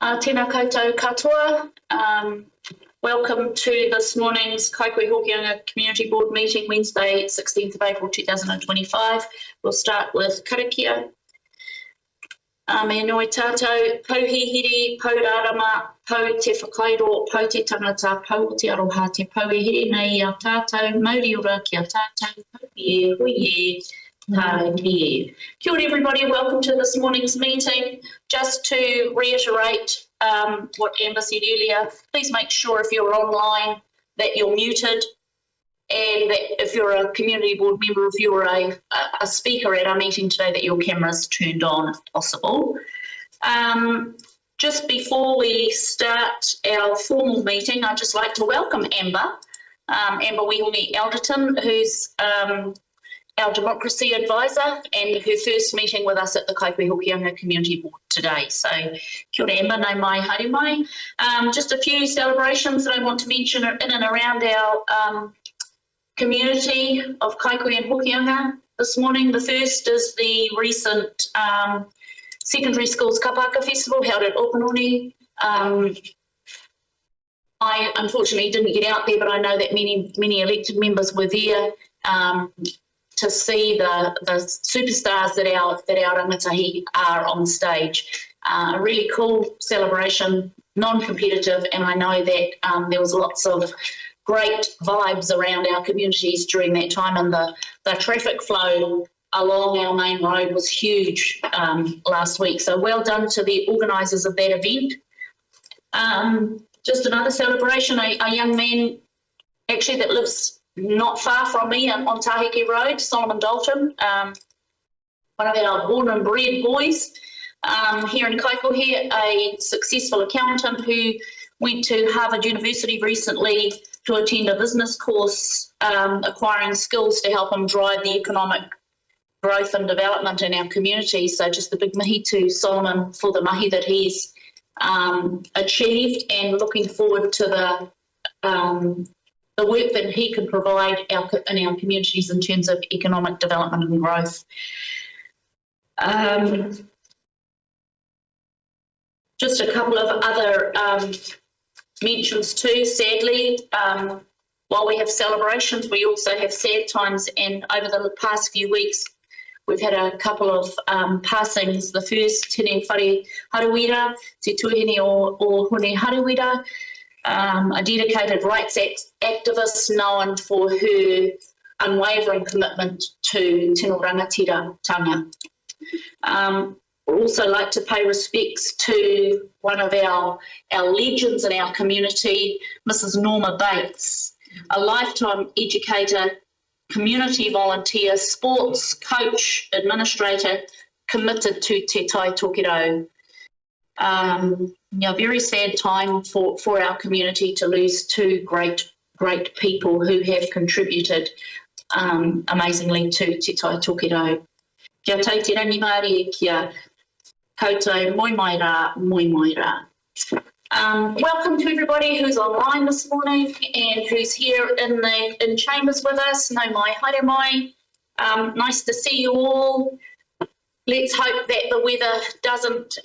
Tēnā koutou katoa. Welcome to this morning's Kaikohe Hokianga Community Board meeting, Wednesday, 16th of April 2025. We'll start with karakia. Me noi tātou, pauhihiri, paurarama, pau te whakairo, pau te tangata, pau te aroha, te pauhihiri nei a tātou, mauri ora ki a tātou, pauhie, hoie, tākie. Kia ora everybody, welcome to this morning's meeting. Just to reiterate what Amber said earlier, please make sure if you're online that you're muted, and that if you're a community board member, if you're a speaker at our meeting today, that your camera's turned on if possible. Just before we start our formal meeting, I'd just like to welcome Amber Wihumi Alderton, who's our democracy advisor and her first meeting with us at the Kaikohe Hokianga Community Board today. So kia ora Amber, nau mai, haere mai. Just a few celebrations that I want to mention in and around our community of Kaikohe and Hokianga this morning. The first is the recent Secondary Schools Kapaka Festival held at Opanoni. I unfortunately didn't get out there, but I know that many elected members were there to see the superstars that our rangatahi are on stage. A really cool celebration, non-competitive, and I know that there was lots of great vibes around our communities during that time, and the traffic flow along our main road was huge last week. So well done to the organisers of that event. Just another celebration, a young man actually that lives not far from me on Taheke Road, Solomon Dalton, one of our born and bred boys here in Kaikohe, a successful accountant who went to Harvard University recently to attend a business course, acquiring skills to help him drive the economic growth and development in our community. So just a big mihi to Solomon for the mahi that he's achieved, and looking forward to the work that he can provide in our communities in terms of economic development and growth. Just a couple of other mentions too. Sadly, while we have celebrations, we also have sad times, and over the past few weeks we've had a couple of passings. The first, Tene Whare Harawira, Te Tuahine o Hone Harawira, a dedicated rights activist known for her unwavering commitment to tino rangatiratanga. We'd also like to pay respects to one of our legends in our community, Mrs. Norma Bates, a lifetime educator, community volunteer, sports coach, administrator, committed to Te Tai Tokiro. Very sad time for our community to lose two great people who have contributed amazingly to Te Tai Tokiro. Kia tau te rangi Māori, kia koutou moi mai rā, moi mai rā. Welcome to everybody who's online this morning and who's here in chambers with us. Nau mai, haere mai. Nice to see you all. Let's hope that the weather doesn't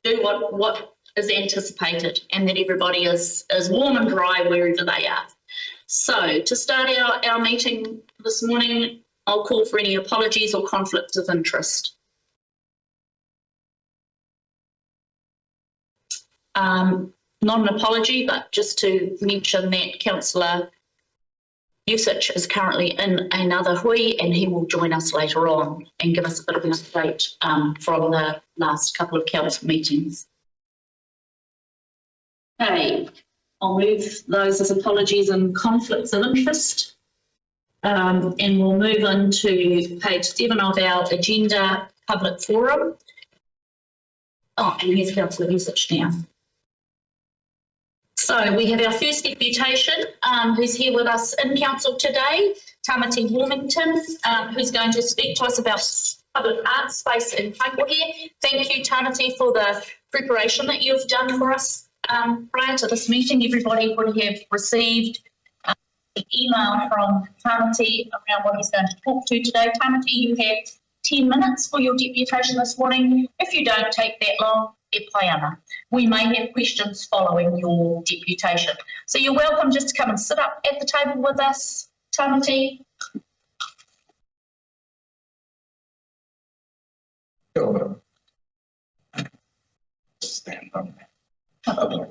do what is anticipated, and that everybody is warm and dry wherever they are. So to start our meeting this morning, I'll call for any apologies or conflicts of interest. Not an apology, but just to mention that Councillor Usich is currently in another hui, and he will join us later on and give us a bit of an update from the last couple of council meetings. Okay, I'll move those as apologies and conflicts of interest, and we'll move into page 7 of our agenda, public forum. Oh, and here's Councillor Usich now. So we have our first deputation, who's here with us in council today, Tamati Warmington, who's going to speak to us about public art space in Kaikohe. Thank you, Tamati, for the preparation that you've done for us prior to this meeting. Everybody would have received an email from Tamati around what he's going to talk to today. Tamati, you have 10 minutes for your deputation this morning. If you don't take that long, e pai We may have questions following your deputation. So you're welcome just to come and sit up at the table with us, Tamati.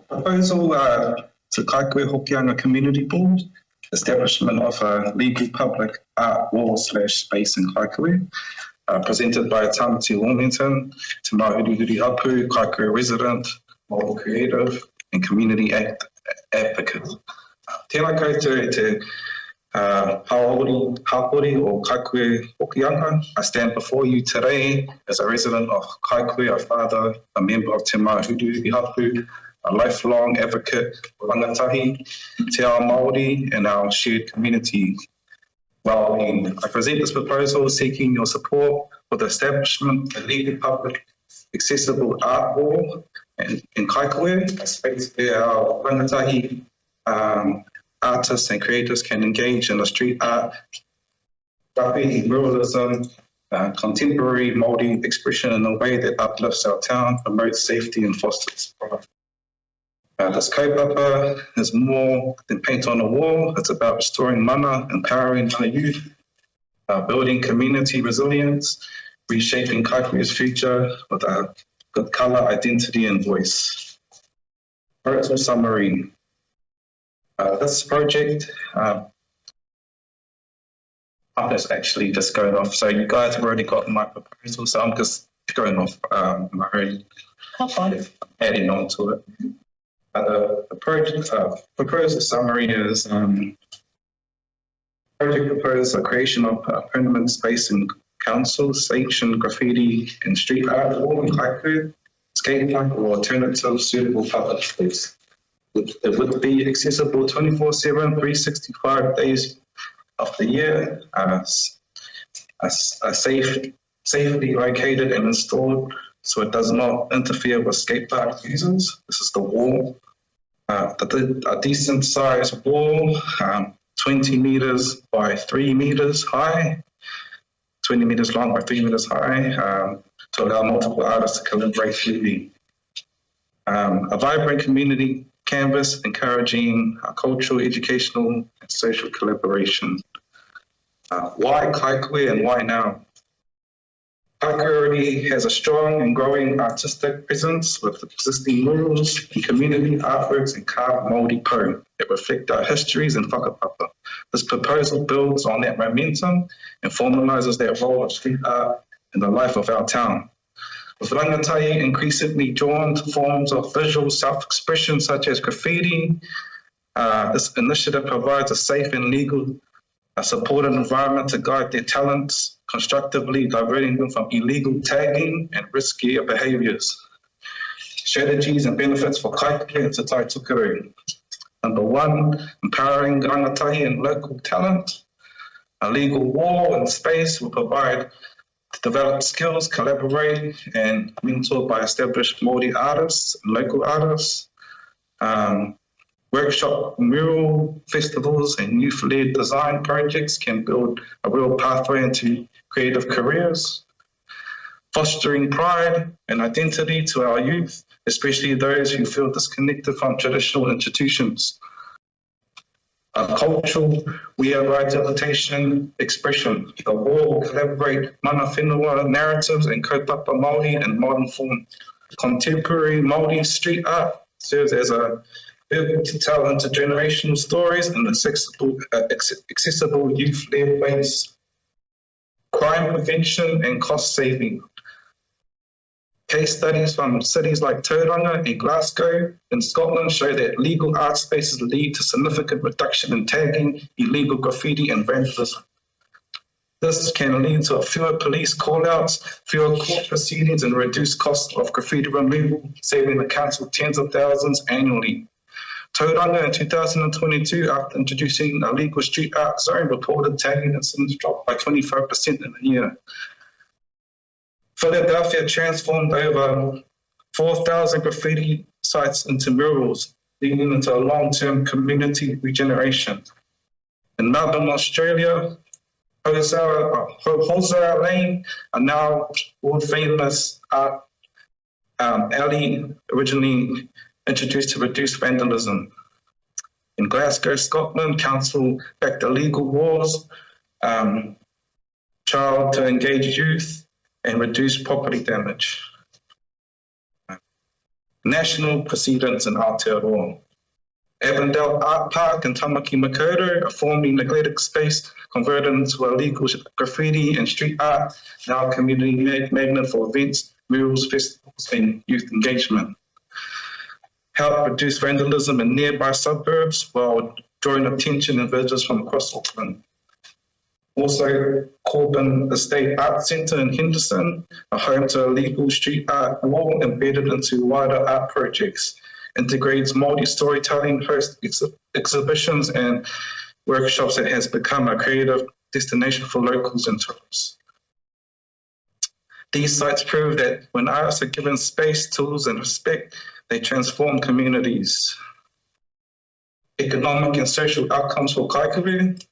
Proposal to Kaikohe Hokianga Community Board, establishment of a legal public art wall / space in Kaikohe, presented by Tamati Wilmington, Te Mahurihuri Hapu, Kaikohe resident, model creative and community advocate. Tēnā koutou te Hapori or Kaikohe Hokianga. I stand before you today as a resident of Kaikohe, a father, a member of Te Mahurihuri Hapu, a lifelong advocate for rangatahi, te ao Māori and our shared community well-being. I present this proposal seeking your support for the establishment of a legal public accessible art wall in Kaikohe, a space where our rangatahi artists and creators can engage in the street art, graffiti, muralism, contemporary Māori expression in a way that uplifts our town, promotes safety and fosters pride. This kaupapa is more than paint on a wall. It's about restoring mana, empowering our youth, building community resilience, reshaping Kaikohe's future with a good colour, identity and voice. Proposal summary. This project, I'm just actually just going off. So you guys have already got my proposal, so I'm just going off my own, adding on to it. The project proposal summary is project proposed a creation of a permanent space in council, sanctioned graffiti and street art wall in Kaikohe, skate park or alternative suitable public space. It would be accessible 24/7, 365 days of the year, safely located and installed so it does not interfere with skate park users. This is the wall. A decent sized wall, 20 meters by 3 meters high, 20 meters long by 3 meters high, to allow multiple artists to collaborate freely. A vibrant community canvas encouraging cultural, educational, and social collaboration. Why Kaikohe and why now? Kaikohe already has a strong and growing artistic presence with existing murals and community artworks and carved Māori po that reflect our histories and whakapapa. This proposal builds on that momentum and formalises that role of street art in the life of our town. With rangatahi increasingly drawn to forms of visual self-expression such as graffiti, this initiative provides a safe and legal supported environment to guide their talents, constructively diverting them from illegal tagging and riskier behaviours. Strategies and benefits for Kaikohe and Te Tai Tukeru. Number one, empowering rangatahi and local talent. A legal wall and space will provide to develop skills, collaborate, and mentored by established Māori artists and local artists. Workshop, mural festivals, and youth-led design projects can build a real pathway into creative careers. Fostering pride and identity to our youth, especially those who feel disconnected from traditional institutions. A cultural rehabilitation expression. The wall will collaborate mana whenua narratives and kaupapa Māori in modern form. Contemporary Māori street art serves as a vehicle to tell intergenerational stories in accessible youth-led ways. Crime prevention and cost saving. Case studies from cities like Tauranga and Glasgow in Scotland show that legal art spaces lead to significant reduction in tagging, illegal graffiti and vandalism. This can lead to fewer police call-outs, fewer court proceedings and reduced costs of graffiti removal, saving the council tens of thousands annually. Tauranga in 2022, after introducing a legal street art zone, reported tagging incidents dropped by 25% in a year. Philadelphia transformed over 4,000 graffiti sites into murals, leading into a long-term community regeneration. In Melbourne, Australia, Hosea Lane, a now world-famous art alley originally introduced to reduce vandalism. In Glasgow, Scotland, council backed the legal wars, child to engage youth and reduce property damage. National precedents in Aotearoa. Avondale Art Park in Tamaki Makaurau, a formerly neglected space converted into a legal graffiti and street art, now a community magnet for events, murals, festivals and youth engagement. Help reduce vandalism in nearby suburbs while drawing attention and visitors from across Auckland. Also, Corbin Estate Art Centre in Henderson, a home to a legal street art wall embedded into wider art projects, integrates multi-storytelling, hosts exhibitions and workshops that has become a creative destination for locals and tourists. These sites prove that when artists are given space, tools and respect, they transform communities. Economic and social outcomes for Kaikohe.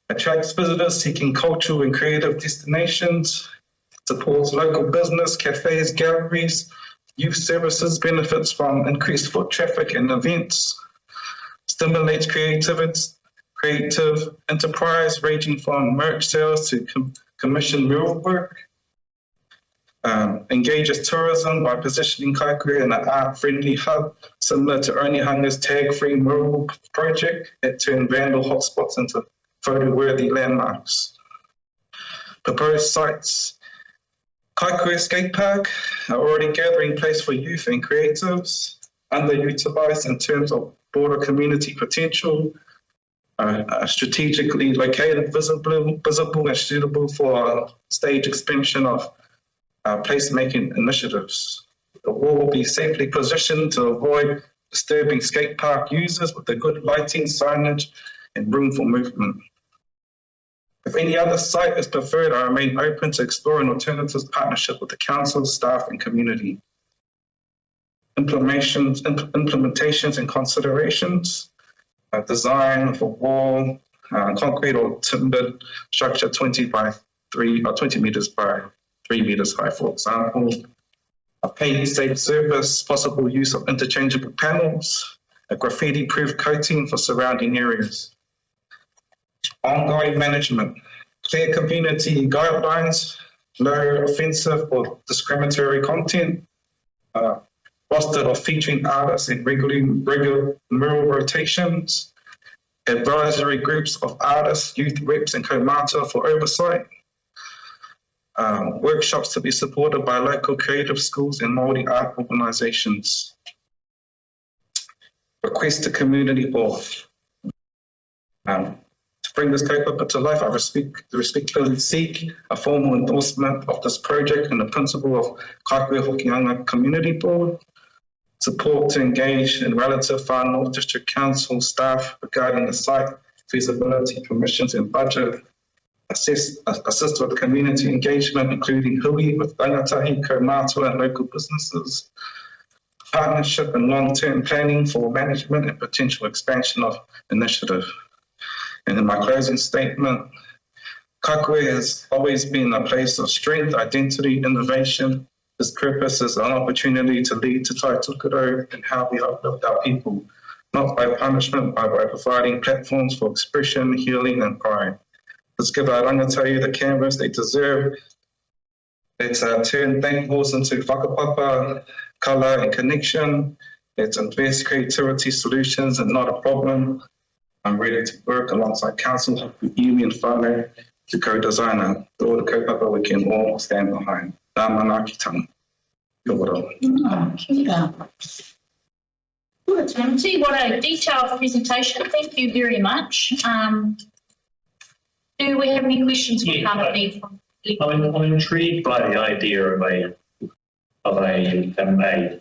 Attracts visitors seeking cultural and creative destinations, supports local business, cafes, galleries, youth services, benefits from increased foot traffic and events, stimulates creative enterprise ranging from merch sales to commission mural work, engages tourism by positioning Kaikohe in an art-friendly hub similar to Onihanga's tag-free mural project that turned vandal hotspots into photo-worthy landmarks. Proposed sites. Kaikohe Skate Park are already gathering place for youth and creatives, underutilised in terms of broader community potential, strategically located, visible and suitable for stage expansion of placemaking initiatives. The wall will be safely positioned to avoid disturbing skate park users with a good lighting, signage, and room for movement. If any other site is preferred, I remain open to exploring alternatives partnership with the council, staff, and community. Implementations and considerations. Design of a wall, concrete or timbered structure 20 by 3 or 20 meters by 3 meters high, for example. A paint safe surface, possible use of interchangeable panels, a graffiti-proof coating for surrounding areas. Ongoing management, clear community guidelines, no offensive or discriminatory content, roster of featuring artists in regular mural rotations, advisory groups of artists, youth reps and kaumata for oversight, workshops to be supported by local creative schools and multi-art organisations. Request to community board. To bring this kaupapa to life, I respectfully seek a formal endorsement of this project and the principle of Kaikohe Hokianga Community Board, support to engage in relative Far North District Council staff regarding the site feasibility, permissions and budget, assist with community engagement, including hui with rangatahi, kaumātua and local businesses, partnership and long-term planning for management and potential expansion of initiative. And in my closing statement, Kaikohe has always been a place of strength, identity, innovation. This purpose is an opportunity to lead to Tai Tukaro and how we uplift our people, not by punishment, but by providing platforms for expression, healing and pride. Let's give our rangatahi the canvas they deserve. Let's turn thankfuls into whakapapa, colour and connection. Let's invest creativity solutions and not a problem. I'm ready to work alongside council, iwi and whānau to co-design a broader kaupapa we can all stand behind. Nā manaakitanga. Kia ora. Good, Timothy. What a detailed presentation. Thank you very much. Do we have any questions for Carmody? I'm intrigued by the idea of a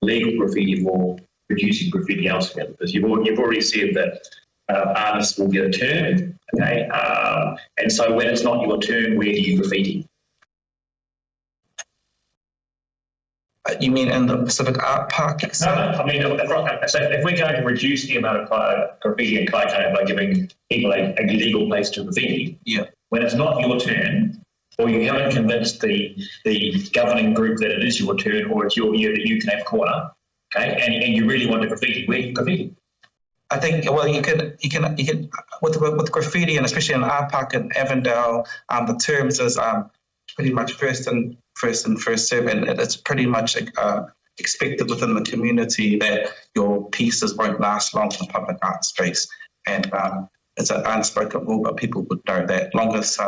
legal graffiti wall producing graffiti elsewhere, because you've already said that artists will get a turn, okay? And so when it's not your turn, where do you graffiti? You mean in the Pacific Art Park? No, I mean, so if we're going to reduce the amount of graffiti in Kaikohe by giving people a legal place to graffiti, yeah. When it's not your turn, or you haven't convinced the governing group that it is your turn, or it's your year that you can have corner, okay, and you really want to graffiti, where do you graffiti? I think, well, you can with graffiti, and especially in our park in Avondale, the terms is pretty much first and first serve, and it's pretty much expected within the community that your pieces won't last long in the public art space, and it's an unspoken rule, but people would know that longest.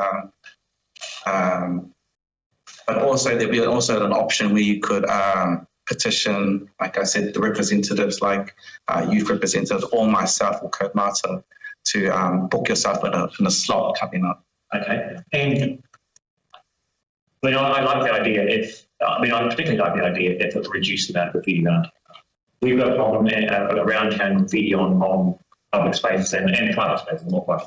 But also there'll be also an option where you could petition, like I said, the representatives, like youth representatives, or myself or Code Marta, to book yourself in a slot coming up. Okay, and I like the idea. I particularly like the idea if it reduces the amount of graffiti around. We've got a problem around town graffiti on public spaces and private spaces, not quite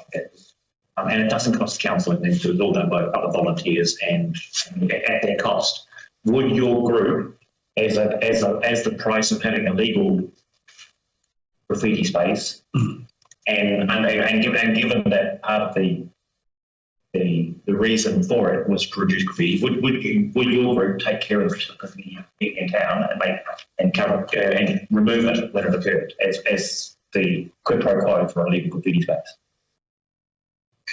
and it doesn't cost council anything, so it's all done by other volunteers and at their cost. Would your group, as the price of having a legal graffiti space, and given that part of the reason for it was to reduce graffiti, would your group take care of the graffiti in town and cover and remove it when it occurred as the quid pro quo for a legal graffiti space?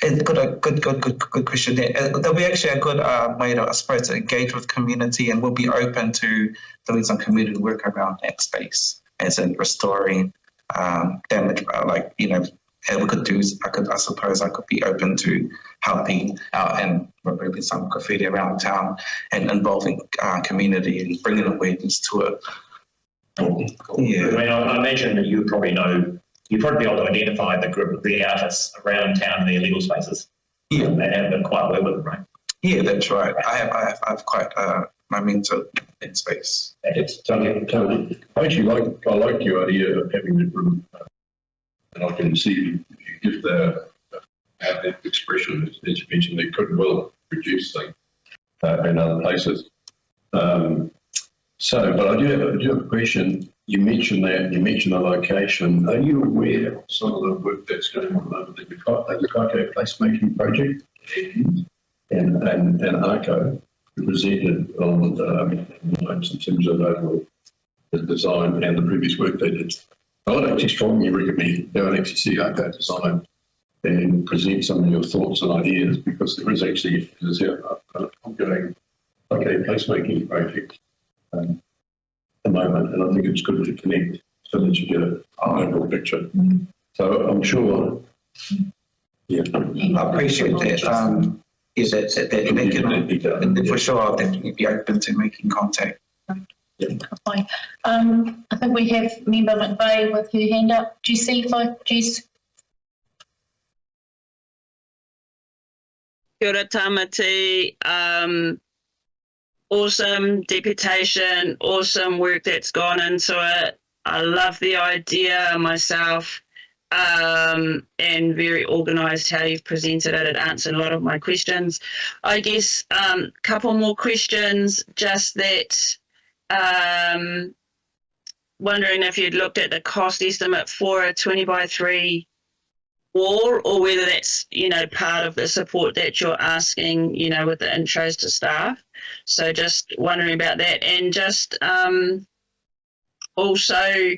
It's good question there. There'll be actually a good way to, I suppose, to engage with community, and we'll be open to doing some community work around that space, as in restoring damage. We could do. I suppose I could be open to helping out and removing some graffiti around town and involving community and bringing awareness to it. Yeah. I imagine that you would probably know. You'd probably be able to identify the group of the artists around town in their legal spaces. Yeah, and have been quite well with them, right? Yeah, that's right. I have quite my mentor in space. Tony, I actually like your idea of having the group, and I can see you give that expression as you mentioned. They could well reduce things in other places. But I do have a question. You mentioned the location. Are you aware of some of the work that's going on over the Kaikohe placemaking project and ARCO presented on in terms of overall the design and the previous work they did? I would actually strongly recommend go and actually see ARCO design and present some of your thoughts and ideas, because there is actually an ongoing placemaking project at the moment, and I think it's good to connect so that you get an overall picture. So I'm sure, I appreciate that. For sure, I'll definitely be open to making contact. Fine. I think we have Member McVeigh with her hand up. Jess? Kia ora tamati. Awesome deputation, awesome work that's gone into it. I love the idea myself, and very organised how you've presented it. It answered a lot of my questions. I guess couple more questions, just that wondering if you'd looked at the cost estimate for a 20 by 3 wall, or whether that's, part of the support that you're asking, with the intros to staff. So just wondering about that. And just also,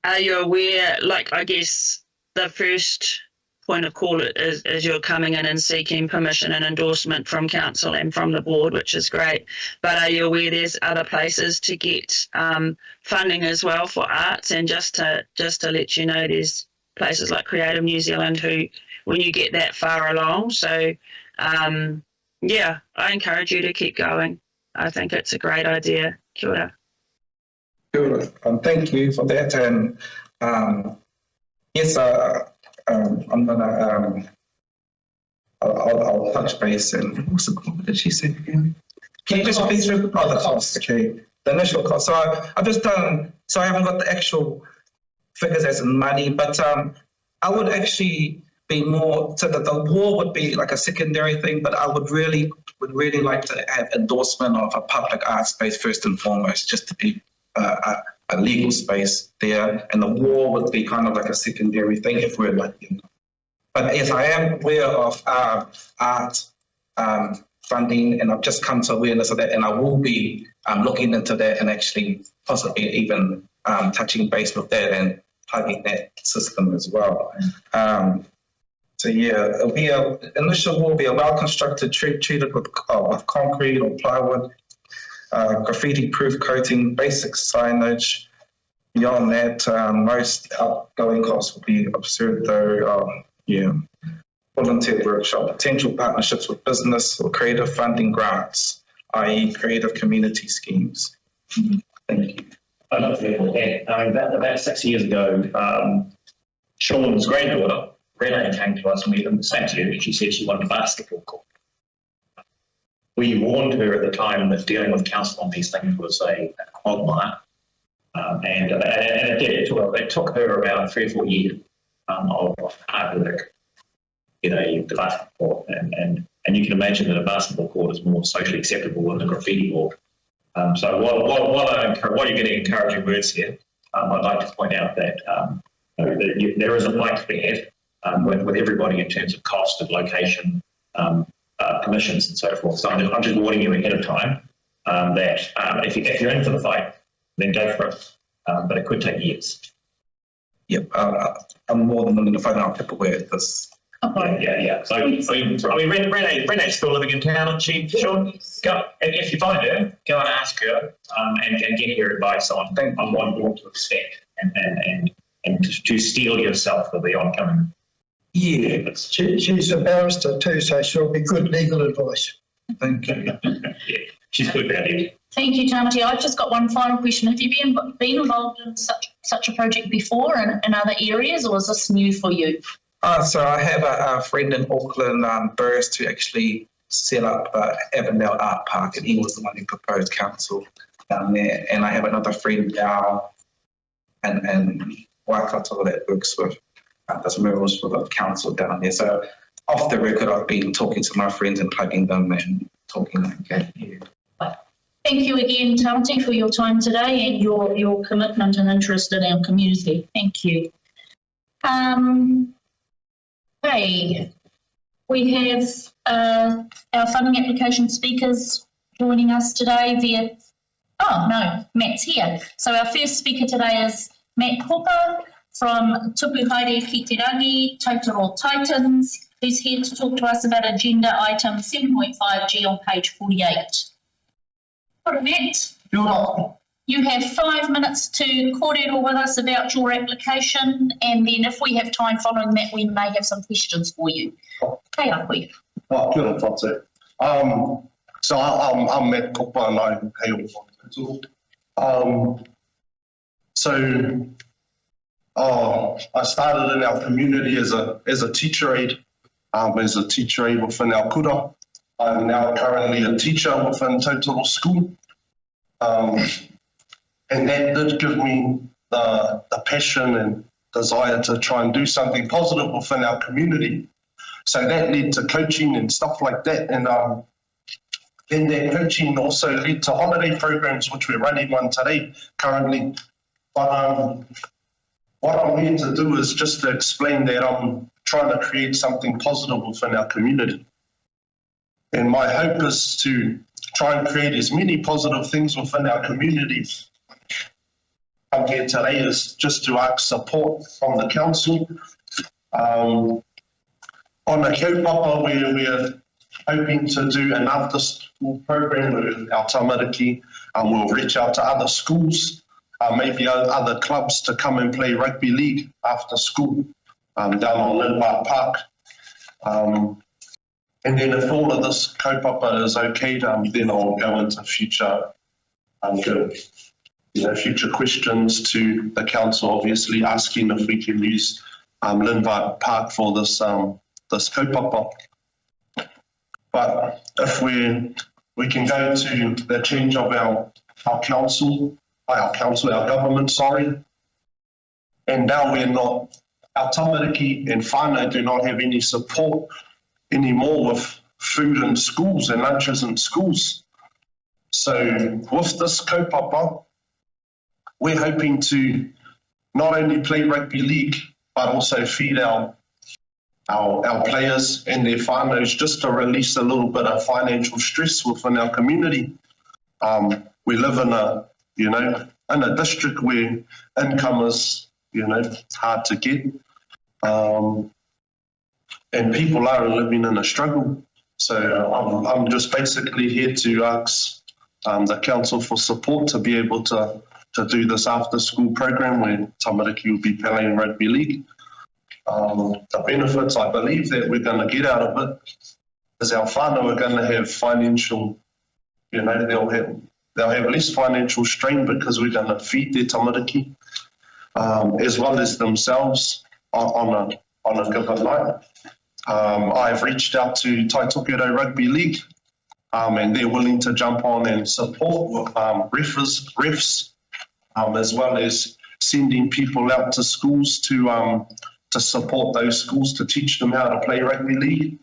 are you aware, I guess the first point of call is you're coming in and seeking permission and endorsement from council and from the board, which is great. But are you aware there's other places to get funding as well for arts? And just to let you know, there's places like Creative New Zealand who, when you get that far along. So I encourage you to keep going. I think it's a great idea. Kia ora. Kia ora. Thank you for that. And yes, I'm gonna I'll touch base. And what did she say again? Can you just please repeat the cost? Okay, the initial cost. So I've just done. So I haven't got the actual figures as in money, but I would actually be more, so that the wall would be like a secondary thing, but I would really like to have endorsement of a public art space first and foremost, just to be a legal space there, and the wall would be kind of like a secondary thing if we're lucky. But yes, I am aware of art funding, and I've just come to awareness of that, and I will be looking into that and actually possibly even touching base with that and plugging that system as well. So yeah, initial will be a well-constructed treated with concrete or plywood, graffiti-proof coating, basic signage. Beyond that, most outgoing costs will be absurd though. Volunteer workshop, potential partnerships with business or creative funding grants, i.e. creative community schemes. Thank you. About 6 years ago, Sean's granddaughter, Renee, came to us and we did same to you. She said she wanted a basketball court. We warned her at the time that dealing with council on these things was a quagmire. And it took her around 3 or 4 years of hard work, the basketball court. And you can imagine that a basketball court is more socially acceptable than a graffiti board. So while you're getting encouraging words here, I'd like to point out that there is a fight to be had with everybody in terms of cost of location, permissions and so forth. So I'm just warning you ahead of time that if you're in for the fight, then go for it. But it could take years. Yep, I'm more than willing to find out paperwork this. Yeah. So Renee's still living in town, and Sean, go, if you find her, go and ask her and get her advice on what you want to expect and to steel yourself for the oncoming. Yeah, She's a barrister too, so she'll be good legal advice. thank you. Yeah, she's good about it. Thank you, Tamati. I've just got one final question. Have you been involved in such a project before in other areas, or is this new for you? So I have a friend in Auckland, Burris, who actually set up Avondale Art Park, and he was the one who proposed council down there. And I have another friend now and Waikato that works with does murals for the council down there. So off the record, I've been talking to my friends and plugging them and talking like that. Yeah. Thank you again, Tamati, for your time today and your commitment and interest in our community. Thank you. Okay, we have our funding application speakers joining us today via, Matt's here. So our first speaker today is Matt Hooper from Tupu Haere Ki Te Rangi, Totoro Titans, who's here to talk to us about agenda item 7.5G on page 48. Matt, you have 5 minutes to kōrero with us about your application, and then if we have time following that, we may have some questions for you. Kei a koe. Kia ora tātou. So I'm Matt Cooper and I'm hail from Totoro. I started in our community as a teacher aide, within our kura. I'm now currently a teacher within Totoro School. And that did give me the passion and desire to try and do something positive within our community. So that led to coaching and stuff like that. And then that coaching also led to holiday programs, which we're running one today currently. But what I'm here to do is just to explain that I'm trying to create something positive within our community. And my hope is to try and create as many positive things within our community. I'm here today is just to ask support from the council. On the kaupapa, we're hoping to do an after-school program with our tamariki. We'll reach out to other schools, maybe other clubs to come and play rugby league after school down on Lindmark Park. And then if all of this kaupapa is okay, then I'll go into future questions to the council, obviously asking if we can use Lindmark Park for this kaupapa. But if we can go to the change of our government, and now we're not, our tamariki and whānau do not have any support anymore with food in schools and lunches in schools. So with this kaupapa, we're hoping to not only play rugby league, but also feed our our players and their whānaus, just to release a little bit of financial stress within our community. We live in a district where income is, hard to get. And people are living in a struggle. So I'm just basically here to ask the council for support to be able to do this after school program where tamariki will be playing rugby league. The benefits I believe that we're going to get out of it is our whānau are going to have financial, they'll have less financial strain because we're going to feed their tamariki, as well as themselves on a given night. I've reached out to Tai Tokerau Rugby League, and they're willing to jump on and support with refs, as well as sending people out to schools to support those schools to teach them how to play rugby league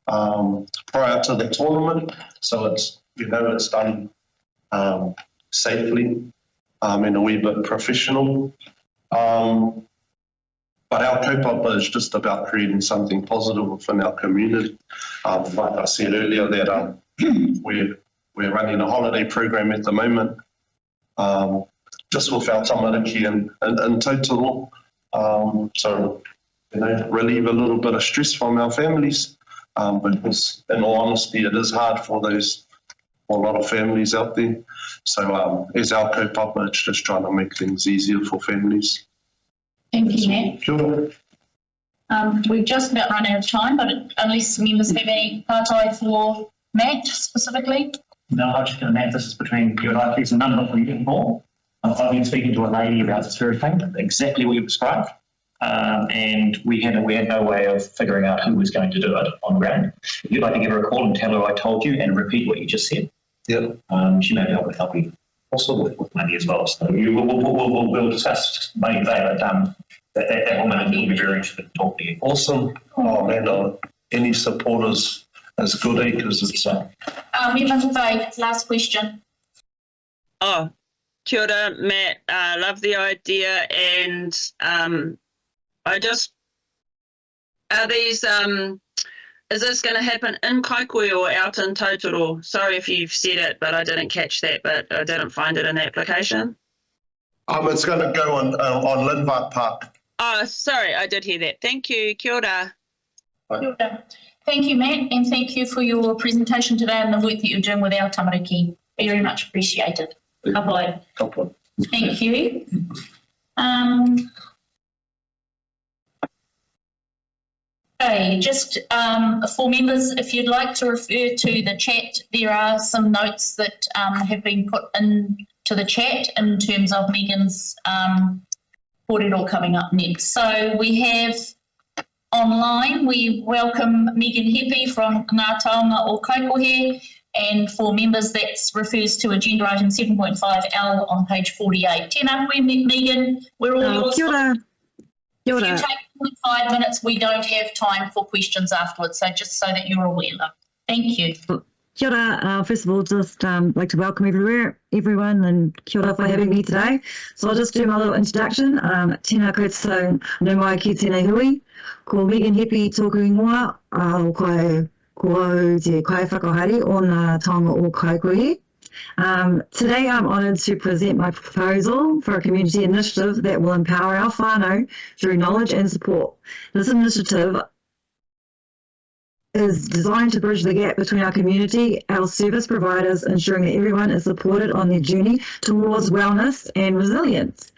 prior to the tournament. So it's it's done safely and a wee bit professional. But our kaupapa is just about creating something positive within our community. Like I said earlier, that we're running a holiday program at the moment, just with our tamariki and total. So, relieve a little bit of stress from our families. Because in all honesty, it is hard for a lot of families out there. So as our kaupapa, it's just trying to make things easier for families. Thank you, Matt. Sure. We've just about run out of time, but unless members have any partai for Matt specifically. No, I'm just going to Matt, this is between you and I. There's a number for you more. I've been speaking to a lady about this very thing, exactly what you described. And we had no way of figuring out who was going to do it on the ground. If you'd like to give her a call and tell her I told you and repeat what you just said, Yeah. She may be able to help you also with money as well. So we'll discuss money today, but that woman will be very interested in talking to you. Awesome. Oh man, any support is good because it's Member Faye, last question. Oh, kia ora, Matt. Love the idea, and are these is this going to happen in Kaikohe or out in Totoro? Sorry if you've said it, but I didn't catch that, but I didn't find it in the application. it's going to go on Lindvart Park. Oh, sorry, I did hear that. Thank you. Kia ora. Kia ora. Thank you, Matt, and thank you for your presentation today and the work that you're doing with our tamariki. Very much appreciated. Kapai. Thank you. Okay, just for members, if you'd like to refer to the chat, there are some notes that have been put into the chat in terms of Megan's kōrero coming up next. So we have online, we welcome Megan Hepe from Ngā Taonga o Kaikohe, and for members that refers to agenda item 7.5L on page 48. Tēnā koe, Megan, we're all yours. Kia ora. Kia ora. If you take 5 minutes, we don't have time for questions afterwards, so just so that you're aware. Thank you. Kia ora. First of all, just like to welcome everyone, and kia ora for having me today. So I'll just do my little introduction. Tēnā koutou no mai ki tēnei hui. Ko Megan Hepe tōku ingoa, ko au te kaiwhakahari o ngā taonga o Kaikohe. Today I'm honoured to present my proposal for a community initiative that will empower our whānau through knowledge and support. This initiative is designed to bridge the gap between our community, our service providers, ensuring that everyone is supported on their journey towards wellness and resilience.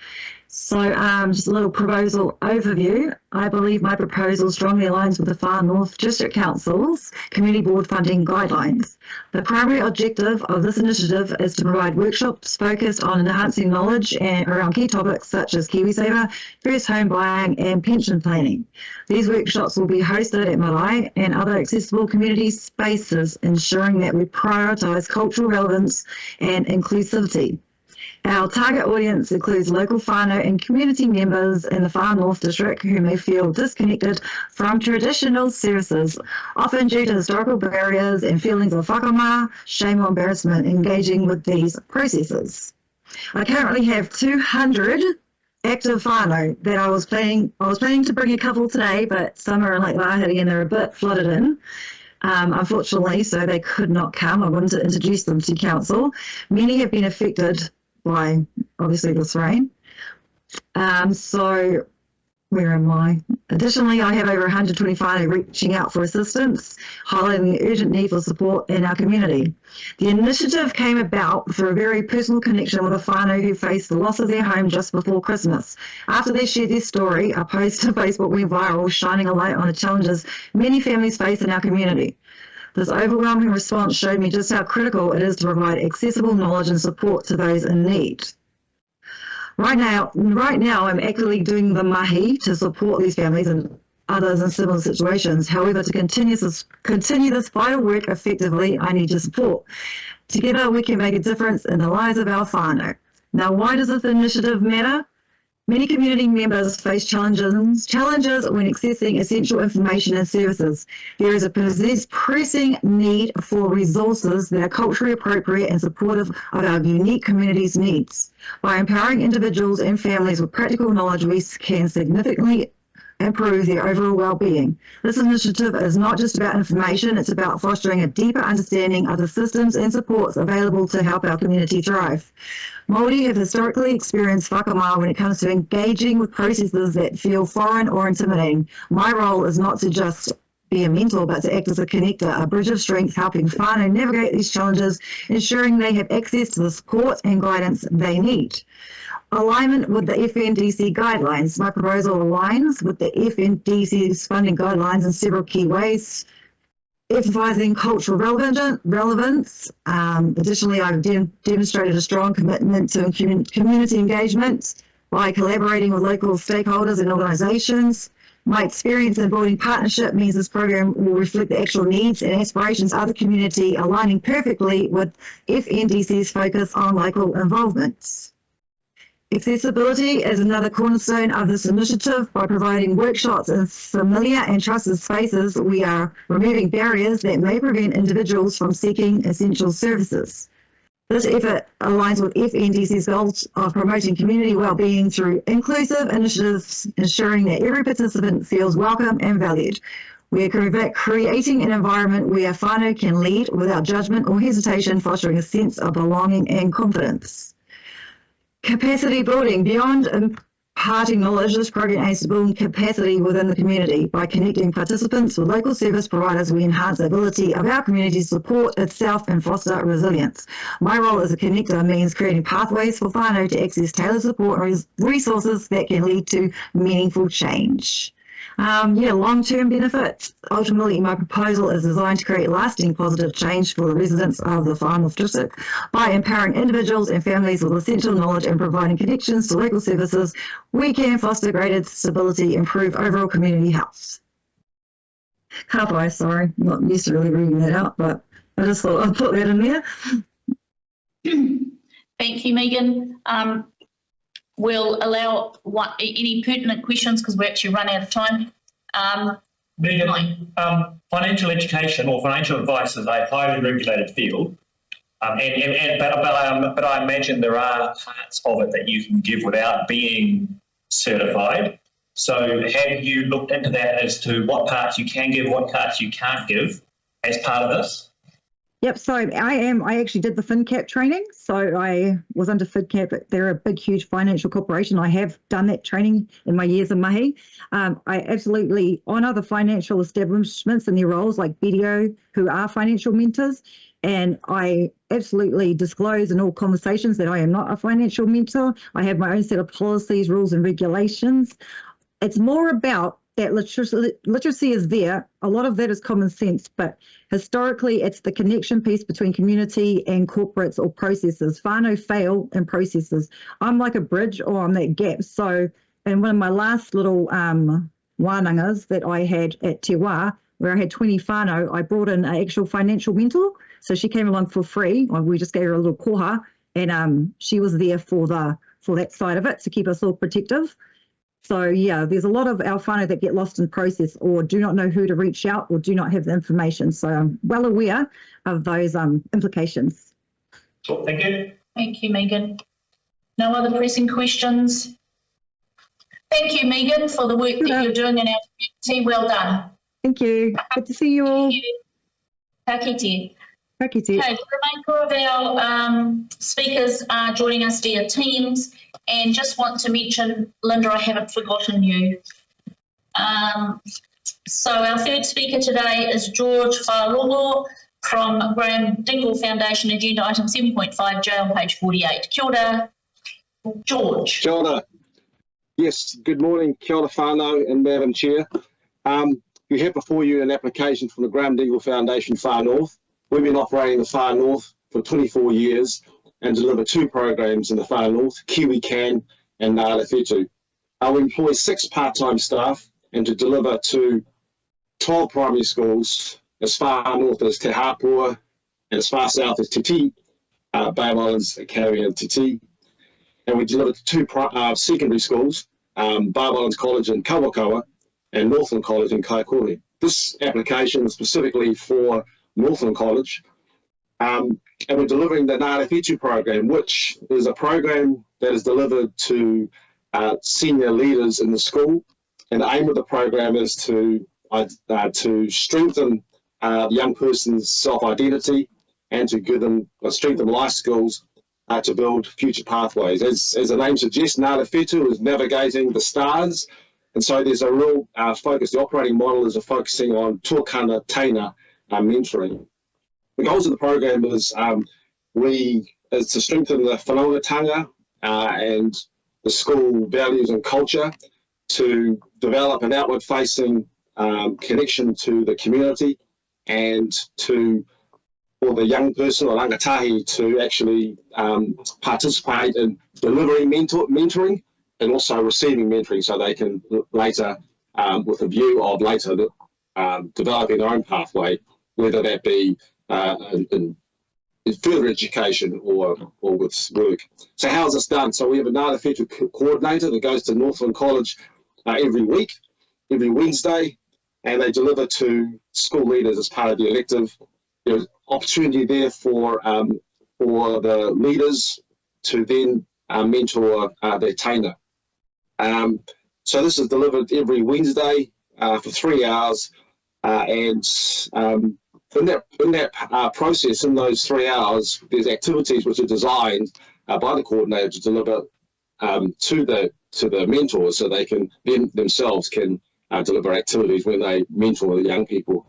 So just a little proposal overview. I believe my proposal strongly aligns with the Far North District Council's Community Board funding guidelines. The primary objective of this initiative is to provide workshops focused on enhancing knowledge around key topics such as KiwiSaver, first home buying and pension planning. These workshops will be hosted at marae and other accessible community spaces, ensuring that we prioritise cultural relevance and inclusivity. Our target audience includes local whānau and community members in the Far North District who may feel disconnected from traditional services, often due to historical barriers and feelings of whakamā, shame or embarrassment engaging with these processes. I currently have 200 active whānau that I was planning to bring a couple today, but some are in Lake Rahiri and they're a bit flooded in. Unfortunately, so they could not come. I wanted to introduce them to council. Many have been affected by, obviously, this rain. So where am I? Additionally, I have over 120 whānau reaching out for assistance, highlighting the urgent need for support in our community. The initiative came about through a very personal connection with a whānau who faced the loss of their home just before Christmas. After they shared their story, a post to Facebook went viral, shining a light on the challenges many families face in our community. This overwhelming response showed me just how critical it is to provide accessible knowledge and support to those in need. Right now, I'm actively doing the mahi to support these families and others in similar situations. However, to continue this vital work effectively, I need your support. Together, we can make a difference in the lives of our whānau. Now, why does this initiative matter? Many community members face challenges when accessing essential information and services. There is a pressing need for resources that are culturally appropriate and supportive of our unique community's needs. By empowering individuals and families with practical knowledge, we can significantly improve their overall well-being. This initiative is not just about information, it's about fostering a deeper understanding of the systems and supports available to help our community thrive. Māori have historically experienced whakamā when it comes to engaging with processes that feel foreign or intimidating. My role is not to just be a mentor, but to act as a connector, a bridge of strength, helping whānau navigate these challenges, ensuring they have access to the support and guidance they need. Alignment with the FNDC guidelines. My proposal aligns with the FNDC's funding guidelines in several key ways, emphasizing cultural relevance. Additionally, I've demonstrated a strong commitment to community engagement by collaborating with local stakeholders and organizations. My experience in building partnership means this program will reflect the actual needs and aspirations of the community, aligning perfectly with FNDC's focus on local involvement. Accessibility is another cornerstone of this initiative. By providing workshops in familiar and trusted spaces, we are removing barriers that may prevent individuals from seeking essential services. This effort aligns with FNDC's goals of promoting community well-being through inclusive initiatives, ensuring that every participant feels welcome and valued. We are creating an environment where whānau can lead without judgment or hesitation, fostering a sense of belonging and confidence. Capacity building. Beyond imparting knowledge, this program aims to build capacity within the community. By connecting participants with local service providers, we enhance the ability of our community to support itself and foster resilience. My role as a connector means creating pathways for whānau to access tailored support and resources that can lead to meaningful change. Long-term benefits. Ultimately, my proposal is designed to create lasting positive change for the residents of the Far North District. By empowering individuals and families with essential knowledge and providing connections to local services, we can foster greater stability, improve overall community health. Kapai, sorry, not used to really reading that out, but I just thought I'd put that in there. Thank you, Megan. We'll allow any pertinent questions because we actually run out of time. Megan, financial education or financial advice is a highly regulated field, but I imagine there are parts of it that you can give without being certified. So have you looked into that as to what parts you can give, what parts you can't give as part of this? Yep, so I actually did the FinCap training. So I was under FinCap. They're a big, huge financial corporation. I have done that training in my years of mahi. I absolutely honour the financial establishments and their roles like BDO, who are financial mentors. And I absolutely disclose in all conversations that I am not a financial mentor. I have my own set of policies, rules and regulations. It's more about that literacy is there. A lot of that is common sense, but historically it's the connection piece between community and corporates or processes. Whānau fail in processes. I'm like a bridge or I'm that gap. So in one of my last little wānangas that I had at Te Wā, where I had 20 whānau, I brought in an actual financial mentor. So she came along for free. We just gave her a little koha and she was there for that side of it to keep us all protective. So, yeah, there's a lot of our whānau that get lost in process or do not know who to reach out or do not have the information. So I'm well aware of those implications. Cool, thank you. Thank you, Megan. No other pressing questions? Thank you, Megan, for the work that you're doing in our community. Well done. Thank you. Good to see you all. Ka kite. Ka kite. Okay, the remainder of our speakers are joining us via Teams, and just want to mention, Linda, I haven't forgotten you. So our third speaker today is George Whālogo from Graham Dingle Foundation, agenda item 7.5, J on page 48. Kia ora, George. Kia ora. Yes, good morning, kia ora whānau and Madam Chair. You have before you an application from the Graham Dingle Foundation Far North. We've been operating in the Far North for 24 years and deliver 2 programs in the Far North, Kiwi Can and Ngāle Whetū. We employ 6 part-time staff and to deliver to 12 primary schools as far north as Te Hapua and as far south as Te Tī, Bay of Islands, Academy and Te Tī. And we deliver to 2 secondary schools, Bay of Islands College in Kawakawa and Northland College in Kaikohe. This application is specifically for Northland College, and we're delivering the Ngāle Whetū program, which is a program that is delivered to senior leaders in the school. And the aim of the program is to strengthen the young person's self-identity and to give them strengthen life skills to build future pathways. As the name suggests, Ngāle Whetū is navigating the stars, and so there's a real focus. The operating model is focusing on tuakana teina mentoring. The goals of the program is to strengthen the whanaungatanga and the school values and culture, to develop an outward-facing connection to the community, and for the young person or rangatahi to actually participate in delivering mentoring and also receiving mentoring, so they can later, with a view of later developing their own pathway, whether that be in further education or with work. So how is this done? So we have a Ngāle Whetū coordinator that goes to Northland College every week, every Wednesday, and they deliver to school leaders as part of the elective. There's opportunity there for the leaders to then mentor their teina. So this is delivered every Wednesday for 3 hours, and in that process, in those 3 hours, there's activities which are designed by the coordinator to deliver to the mentors, so they can themselves can deliver activities when they mentor the young people.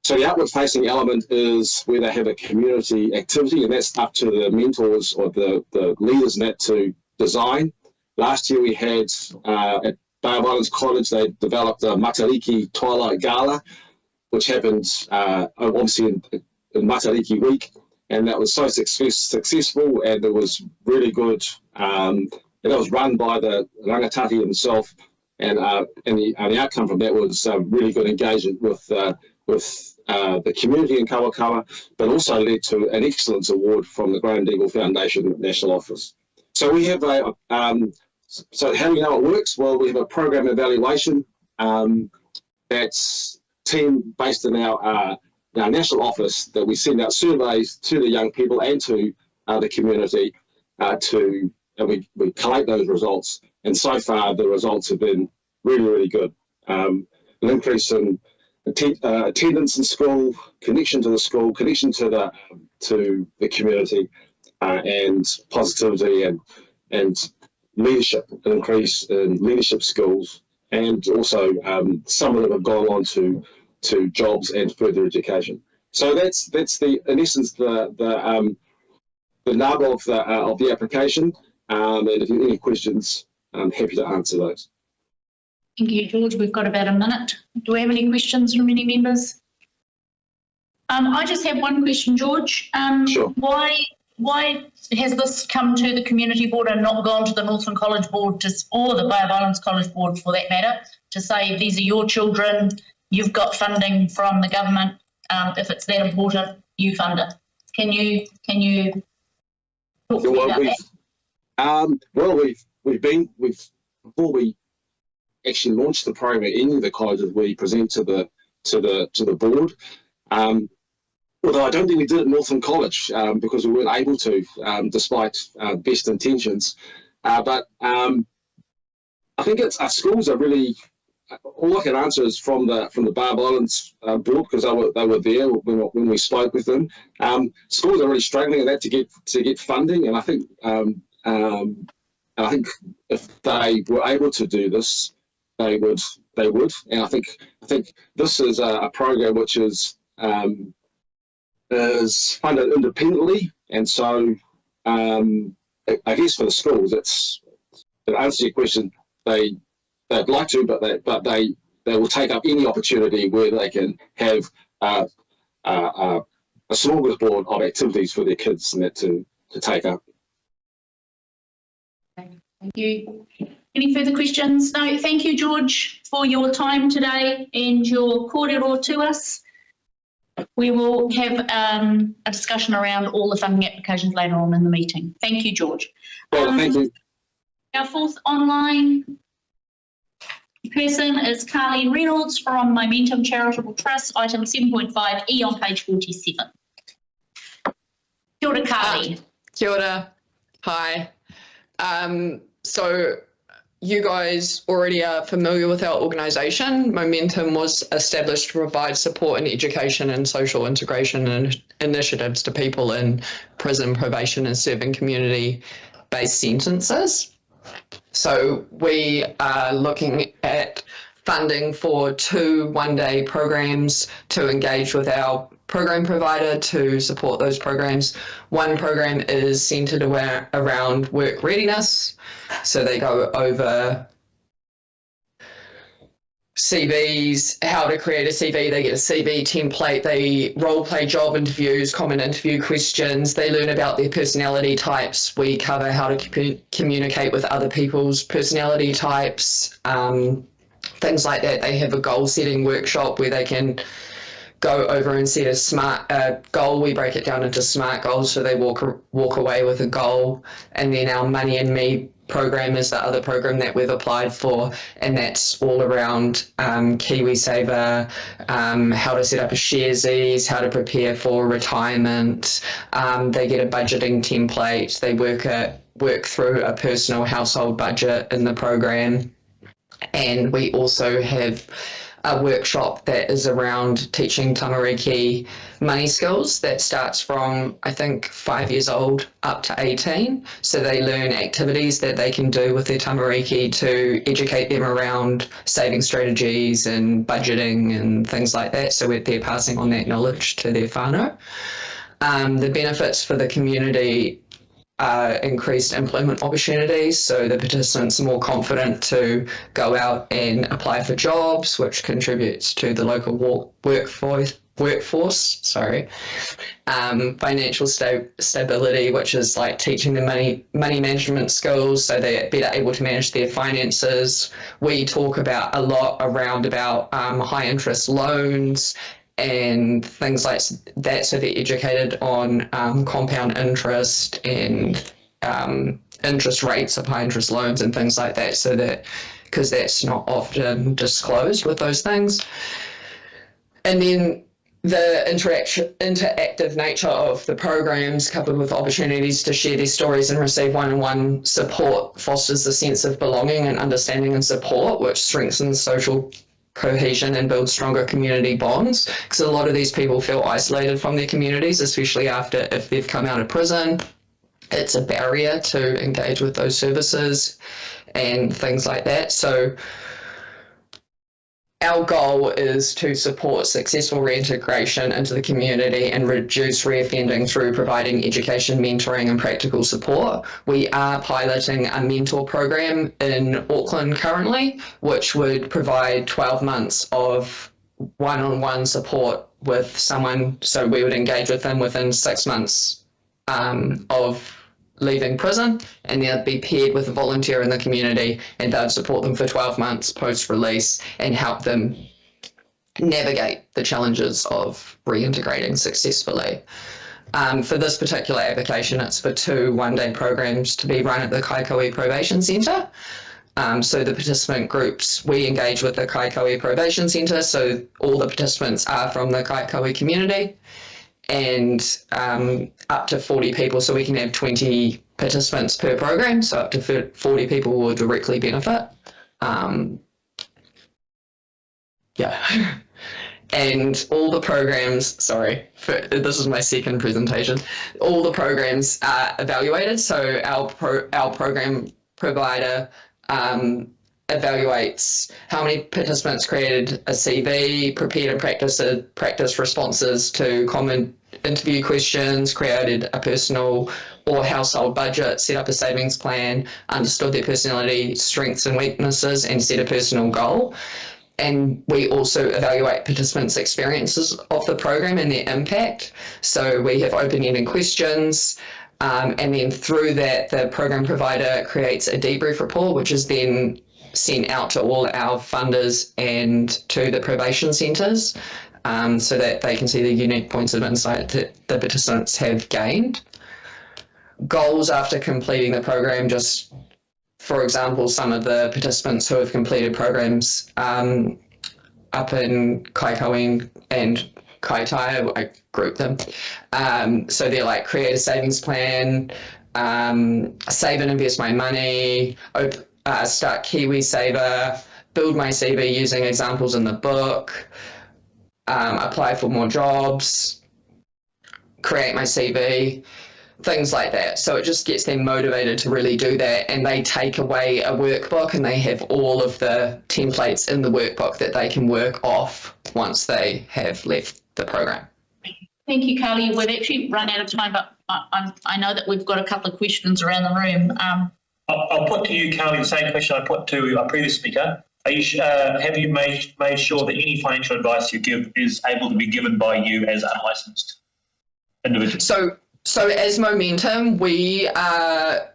So the outward-facing element is where they have a community activity, and that's up to the mentors or the leaders in that to design. Last year we had at Bay of Islands College, they developed a Matariki Twilight Gala, which happened obviously in Matariki week, and that was so successful, and it was really good. And that was run by the rangatahi himself, and the outcome from that was really good engagement with the community in Kawakawa, but also led to an excellence award from the Graham Dingle Foundation National Office. So we have so how do we know it works? Well, we have a program evaluation that's team based in our national office, that we send out surveys to the young people and to the community and we collate those results. And so far the results have been really, really good. An increase in attendance in school, connection to the school, connection to the community, and positivity and leadership, an increase in leadership skills, and also some of them have gone on to jobs and further education. So that's in essence the nub of the application. And if you have any questions, I'm happy to answer those. Thank you, George. We've got about a minute. Do we have any questions from any members? I just have one question, George. Sure. Why has this come to the community board and not gone to the Northland College board or the Bay of Islands College board for that matter, to say these are your children, you've got funding from the government, if it's that important, you fund it? Can you talk to me about that? Well, before we actually launched the program at any of the colleges, we present to the board. Although I don't think we did at Northland College because we weren't able to, despite best intentions. But I think it's our schools are really. All I can answer is from the Barb Islands board, because they were there when we spoke with them. Schools are really struggling in that to get funding, and I think if they were able to do this, they would. And I think this is a program which is funded independently, and so I guess for the schools, to answer your question, they'd like to, but they will take up any opportunity where they can have a smorgasbord of activities for their kids and that to take up. Thank you. Any further questions? No, thank you, George, for your time today and your kōrero to us. We will have a discussion around all the funding applications later on in the meeting. Thank you, George. Well, thank you. Our fourth online person is Carly Reynolds from Momentum Charitable Trust, item 7.5E on page 47. Kia ora, Carly. Kia ora. Hi. So you guys already are familiar with our organisation. Momentum was established to provide support in education and social integration and initiatives to people in prison, probation and serving community-based sentences. So we are looking at funding for 2 one-day programs to engage with our program provider to support those programs. One program is centred around work readiness. So they go over CVs, how to create a CV. They get a CV template. They role play job interviews, common interview questions. They learn about their personality types. We cover how to communicate with other people's personality types, things like that. They have a goal setting workshop where they can go over and set a SMART goal. We break it down into SMART goals, so they walk away with a goal. And then our Money and Me program is the other program that we've applied for, and that's all around KiwiSaver, how to set up a Sharesies, how to prepare for retirement. They get a budgeting template. They work through a personal household budget in the program. And we also have a workshop that is around teaching tamariki money skills that starts from, I think, 5 years old up to 18. So they learn activities that they can do with their tamariki to educate them around saving strategies and budgeting and things like that. So they're passing on that knowledge to their whānau. The benefits for the community increased employment opportunities, so the participants are more confident to go out and apply for jobs, which contributes to the local workforce. Financial stability, which is like teaching them money management skills, so they're better able to manage their finances. We talk about a lot around about high interest loans and things like that, so they're educated on compound interest and interest rates of high interest loans and things like that, so that, because that's not often disclosed with those things. And then the interactive nature of the programs, coupled with opportunities to share their stories and receive one-on-one support, fosters a sense of belonging and understanding and support, which strengthens social cohesion and build stronger community bonds, because a lot of these people feel isolated from their communities, especially if they've come out of prison. It's a barrier to engage with those services and things like that. So our goal is to support successful reintegration into the community and reduce reoffending through providing education, mentoring and practical support. We are piloting a mentor program in Auckland currently, which would provide 12 months of one-on-one support with someone. So we would engage with them within 6 months of leaving prison, and they'll be paired with a volunteer in the community, and they'll support them for 12 months post-release and help them navigate the challenges of reintegrating successfully. For this particular application, it's for 2 one-day programs to be run at the Kaikohe Probation Centre. So the participant groups, we engage with the Kaikohe Probation Centre, so all the participants are from the Kaikohe community, and up to 40 people, so we can have 20 participants per program, so up to 40 people will directly benefit Yeah. And all the programs, this is my second presentation, all the programs are evaluated. So our program provider evaluates how many participants created a CV, prepared and practiced responses to common interview questions, created a personal or household budget, set up a savings plan, understood their personality, strengths and weaknesses, and set a personal goal. And we also evaluate participants' experiences of the program and their impact. So we have open-ended questions, and then through that, the program provider creates a debrief report, which is then sent out to all our funders and to the probation centres, so that they can see the unique points of insight that the participants have gained. Goals after completing the program, just for example, some of the participants who have completed programs up in Kaikohe and Kaitai, I group them. So they're like create a savings plan, save and invest my money, start KiwiSaver, build my CV using examples in the book, apply for more jobs, create my CV, things like that. So it just gets them motivated to really do that, and they take away a workbook and they have all of the templates in the workbook that they can work off once they have left the program. Thank you, Carly. We've actually run out of time, but I know that we've got a couple of questions around the room. I'll put to you, Carly, the same question I put to our previous speaker. Have you made sure that any financial advice you give is able to be given by you as unlicensed individual? So as Momentum, we apply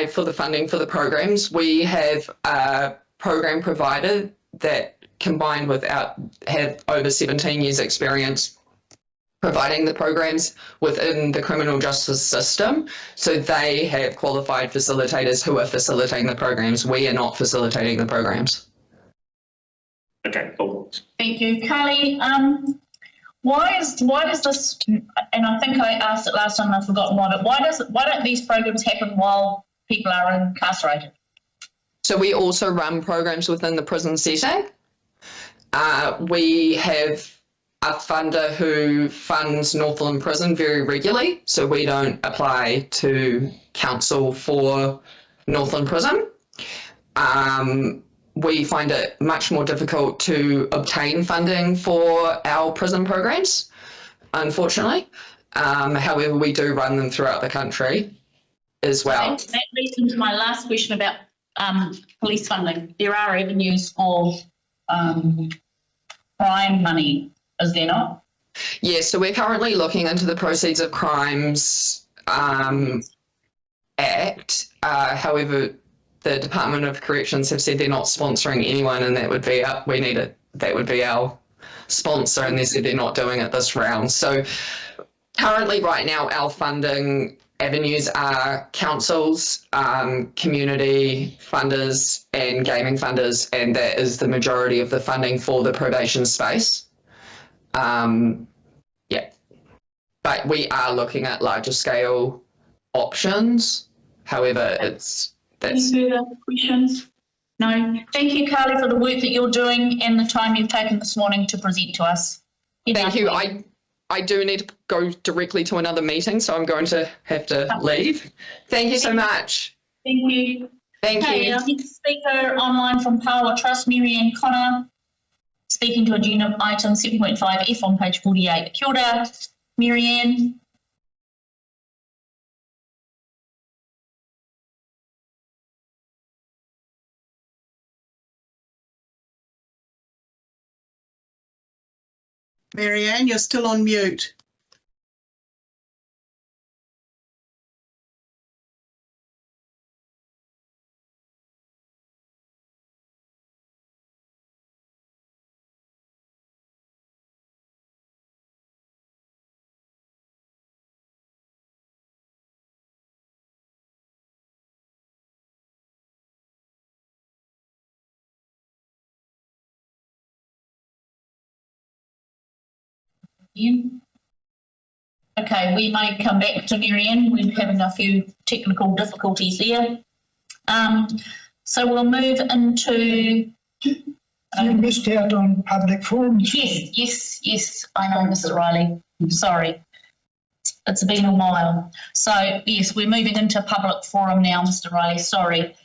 for the funding for the programs. We have a program provider that combined with have over 17 years experience providing the programs within the criminal justice system. So they have qualified facilitators who are facilitating the programs. We are not facilitating the programs. Okay, cool. Thank you, Carly. Why does this, and I think I asked it last time and I've forgotten why, but why don't these programs happen while people are incarcerated? So we also run programs within the prison setting. We have a funder who funds Northland Prison very regularly, so we don't apply to council for Northland Prison. We find it much more difficult to obtain funding for our prison programs, unfortunately. However, we do run them throughout the country as well. That leads into my last question about police funding. There are avenues for crime money, is there not? Yeah, so we're currently looking into the Proceeds of Crimes Act. However, the Department of Corrections have said they're not sponsoring anyone, and that would be our sponsor, and they said they're not doing it this round. So currently right now our funding avenues are councils, community funders and gaming funders, and that is the majority of the funding for the probation space. Yeah, but we are looking at larger scale options. However, Any further questions? No. Thank you, Carly, for the work that you're doing and the time you've taken this morning to present to us. Thank you. I do need to go directly to another meeting, so I'm going to have to leave. Thank you so much. Thank you. Thank you. Our next speaker online from Power Trust, Marianne Connor, speaking to agenda item 7.5F on page 48. Kia ora, Marianne. Marianne, you're still on mute. Okay, we may come back to Marianne. We're having a few technical difficulties there. So we'll move into, You missed out on public forums. yes, I know, Mr. Riley, sorry. It's been a while. So yes, we're moving into public forum now, Mr. Riley, sorry.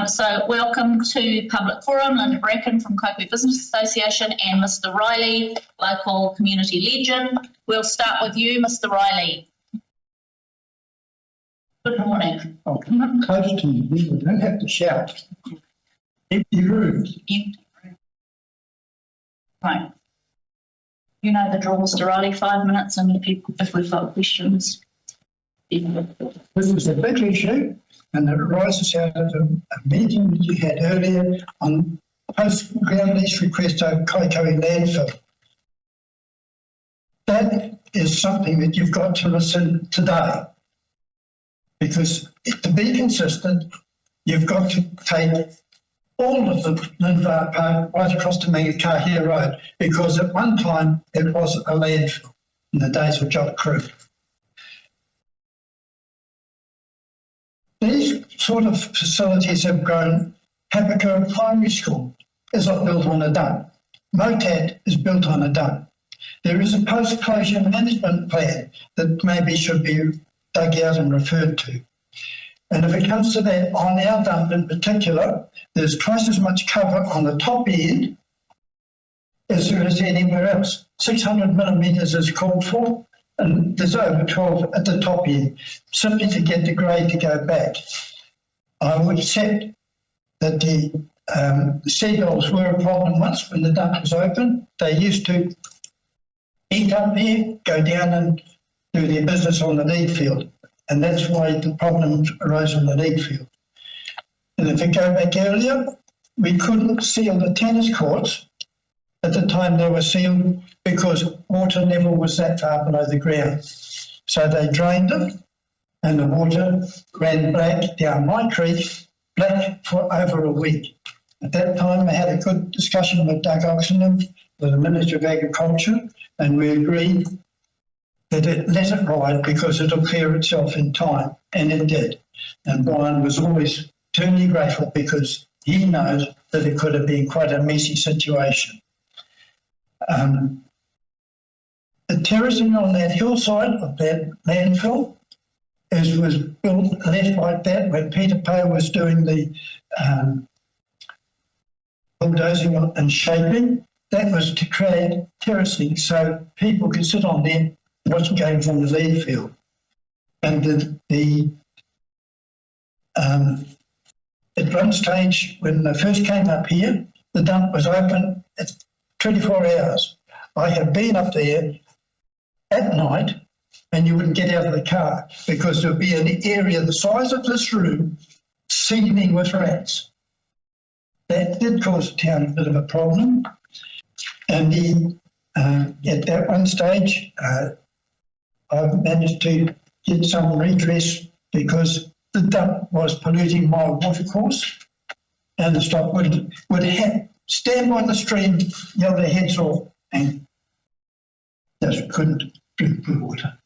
So welcome to public forum, Linda Bracken from Kaikohe Business Association and Mr. Riley, local community legend. We'll start with you, Mr. Riley. Good morning. Oh, come up close to you. You don't have to shout. Empty rooms. Right. You know the drill, Mr. Riley, 5 minutes, and if we've got questions. This was a big issue, and it arises out of a meeting that you had earlier on post-ground lease request over Kaikohe landfill. That is something that you've got to listen today, because to be consistent, you've got to take all of the Lindvale Park right across to Mangakahia Road, because at one time it was a landfill in the days of John Crew. These sort of facilities have grown. Hapakoa Primary School is not built on a dump. Motat is built on a dump. There is a post-closure management plan that maybe should be dug out and referred to. And if it comes to that, on our dump in particular, there's twice as much cover on the top end as there is anywhere else. 600 millimetres is called for, and there's over 12 at the top end, simply to get the grade to go back. I would accept that the seagulls were a problem once when the dump was open. They used to eat up there, go down and do their business on the lead field. And that's why the problems arose on the lead field. And if we go back earlier, we couldn't seal the tennis courts at the time they were sealed because water level was that far below the ground. So they drained them and the water ran black down my creek, black for over a week. At that time, I had a good discussion with Doug Oxenham, the Minister of Agriculture, and we agreed that it let it ride because it'll clear itself in time, and it did. And Brian was always eternally grateful because he knows that it could have been quite a messy situation. The terracing on that hillside of that landfill was built left like that when Peter Poe was doing the bulldozing and shaping. That was to create terracing so people could sit on there. It wasn't going from the lead field. And at one stage, when I first came up here, the dump was open at 24 hours. I have been up there at night and you wouldn't get out of the car because there would be an area the size of this room seething with rats. That did cause the town a bit of a problem. And at that one stage, I managed to get some redress because the dump was polluting my watercourse, and the stock would stand by the stream, yell their heads off, and just couldn't drink the water.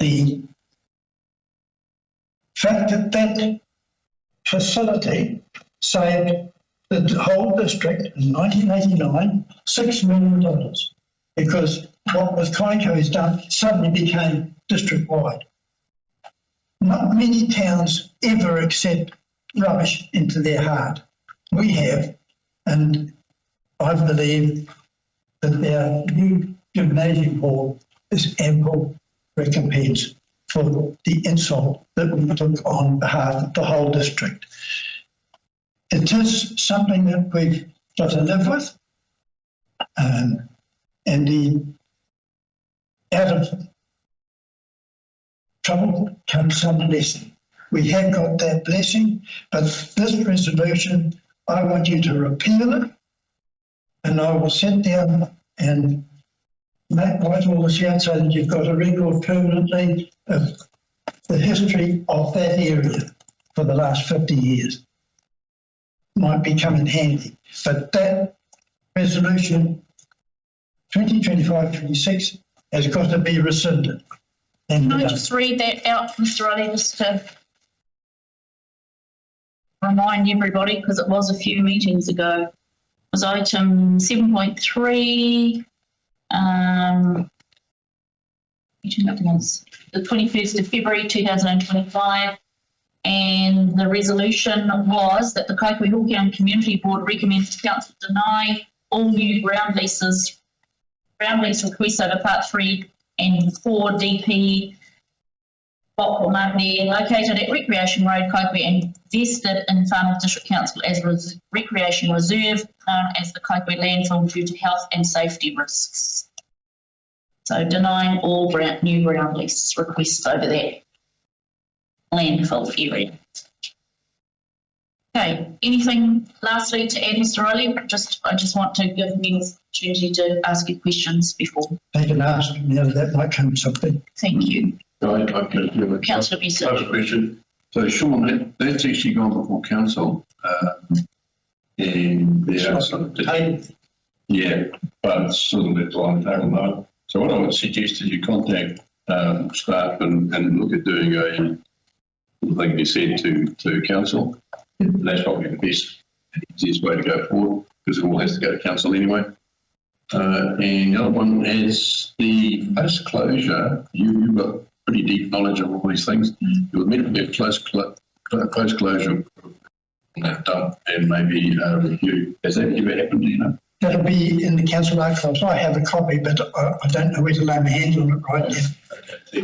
The fact that that facility saved the whole district in 1989 $6 million, because what was Kaikohe's done suddenly became district-wide. Not many towns ever accept rubbish into their heart. We have, and I believe that our new gymnasium hall is ample recompense for the insult that we took on behalf of the whole district. It is something that we've got to live with, and out of trouble comes some blessing. We have got that blessing, but this resolution, I want you to repeal it, and I will sit down and write all this out so that you've got a record permanently of the history of that area for the last 50 years. Might be come in handy, but that resolution 2025-26 has got to be rescinded. Can I just read that out, Mr. Riley, just to remind everybody, because it was a few meetings ago, was item 7.3, the 21st of February 2025, and the resolution was that the Kaikohe Hokianga Community Board recommends Council deny all new ground lease requests over Part 3 and 4 DP Market located at Recreation Road, Kaikohe, and vested in Far North District Council as a recreation reserve known as the Kaikohe landfill due to health and safety risks. So denying all new ground lease requests over that landfill area. Okay, anything lastly to add, Mr. Riley? I just want to give me an opportunity to ask you questions before. They can ask now that might come something. Thank you. Councillor Busey. I have a question. So Sean, that's actually gone before council. And there are some, yeah, but it's sort of left on the table now. So what I would suggest is you contact staff and look at doing a thing you said to council. That's probably the easiest way to go forward, because it all has to go to council anyway. And the other one is the post-closure. You've got pretty deep knowledge of all these things. You were meant to have post-closure done and maybe review. Has that ever happened, do you know? That'll be in the council archives. I have a copy, but I don't know where to lay my hands on it right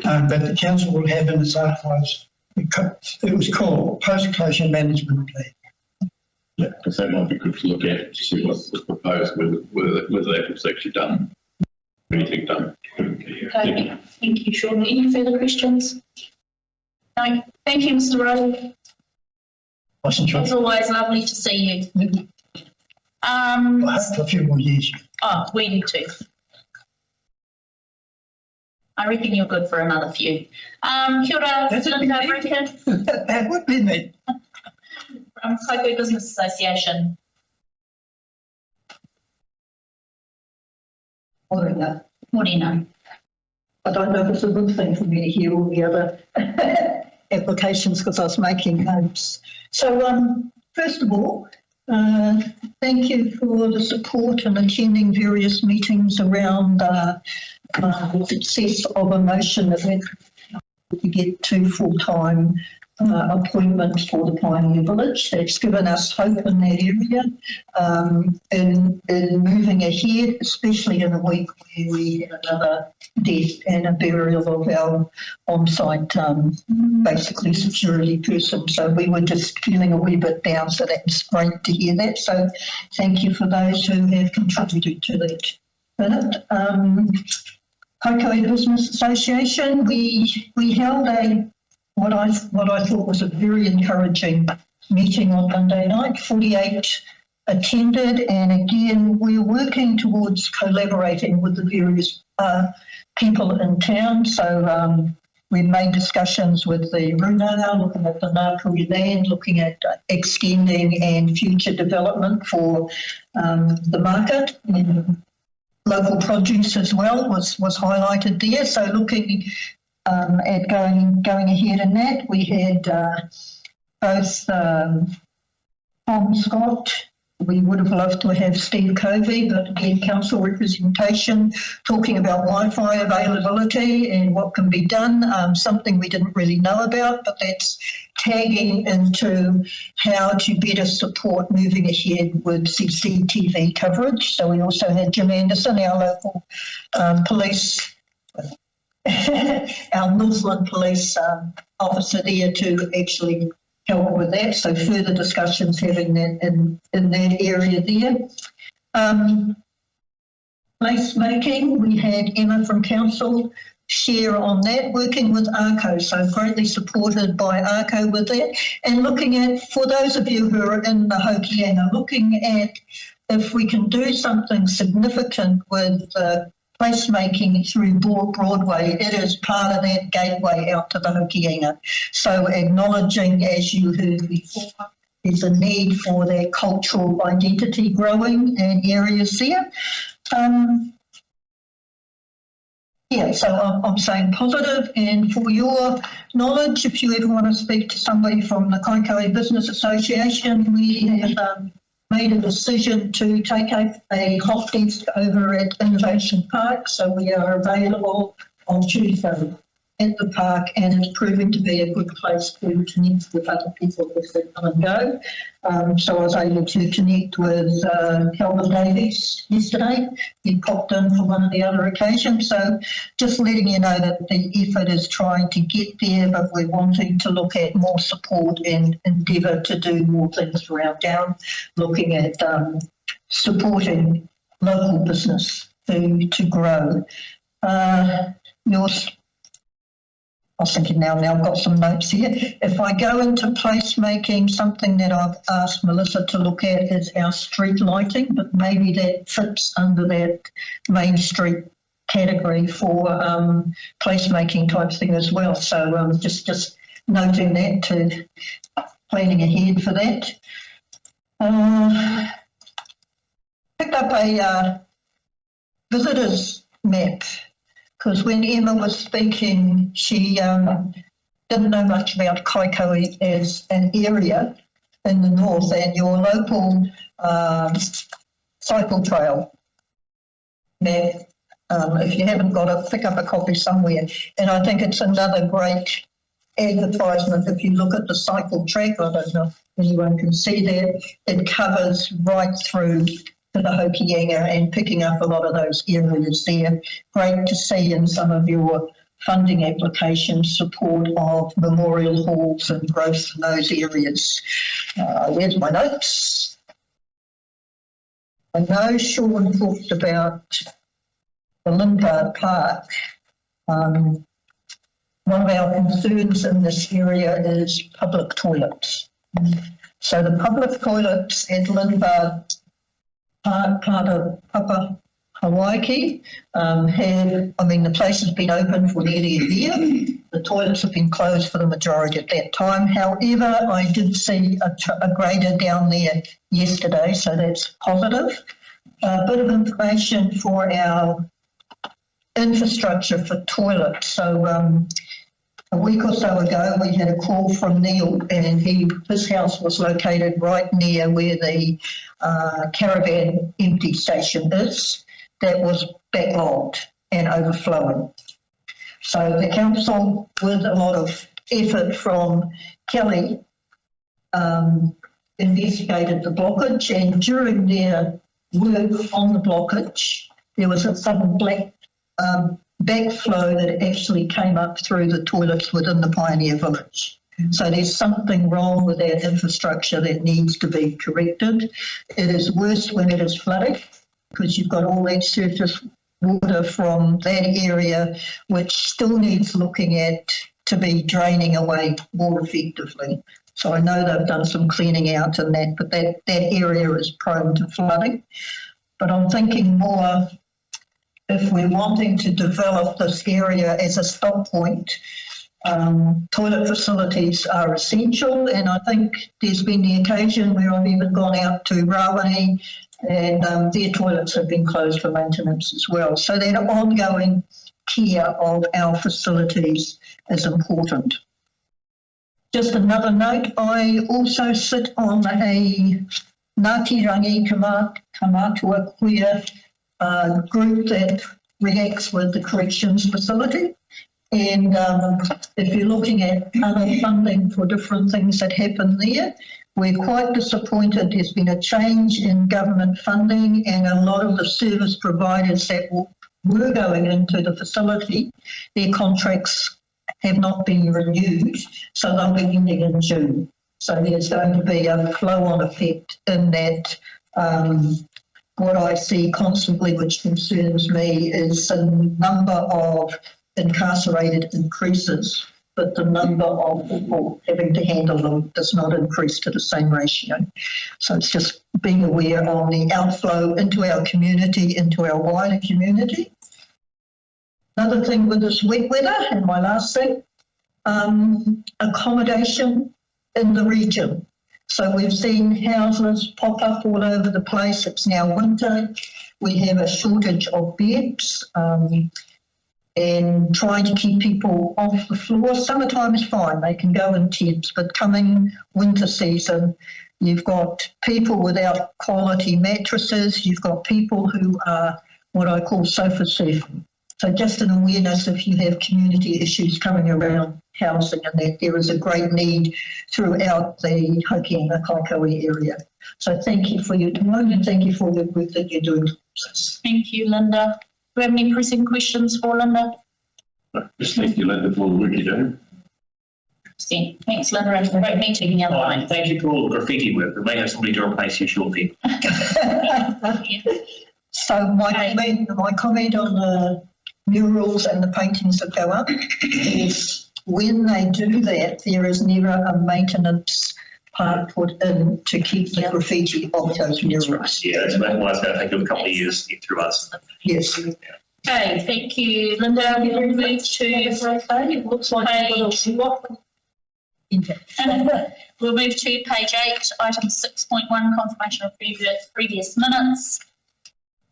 now. But the council will have in its archives. It was called Post-Closure Management Plan. Yeah, because that might be good to look at to see what was proposed, whether that was actually done. Anything done. Okay, thank you, Sean. Any further questions? No. Thank you, Mr. Riley. It's always lovely to see you. I hope for a few more years. Oh, we do too. I reckon you're good for another few. Kia ora, Linda Brinken. That would be me. From Kaikohe Business Association. Morena. Morena. I don't know if it's a good thing for me to hear all the other applications because I was making notes. So first of all, thank you for the support and attending various meetings around the success of a motion that went to get 2 full-time appointments for the Pioneer Village. That's given us hope in that area in moving ahead, especially in a week where we had another death and a burial of our on-site basically security person. So we were just feeling a wee bit down, so that's great to hear that. So thank you for those who have contributed to that. Kaikohe Business Association, we held what I thought was a very encouraging meeting on Monday night. 48 attended, and again, we're working towards collaborating with the various people in town. So we made discussions with the Runanga, looking at the Ngāpuhi land, looking at extending and future development for the market. And local produce as well was highlighted there. So looking at going ahead in that, we had both Tom Scott. We would have loved to have Steve Covey, but again, council representation, talking about Wi-Fi availability and what can be done, something we didn't really know about, but that's tagging into how to better support moving ahead with CCTV coverage. So we also had Jim Anderson, our local police, our Northland police officer there to actually help with that. So further discussions having that in that area there. Placemaking, we had Emma from council share on that, working with ARCO, so greatly supported by ARCO with that, and looking at, for those of you who are in the Hokianga, looking at if we can do something significant with placemaking through Broadway. It is part of that gateway out to the Hokianga. So acknowledging, as you heard before, there's a need for that cultural identity growing in areas there. Yeah, so I'm saying positive, and for your knowledge, if you ever want to speak to somebody from the Kaikohe Business Association, we have made a decision to take a hot desk over at Innovation Park, so we are available on Tuesday at the park, and it's proving to be a good place to connect with other people as they come and go. So I was able to connect with Calvin Davies yesterday. He popped in for one of the other occasions. So just letting you know that the effort is trying to get there, but we're wanting to look at more support and endeavour to do more things around town, looking at supporting local business to grow. I was thinking now I've got some notes here. If I go into placemaking, something that I've asked Melissa to look at is our street lighting, but maybe that fits under that Main Street category for placemaking type thing as well. So just noting that, to planning ahead for that. Picked up a visitors map, because when Emma was speaking, she didn't know much about Kaikohe as an area in the north, and your local cycle trail map. If you haven't got it, pick up a copy somewhere. And I think it's another great advertisement. If you look at the cycle track, I don't know if anyone can see that, it covers right through to the Hokianga and picking up a lot of those areas there. Great to see in some of your funding applications support of memorial halls and growth in those areas. There's my notes. I know Sean talked about the Lindgard Park. One of our concerns in this area is public toilets. So the public toilets at Lindgard part of Papa Hawaii the place has been open for nearly a year. The toilets have been closed for the majority of that time. However, I did see a grader down there yesterday, so that's positive. A bit of information for our infrastructure for toilets. So a week or so ago, we had a call from Neil, and his house was located right near where the caravan empty station is. That was backlogged and overflowing. So the council, with a lot of effort from Kelly, investigated the blockage, and during their work on the blockage, there was a sudden backflow that actually came up through the toilets within the Pioneer Village. So there's something wrong with that infrastructure that needs to be corrected. It is worse when it is flooding, because you've got all that surface water from that area, which still needs looking at to be draining away more effectively. So I know they've done some cleaning out and that, but that area is prone to flooding. But I'm thinking more, if we're wanting to develop this area as a stop point, toilet facilities are essential, and I think there's been the occasion where I've even gone out to Rawani and their toilets have been closed for maintenance as well. So that ongoing care of our facilities is important. Just another note, I also sit on a Ngāti Rangi Kamatua Queer group that reacts with the corrections facility. And if you're looking at other funding for different things that happen there, we're quite disappointed. There's been a change in government funding, and a lot of the service providers that were going into the facility, their contracts have not been renewed, so they'll be ending in June. So there's going to be a flow-on effect in that. What I see constantly, which concerns me, is the number of incarcerated increases, but the number of people having to handle them does not increase to the same ratio. So it's just being aware of the outflow into our community, into our wider community. Another thing with this wet weather, and my last thing, accommodation in the region. So we've seen houses pop up all over the place. It's now winter. We have a shortage of beds. and trying to keep people off the floor. Summertime is fine, they can go in tents, but coming winter season, you've got people without quality mattresses, you've got people who are what I call sofa surfing. So just an awareness if you have community issues coming around housing and that there is a great need throughout the Hokianga Kaikohe area. So thank you for your time and thank you for the work that you're doing. Thank you, Linda. Do we have any pressing questions for Linda? Just thank you, Linda, for the work you're doing. Thanks, Linda, and great meeting the other night. Thank you for all the graffiti work. We may have somebody to replace you shortly. So my comment on the murals and the paintings that go up is when they do that, there is never a maintenance part put in to keep the graffiti off those murals. Yeah, that's why it's going to take you a couple of years to get through us. Yes. Okay, thank you, Linda. We'll move to page. We'll move to page 8, item 6.1, confirmation of previous minutes.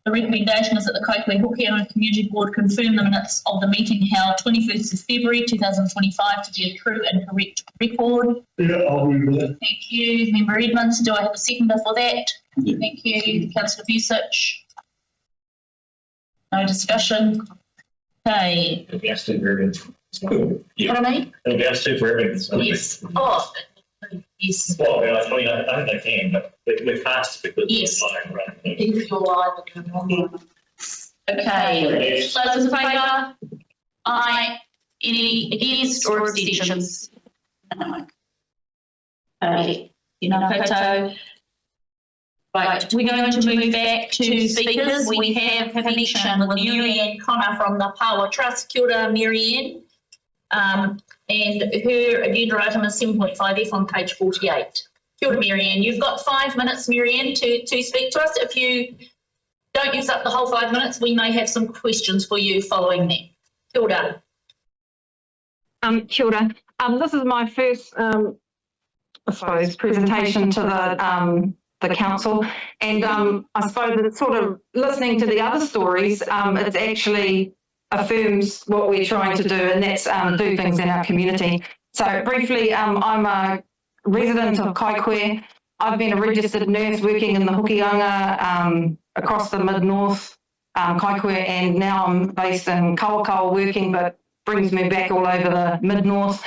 The recommendation is that the Kaikohe Hokianga Community Board confirm the minutes of the meeting held 21st of February 2025 to be a true and correct record. Yeah, I'll move that. Thank you, Member Edmonds. Do I have a seconder for that? Yeah. Thank you, Councillor Vusic. No discussion. Okay. Yes, to everything. Pardon me? It'll be us too for everything. Yes. Oh, yes. Well, I mean, I think they can, but we're fast because Yes. we're live, right? If you're live. Okay. Yes. Those in favour? Aye. Any against or abstentions? No. Okay. Photo. Right, we're going to move back to speakers. We have connection with Marianne Connor from the Power Trust. Kia ora, Marianne. And her agenda item is 7.5F on page 48. Kia ora, Marianne. You've got 5 minutes, Marianne, to speak to us. If you don't use up the whole 5 minutes, we may have some questions for you following that. Kia ora. Kia ora. This is my first, I suppose, presentation to the council, and I suppose it's sort of listening to the other stories, it actually affirms what we're trying to do, and that's do things in our community. So briefly, I'm a resident of Kaikohe. I've been a registered nurse working in the Hokianga across the mid-north, Kaikohe, and now I'm based in Kaikohe working, but brings me back all over the mid-north,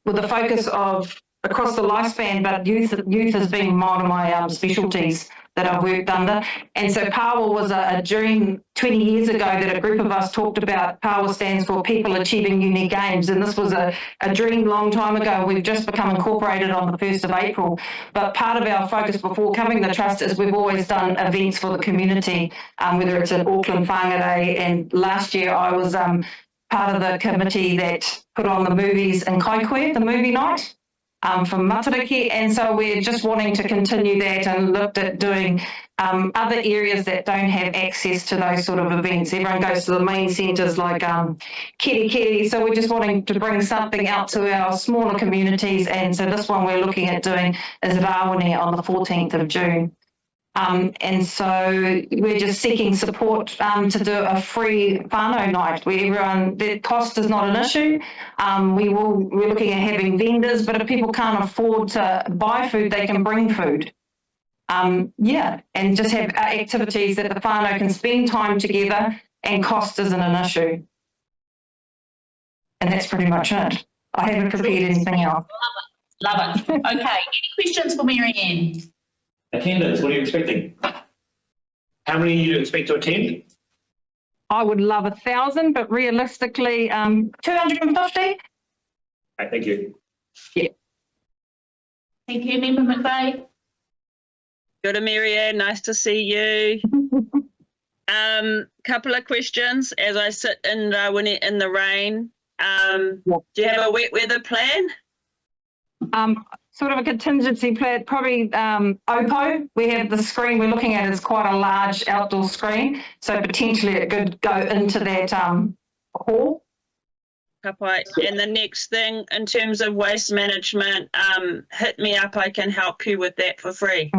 with a focus of across the lifespan, but youth has been one of my specialties that I've worked under. And so POWER was a dream 20 years ago that a group of us talked about. POWER stands for People Achieving Unique Aims, and this was a dream long time ago. We've just become incorporated on the 1st of April. But part of our focus before coming to the Trust is we've always done events for the community, whether it's in Auckland Whangarei, and last year I was part of the committee that put on the movies in Kaikohe, the movie night. From Matariki, and so we're just wanting to continue that and looked at doing other areas that don't have access to those sort of events. Everyone goes to the main centres like Kiri, so we're just wanting to bring something out to our smaller communities, and so this one we're looking at doing is Rawene on the 14th of June. And so we're just seeking support to do a free whānau night where everyone, the cost is not an issue. We're looking at having vendors, but if people can't afford to buy food, they can bring food. And just have activities that the whānau can spend time together and cost isn't an issue. And that's pretty much it. I haven't prepared anything else. Love it. Okay, any questions for Marianne? Attendance, what are you expecting? How many do you expect to attend? I would love 1,000, but realistically, 250. Okay, thank you. Yeah. Thank you, Member McVeigh. Good, Marianne. Nice to see you. Couple of questions as I sit in Rawene in the rain. Do you have a wet weather plan? Sort of a contingency plan, probably OPPO. We have the screen we're looking at is quite a large outdoor screen, so potentially it could go into that hall. Kapai. And the next thing, in terms of waste management, hit me up. I can help you with that for free.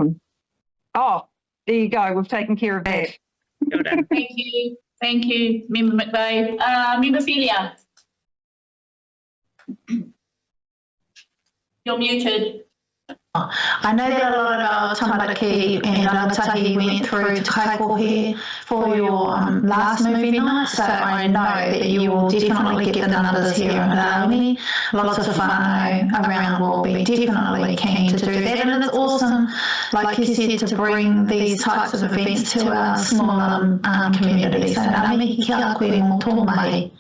Oh, there you go. We've taken care of that. Well done. Thank you. Thank you, Member McVeigh. Member Felia. You're muted. I know that a lot of our tamaraki and rangatahi went through to Kaikohe for your last movie night, so I know that you will definitely get the numbers here in Raoni. Lots of whānau around will be definitely keen to do that, and it's awesome, like you said, to bring these types of events to our smaller communities. So ngā mihi kia koe mō tō mahi.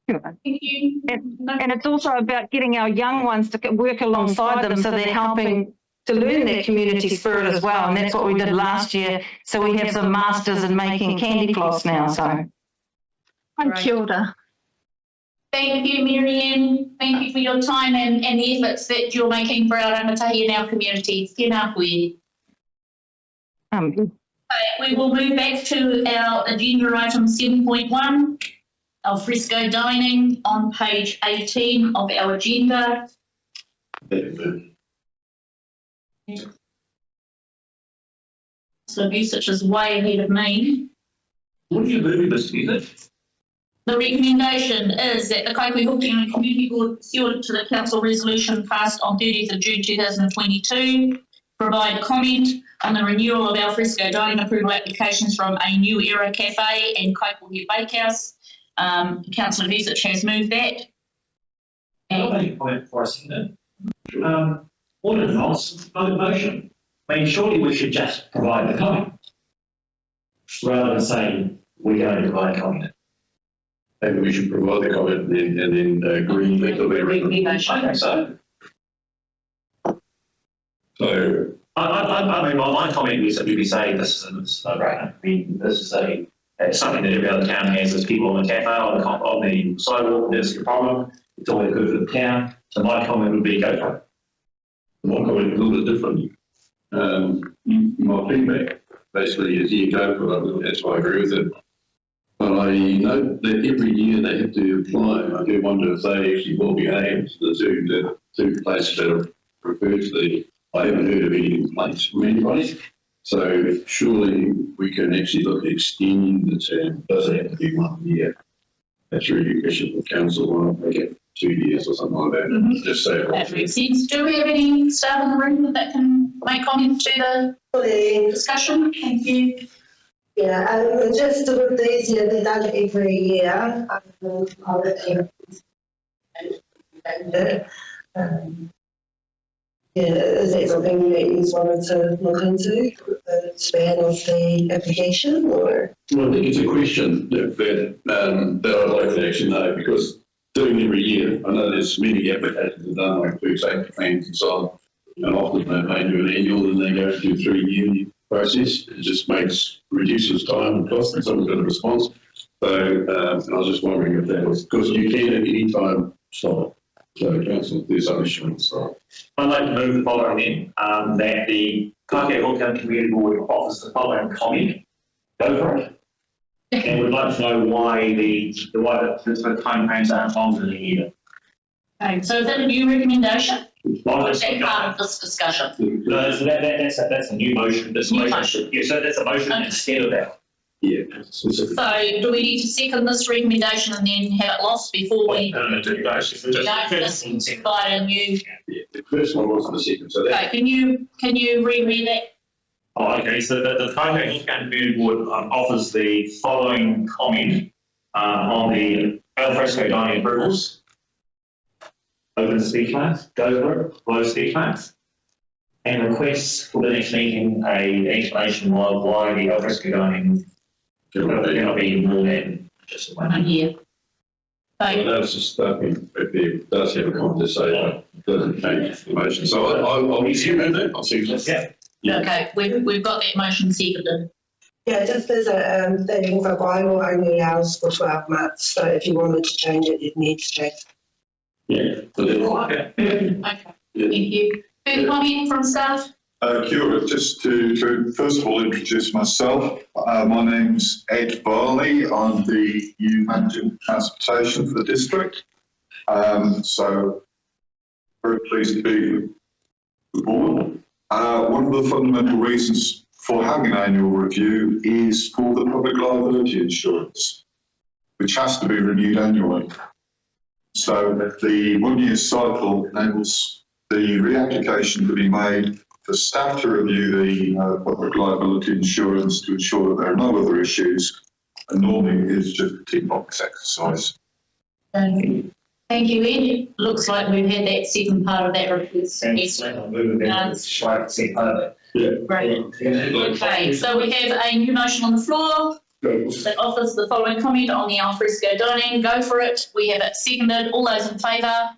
Thank you. And it's also about getting our young ones to work alongside them, so they're helping to learn that community spirit as well. And that's what we did last year. So we have some masters in making candy floss now. So, Kia ora. Thank you, Marianne. Thank you for your time and the efforts that you're making for our rangatahi in our community. Tēnā koe. We will move back to our agenda item 7.1. Al fresco dining on page 18 of our agenda. So Vucic is way ahead of me. What are you moving this, is The recommendation is that the Kaikohe Hokianga Community Board, pursuant to the Council resolution passed on 30th of June 2022, provide comment on the renewal of al fresco dining approval applications from A New Era Cafe and Kaikohe Bakehouse. Councillor Vucic has moved that. I'll make a comment before I see that. What a nonsense motion. I mean, surely we should just provide the comment rather than saying we're going to provide comment. Maybe we should provide the comment and then agree that the Okay, so I mean, my comment is that we say this is a no-brainer. I mean, this is something that every other town has. There's people on the cafe, on the sidewalk. There's your problem. It's always good for the town. So my comment would be go for it. my comment is a little bit different. My feedback basically is go for it. That's why I agree with it. But I know that every year they have to apply. I do wonder if they actually will behave to the two places that are referred to. I haven't heard of any complaints from anybody. So surely we can actually look at extending the term. It doesn't have to be 1 year. That's really a question for council. Why not make it 2 years or something like that? Just say That makes sense. Do we have any staff in the room that can make comments to the discussion? Thank you. Yeah, just with these, they're done every year. Is that something that you wanted to look into, the span of the application, or? Well, I think it's a question that I'd like to actually know, because doing every year, I know there's many applications that done like food safety plans and so on, and often they may do an annual and they go through 3 year process. It just reduces time and cost, and someone's got a response. So I was just wondering if that was, because you can at any time stop it. So council, there's some assurance. I'd like to move the following in, that the Kaikohe Hokianga Community Board offers the following comment. Go for it. And we'd like to know why the time frames aren't longer than a year. Okay, so is that a new recommendation? Well, Is that part of this discussion? No, so that's a new motion. Motion. Yeah, so that's a motion instead of that. Yeah. So do we need to second this recommendation and then have it lost before we No, just provide a new? Yeah, the first one wasn't the second, so that. Okay, can you reread that? Oh, okay. So the Kaikohe Hokianga Community Board offers the following comment on the alfresco dining approvals. Open speed class, go for it, close speed class, and requests for the next meeting an explanation of why the alfresco dining cannot be more than just 1 year. That's just it does have a comment to say that it doesn't change the motion. So I'll assume that. I'll see that. Yeah. Okay, we've got that motion seconded. Yeah, just as a thing, the bylaw only allows for 12 months, so if you wanted to change it, you'd need to change it. Yeah. Okay, thank you. Further comment from staff? Kia ora, just to first of all introduce myself. My name's Ed Barley. I'm the new manager of transportation for the district. So very pleased to be with the board. One of the fundamental reasons for having an annual review is for the public liability insurance, which has to be renewed annually. So the 1 year cycle enables the reapplication to be made for staff to review the public liability insurance to ensure that there are no other issues, and normally it's just a tick box exercise. Thank you, Ed. Looks like we've had that second part of that request. Great. Okay, so we have a new motion on the floor that offers the following comment on the alfresco dining. Go for it. We have it seconded. All those in favour?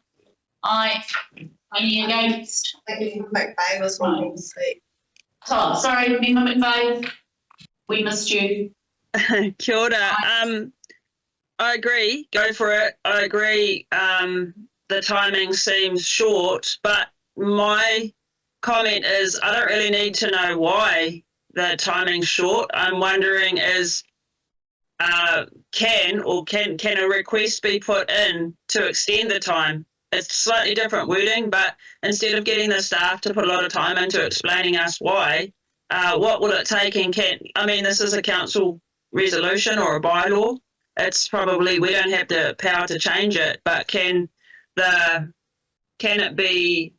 Aye. Any against? McVeigh was wanting to speak. Oh, sorry, Member McVeigh. We missed you. Kia ora. I agree. Go for it. I agree. The timing seems short, but my comment is I don't really need to know why the timing's short. I'm wondering can a request be put in to extend the time? It's slightly different wording, but instead of getting the staff to put a lot of time into explaining us why, what will it take? And this is a council resolution or a bylaw. It's probably, we don't have the power to change it, but can it be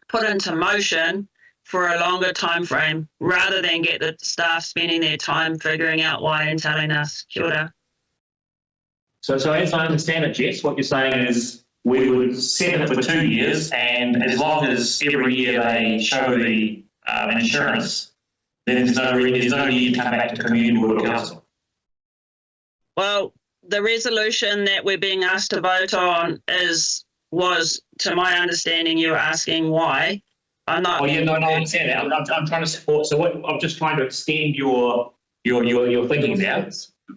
put into motion for a longer time frame rather than get the staff spending their time figuring out why and telling us? Kia ora. So as I understand it, Jess, what you're saying is we would set it for 2 years, and as long as every year they show the insurance, then there's no need to come back to community board or council. Well, the resolution that we're being asked to vote on was, to my understanding, you were asking why. I'm not. Oh yeah, no, I understand that. I'm trying to support. So I'm just trying to extend your thinking now.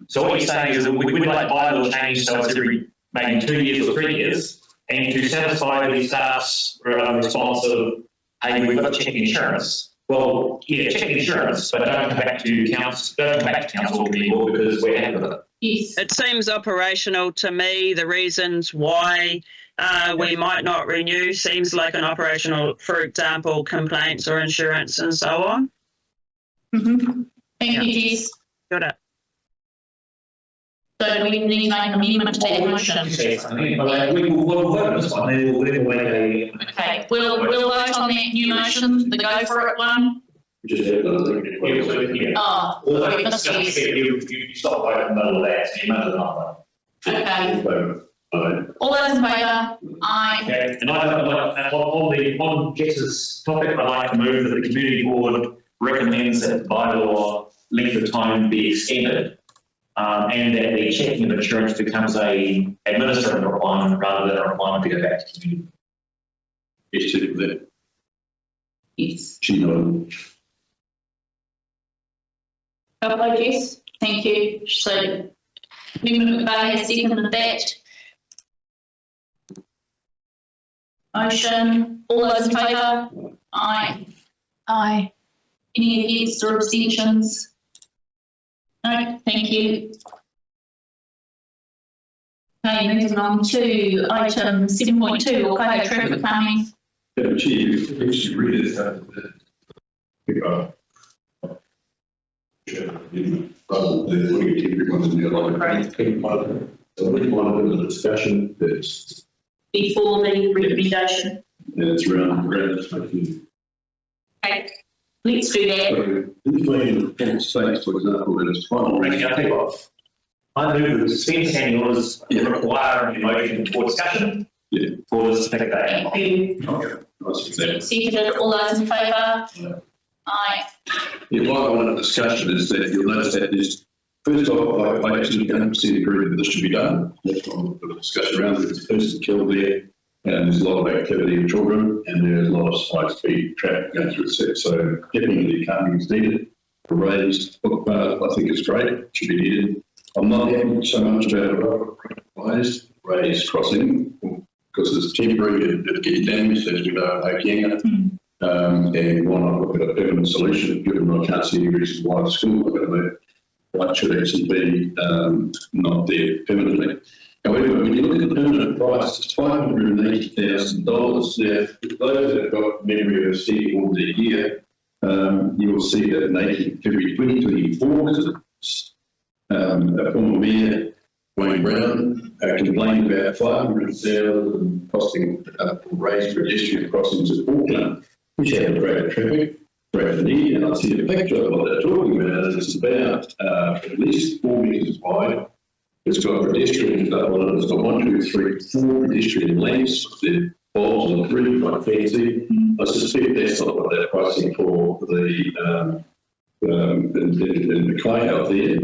So what you're saying is that we'd like bylaw change so it's every maybe 2 years or 3 years, and to satisfy the staff's response of, hey, we've got to check insurance. Well, yeah, check insurance, but don't come back to council anymore because we're happy with it. Yes. It seems operational to me. The reasons why we might not renew seems like an operational, for example, complaints or insurance and so on. Mm-hmm. Thank you, Jess. Got it. So we need to make an amendment to that motion. Okay, we'll vote on that new motion, the go for it one. Oh, we missed you. You stop voting in the middle of that, so you might as well not. Okay. All those in favour? Aye. Okay. And on Jess's topic, I'd like to move that the community board recommends that the bylaw length of time be extended, and that the checking of insurance becomes a administrative requirement rather than a requirement to go back to community. Yes, to that. Yes. She Jess. Thank you. So, Member McVeigh has seconded that. Motion. All those in favour? Aye. Aye. Any against or abstentions? No, thank you. Okay, moving on to item 7.2, or Kaikohe traffic calming. Chief, read it. Rather than putting everyone in the line. So we wanted a discussion that's before the recommendation. It's around this. Okay, let's do that. In states, for example, that it's final. I move that suspend standing orders require a motion for discussion for this particular. Thank you. Seconded. All those in favour? Aye. Yeah, what I wanted a discussion is that you'll notice that there's, first off, I actually don't see agree that this should be done. That's what I'm going to discuss around. There's a person killed there, and there's a lot of activity in children, and there's a lot of high-speed traffic going through the set. So definitely calming is needed. A raised footpath, I think, is great. It should be needed. I'm not happy so much about raised crossing because it's temporary. It'll get damaged, as we know, in Hokianga. And why not look at a permanent solution, given I can't see any reason why the school are going to why it should actually be not there permanently. However, when you look at the permanent price, it's $580,000. Now, those that have got memory of a city order a year, you will see that in February 2024, a former mayor, Wayne Brown, complained about 500,000 costing for raised pedestrian crossings at Auckland, which have greater traffic, greater need. And I see a picture of what they're talking about. It's about at least 4 metres wide. It's got pedestrian, it's got 1, 2, 3, 4 pedestrian lanes. The bulbs on 3 quite fancy. I suspect that's not what they're pricing for the clay out there.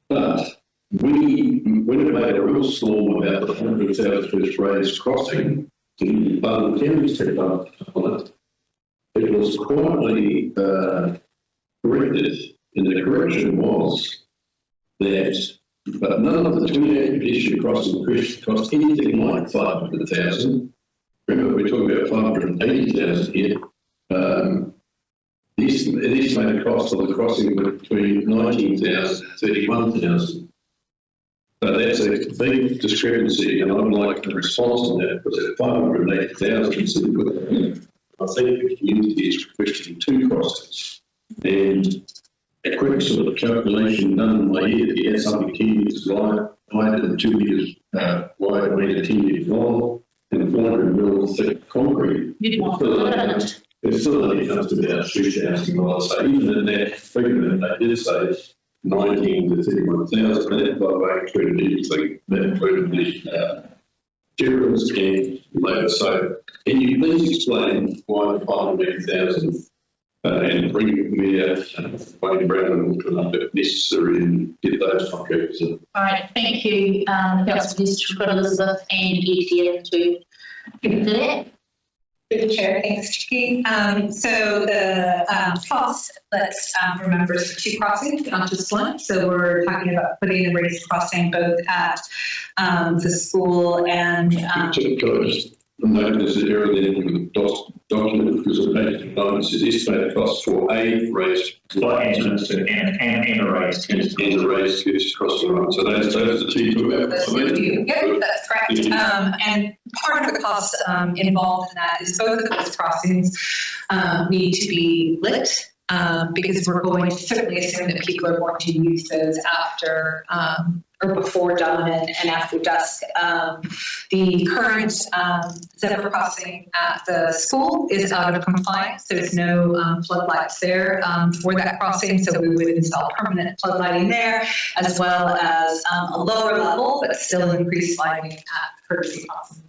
But when it made a real storm about the 100,000 first raised crossing, the parliamentarians set up on it. It was quietly corrected, and the correction was that but none of the 28 pedestrian crossings cost anything like 500,000. Remember, we're talking about 580,000 here. The estimated cost of the crossing was between 19,000 and 31,000. So that's a big discrepancy, and I would like a response on that, because at 580,000, I think the community is requesting 2 crossings. And a quick sort of calculation done in my head, if you had something 10 metres wide and 2 metres wide and 10 metres long, and 400 mil thick concrete, it still only comes to about $3,000. So even in that figure, they did say 19 to 31,000. That, by the way, included everything. That included the materials and labour. So, can you please explain why the 580,000 and bring Mayor Wayne Brown if necessary and get those contracts in? All right, thank you, Councillor District Elizabeth and ETN to give that. Through the chair, thanks, Chicky. So the cost, let's remember, is 2 crossings, not just 1. So we're talking about putting a raised crossing both at the school and. Just notice the error there in the document, because the page 9 says estimated cost for a raised and a raised and a raised crossing. Right. So those are the 2 you talk about. That's correct. And part of the cost involved in that is both of those crossings need to be lit. Because we're going to certainly assume that people are going to use those after or before dawn and after dusk. The current zebra crossing at the school is out of compliance. There's no floodlights there for that crossing, so we would install permanent floodlighting there, as well as a lower level but still increased lighting at courtesy crossing.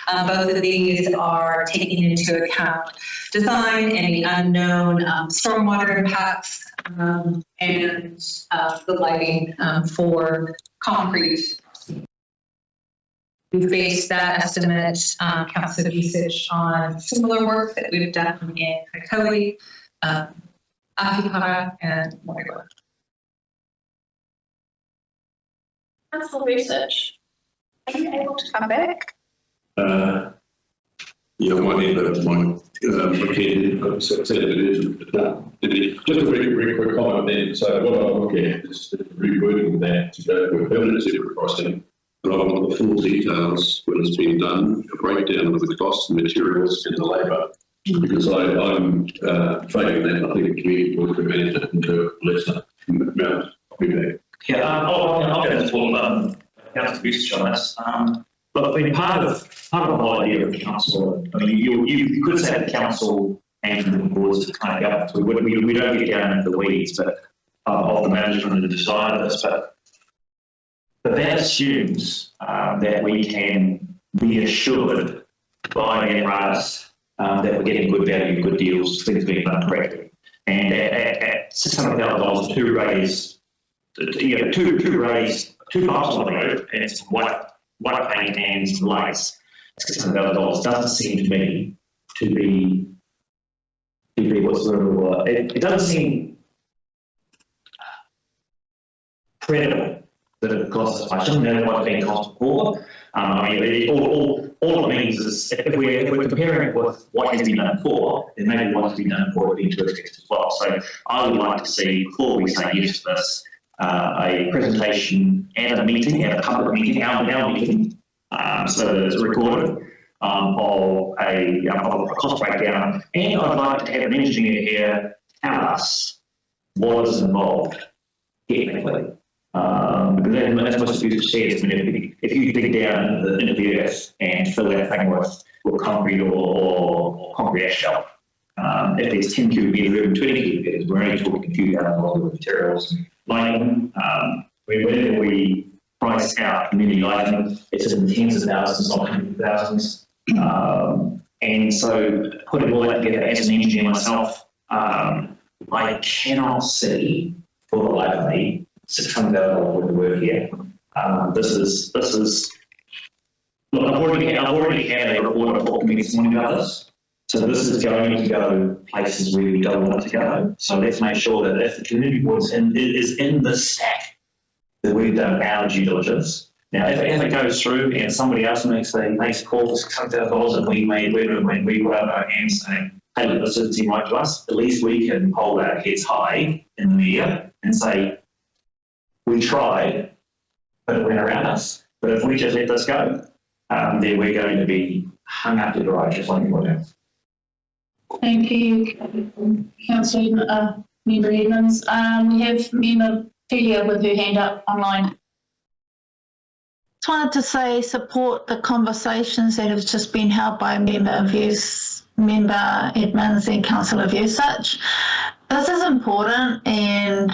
Both of these are taking into account design, any unknown stormwater impacts, and the lighting for concrete. We based that estimate, council usage, on similar work that we've done in Kaikohe, Ahikara, and Moira. Council research. Are you able to come back? Yeah, I might end up my just a very quick comment then. So what I look at is rewording that to go to a permanent zebra crossing, and I want the full details when it's been done, a breakdown of the costs and materials and the labour, because I'm failing that. I think the community board could manage it into a lesser amount. I'll be back. Yeah, I'll go as well. Councillor Busic on this. But I mean, part of the whole idea of the council, I mean, you could say the council and the boards to kind of go. So we don't get down into the weeds, but of the management and the design of this. But that assumes that we can be assured by the RAS that we're getting good value, good deals, things being done correctly. And at $600,000 to raise, two parts on the road, and it's white paint and some lights, $600,000 doesn't seem to me to be what's the word? It doesn't seem credible that it costs as much. I don't know what it's been cost before. I mean, all it means is if we're comparing it with what has been done before, then maybe what's been done before would be too expensive as well. So I would like to see, before we say yes to this, a presentation and a meeting, and a public meeting, our meeting, so that it's recorded, of a cost breakdown, and I'd like to have an engineer here tell us what is involved technically. Because that's what you said. I mean, if you dig down into the earth and fill that thing with concrete or concrete asphalt, if there's 10 cubic meters or 20 cubic meters, we're only talking a few $1,000 of materials. Lighting, whenever we price out community lighting, it's in the tens of thousands, not hundreds of thousands. And so putting all that together as an engineer myself, I cannot see for the life of me $600,000 worth of work here. This is look, I've already had a report of what this morning about this. So this is going to go places where we don't want it to go. So let's make sure that if the community board is in the stack, that we've done our due diligence. Now, if it goes through and somebody else makes a call for $600,000 and we put up our hands saying, hey, look, this doesn't seem right to us, at least we can hold our heads high in the media and say, we tried, but it went around us. But if we just let this go, then we're going to be hung up to dry just like everyone else. Thank you, Councillor Member Edmonds. We have Member Filia with her hand up online. Just wanted to say support the conversations that have just been held by Member Edmonds and Councillor Vusic. This is important and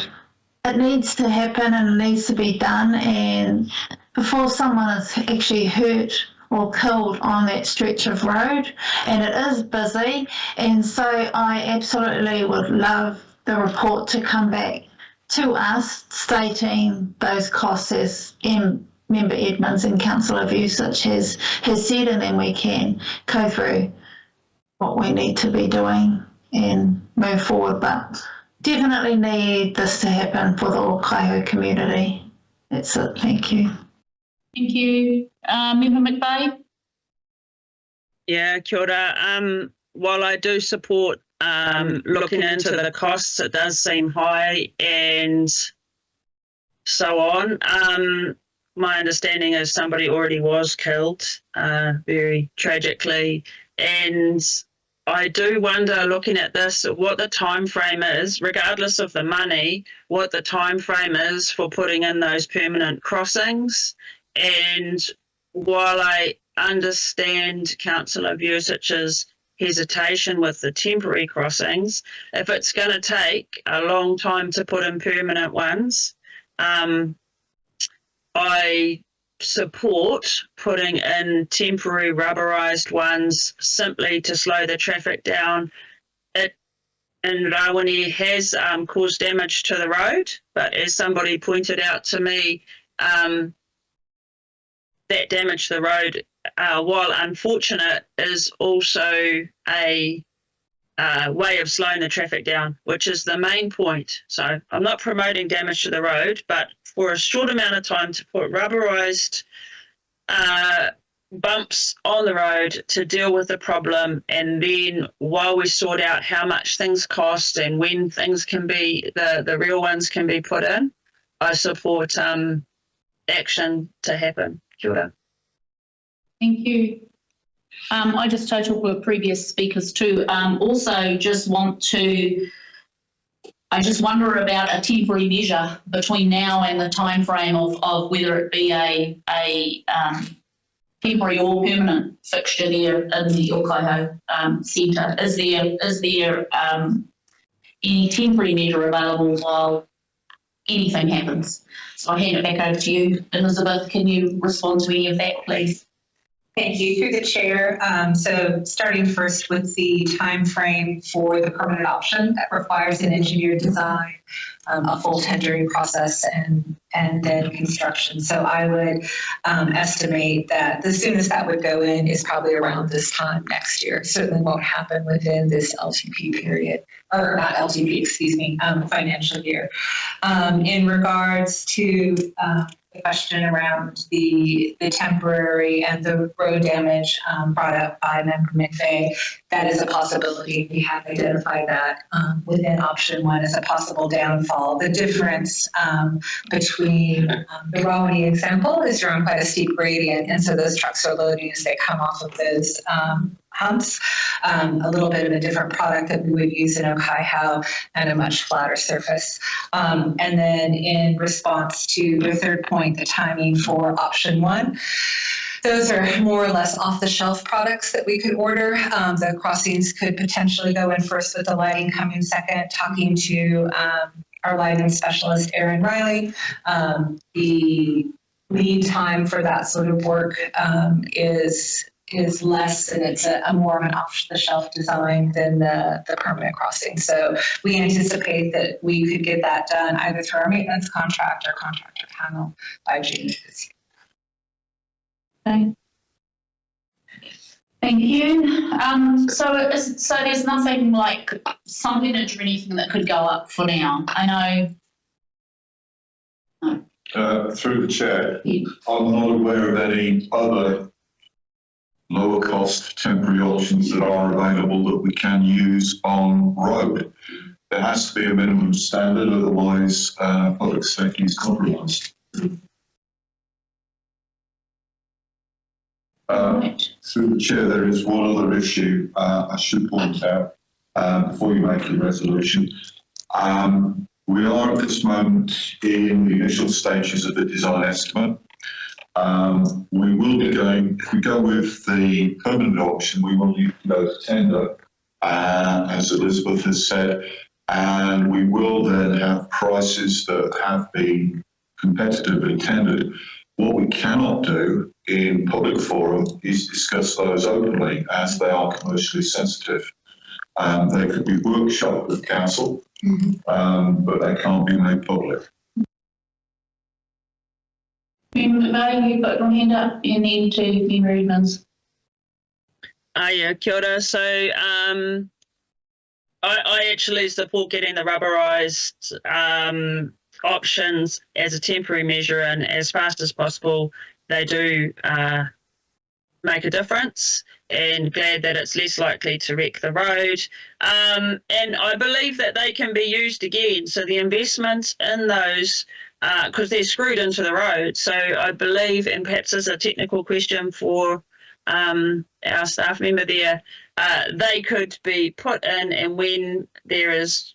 it needs to happen and it needs to be done, and before someone is actually hurt or killed on that stretch of road, and it is busy, and so I absolutely would love the report to come back to us stating those costs as Member Edmonds and Councillor Vusic has said, and then we can go through what we need to be doing and move forward. But definitely need this to happen for the Kaikohe community. That's it. Thank you. Thank you. Member McVeigh? Yeah, kia ora. While I do support looking into the costs, it does seem high and so on. My understanding is somebody already was killed, very tragically, and I do wonder, looking at this, what the time frame is, regardless of the money, what the time frame is for putting in those permanent crossings. And while I understand Councillor Vusic's hesitation with the temporary crossings, if it's going to take a long time to put in permanent ones, I support putting in temporary rubberised ones simply to slow the traffic down. It in Rawene has caused damage to the road, but as somebody pointed out to me, that damage to the road, while unfortunate, is also a way of slowing the traffic down, which is the main point. So I'm not promoting damage to the road, but for a short amount of time to put rubberised bumps on the road to deal with the problem, and then while we sort out how much things cost and when things can be, the real ones can be put in, I support action to happen. Kia ora. Thank you. I just totaled with previous speakers too. Also just want to, I just wonder about a temporary measure between now and the time frame of whether it be a temporary or permanent fixture there in the Kaikohe centre. Is there any temporary measure available while anything happens? So I'll hand it back over to you, Elizabeth. Can you respond to any of that, please? Thank you. Through the chair. So starting first with the time frame for the permanent option that requires an engineered design, a full tendering process, and then construction. So I would estimate that the soonest that would go in is probably around this time next year. It certainly won't happen within this LTP period, or not LTP, excuse me, financial year. In regards to the question around the temporary and the road damage brought up by Member McVeigh. That is a possibility. We have identified that within option 1 as a possible downfall. The difference between the Romney example is you're on quite a steep gradient, and so those trucks are loading as they come off of those humps, a little bit of a different product that we would use in Kaikohe and a much flatter surface. And then in response to your third point, the timing for option 1, those are more or less off-the-shelf products that we could order. The crossings could potentially go in first with the lighting coming second. Talking to our lighting specialist, Erin Riley, the lead time for that sort of work is less, and it's a more of an off-the-shelf design than the permanent crossing. So we anticipate that we could get that done either through our maintenance contract or contractor panel by June this year. Okay. Thank you. So there's nothing like signage or anything that could go up for now. I know. No. Through the chair, I'm not aware of any other lower cost temporary options that are available that we can use on road. There has to be a minimum standard, otherwise public safety is compromised. Through the chair, there is one other issue I should point out before you make your resolution. We are at this moment in the initial stages of the design estimate. We will be going, if we go with the permanent option, we will need to go to tender, as Elizabeth has said, and we will then have prices that have been competitively tendered. What we cannot do in public forum is discuss those openly, as they are commercially sensitive. They could be workshopped with council, but they can't be made public. May you put your hand up and then to be Redmond's. Yeah, kia ora. So I actually support getting the rubberised options as a temporary measure, and as fast as possible. They do make a difference, and glad that it's less likely to wreck the road. And I believe that they can be used again. So the investment in those, because they're screwed into the road. So I believe, and perhaps as a technical question for our staff member there, they could be put in, and when there is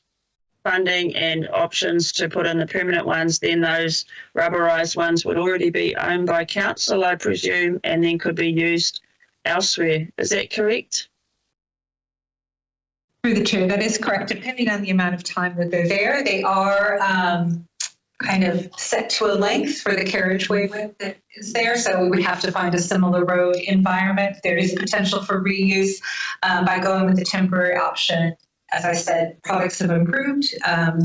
funding and options to put in the permanent ones, then those rubberised ones would already be owned by council, I presume, and then could be used elsewhere. Is that correct? Through the chair, that is correct. Depending on the amount of time that they're there, they are kind of set to a length for the carriageway width that is there. So we would have to find a similar road environment. There is potential for reuse by going with the temporary option. As I said, products have improved.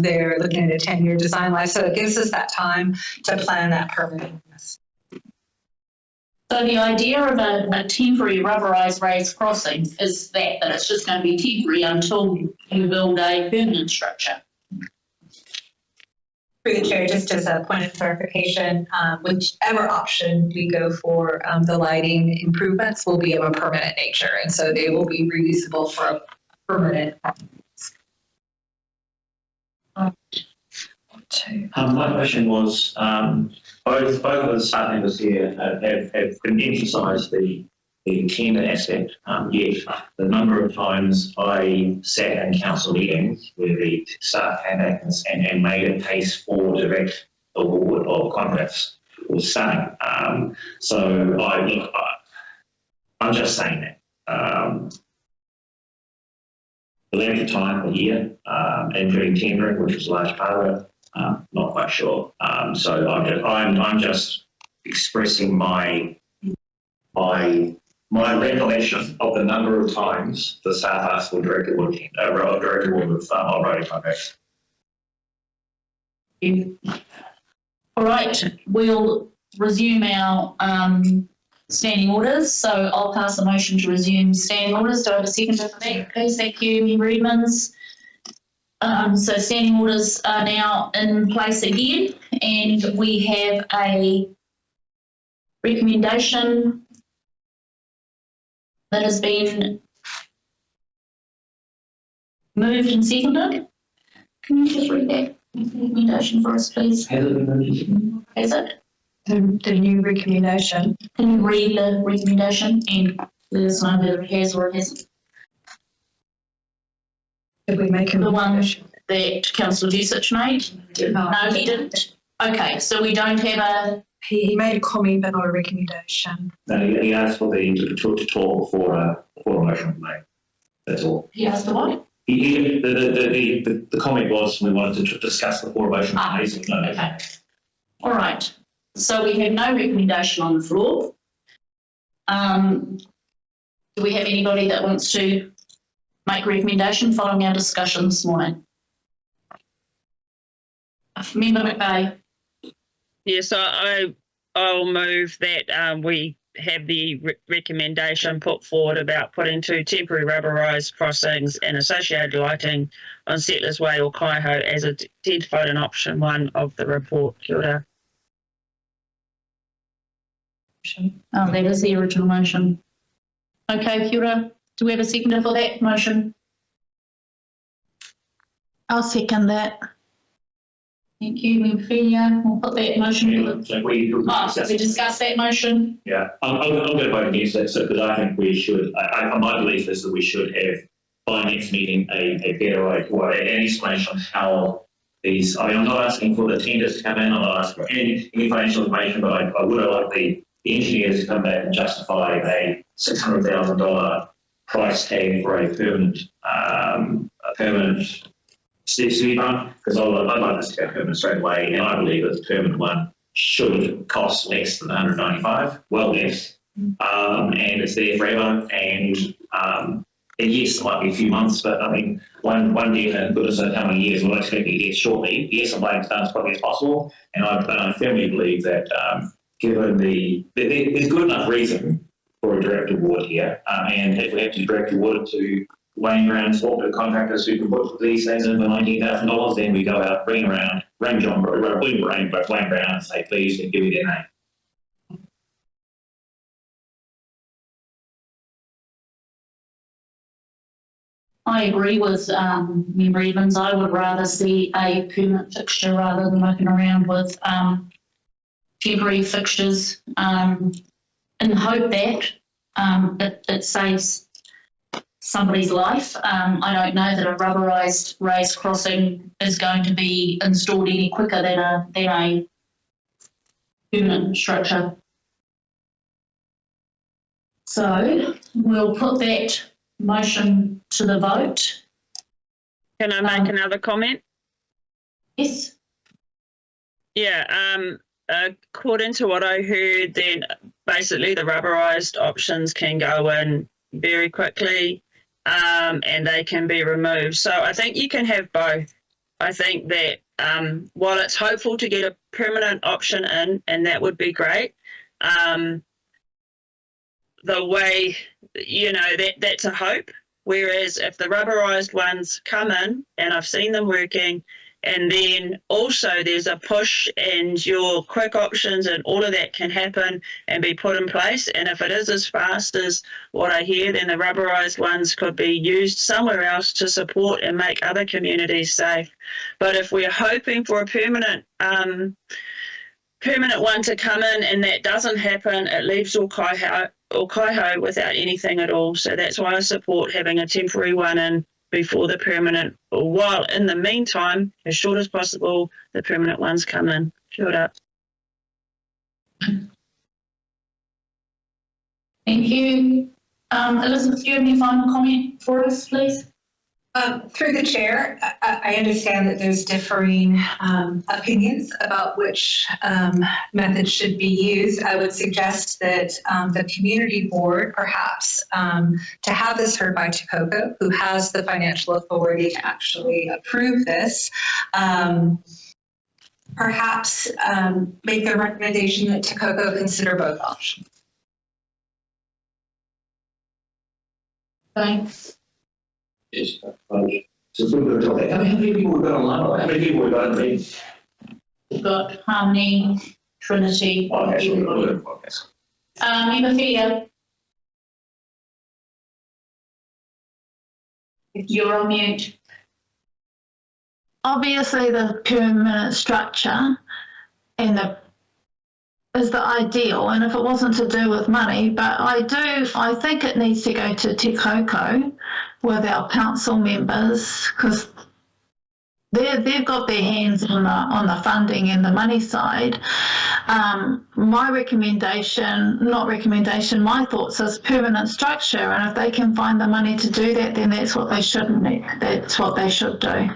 They're looking at a 10-year design life, so it gives us that time to plan that permanentness. So the idea of a temporary rubberised raised crossing is that it's just going to be temporary until you build a permanent structure. Through the chair, just as a point of clarification, whichever option we go for, the lighting improvements will be of a permanent nature, and so they will be reusable for a permanent. My question was, both of the staff members here have emphasised the tender aspect, yet the number of times I sat in council meetings where the staff came back and made a case for direct award of contracts was stunning. So I'm just saying that. The length of time, a year, including tendering, which was a large part of it, not quite sure. So I'm just expressing my recollection of the number of times the staff asked for direct award with operating contracts. All right, we'll resume our standing orders. So I'll pass a motion to resume standing orders. Do I have a seconder for that, please? Thank you, Member Redmonds. So standing orders are now in place again, and we have a recommendation that has been moved and seconded. Can you just read that recommendation for us, please? Has it? The new recommendation. Can you read the recommendation and let us know whether it has or it hasn't? Did we make the one that Councillor Jesich made? No, he didn't. Okay, so we don't have a. He made a comment but not a recommendation. No, he asked for to talk before a motion was made. That's all. He asked for what? The comment was we wanted to discuss before a motion was made. No. Okay. All right. So we have no recommendation on the floor. Do we have anybody that wants to make a recommendation following our discussion this morning? Member McVeigh. Yes, I'll move that we have the recommendation put forward about putting 2 temporary rubberised crossings and associated lighting on Settlers Way or Kaikohe as identified in option 1 of the report. Kia ora. Oh, that is the original motion. Okay, kia ora. Do we have a seconder for that motion? I'll second that. Thank you, Member Fenia. We'll put that motion. So we discuss that motion. Yeah, I'm going to vote against that, because I think we should. My belief is that we should have by next meeting a better or an explanation of how these. I mean, I'm not asking for the tenders to come in. I'm not asking for any financial information, but I would like the engineers to come back and justify a $600,000 price tag for a permanent speed bump, because I'd like this to go permanent straight away, and I believe that the permanent one should cost less than 195, well less, and it's there forever. And yes, it might be a few months, but I mean, one death and goodness knows how many years we'll expect to get shortly. Yes, I'm waiting to start as quickly as possible, and I firmly believe that given there's good enough reason for a direct award here, and if we have to direct award it to Wayne Brown, talk to contractors who can put these things in for $19,000, then we go out, ring Wayne Brown and say, please, and give me their name. I agree with Member Evans. I would rather see a permanent fixture rather than mucking around with temporary fixtures in the hope that it saves somebody's life. I don't know that a rubberised raised crossing is going to be installed any quicker than a permanent structure. So we'll put that motion to the vote. Can I make another comment? Yes. Yeah, according to what I heard, then basically the rubberised options can go in very quickly, and they can be removed. So I think you can have both. I think that while it's hopeful to get a permanent option in, and that would be great, the way, that's a hope. Whereas if the rubberised ones come in, and I've seen them working, and then also there's a push and your quick options and all of that can happen and be put in place. And if it is as fast as what I hear, then the rubberised ones could be used somewhere else to support and make other communities safe. But if we're hoping for a permanent one to come in and that doesn't happen, it leaves all Kaikohe without anything at all. So that's why I support having a temporary one in before the permanent, while in the meantime, as short as possible, the permanent ones come in. Kia ora. Thank you. Elizabeth, do you have any final comment for us, please? Through the chair, I understand that there's differing opinions about which method should be used. I would suggest that the community board, perhaps, to have this heard by Takoko, who has the financial authority to actually approve this, perhaps make the recommendation that Takoko consider both options. Thanks. Yes, so how many people we've got online? How many people we've got in you've got Harmony, Trinity, everybody. Hemophilia. You're on mute. Obviously, the permanent structure and is the ideal, and if it wasn't to do with money, but I think it needs to go to Te Kaikohe with our council members, because they've got their hands on the funding and the money side. My thoughts is permanent structure, and if they can find the money to do that, then that's what they should do.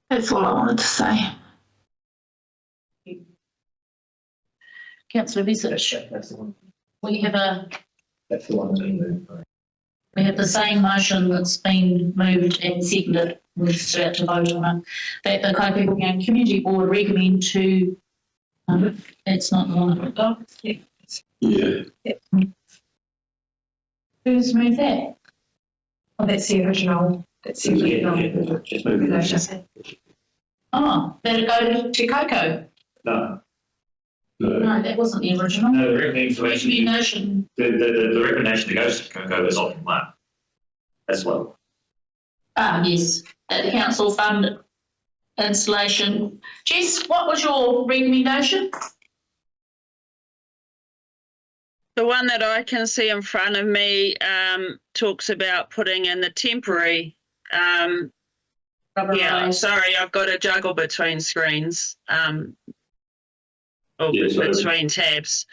That's all I wanted to say. Councillor Visitor. We have the same motion that's been moved and seconded. We're just about to vote on it. That the Kaikohe Community Board recommend to. It's not the one I've got. Yeah. Who's moved that? Oh, that's the original. That's the original. Just move it. Oh, that it go to Te Kaikohe? No. No, that wasn't the original. No, the recommendation. The recommendation that goes to Kaikohe is option 1 as well. Yes, that the council fund installation. Jess, what was your recommendation? The one that I can see in front of me talks about putting in the temporary. Yeah, sorry, I've got to juggle between screens. Between tabs.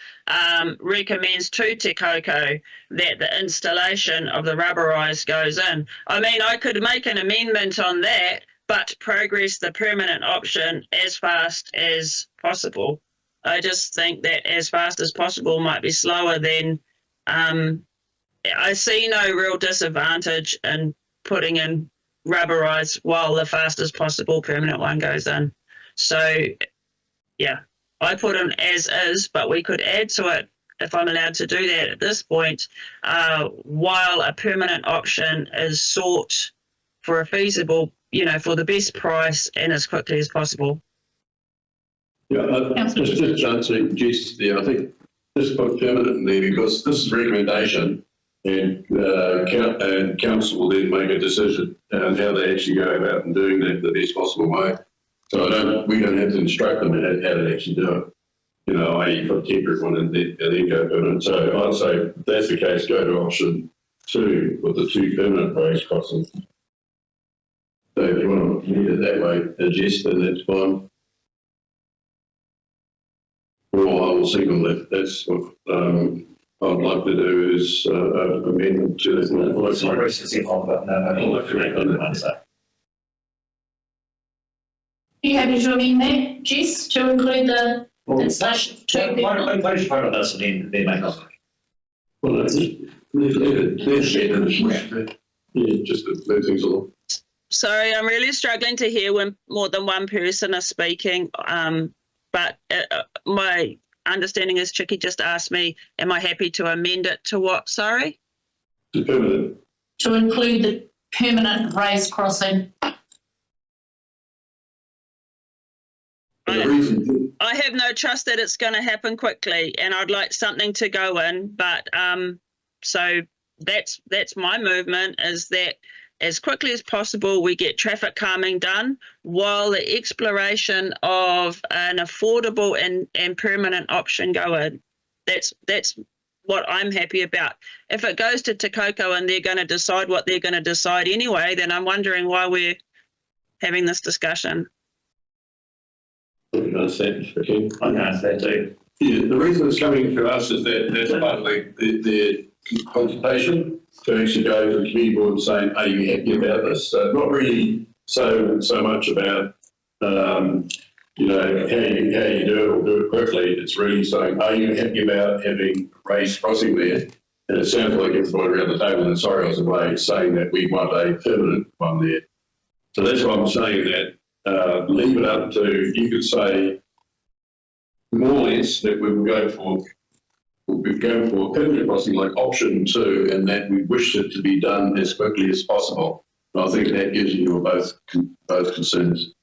Recommends to Te Kaikohe that the installation of the rubberised goes in. I mean, I could make an amendment on that, but progress the permanent option as fast as possible. I just think that as fast as possible might be slower than. I see no real disadvantage in putting in rubberised while the fastest possible permanent one goes in. So, yeah. I put in as is, but we could add to it if I'm allowed to do that at this point, while a permanent option is sought for a feasible, for the best price and as quickly as possible. Yeah, just answering Jess there, I think just put permanent in there because this is recommendation and council will then make a decision on how they actually go about and doing that the best possible way. So we don't have to instruct them how to actually do it. I put temporary one in there and then go permanent. So I'd say if that's the case, go to option 2 with the 2 permanent raised crossings. So if you want to leave it that way, Jess, then that's fine. Or I will signal that that's what I'd like to do is amendment to that. Are you happy to amend that, Jess, to include the installation of 2 people? Why don't you vote on this and then make it? Well, just to move things along. Sorry, I'm really struggling to hear when more than one person is speaking. But my understanding is Chicky just asked me, am I happy to amend it to what, sorry? To permanent. To include the permanent raised crossing. I have no trust that it's going to happen quickly, and I'd like something to go in. But so that's my movement, is that as quickly as possible we get traffic calming done while the exploration of an affordable and permanent option go in. That's what I'm happy about. If it goes to Te Kaikohe and they're going to decide what they're going to decide anyway, then I'm wondering why we're having this discussion. I can understand, okay. I can understand too. Yeah, the reason it's coming to us is that that's part of the consultation to actually go to the community board and saying, are you happy about this? So not really so much about how you do it or do it quickly. It's really saying, are you happy about having raised crossing there? And it sounds like everybody around the table, and sorry I was away, saying that we want a permanent one there. So that's why I'm saying that leave it up to, you could say more or less that we'll go for a permanent crossing like option 2, and that we wish it to be done as quickly as possible. And I think that gives you both concerns.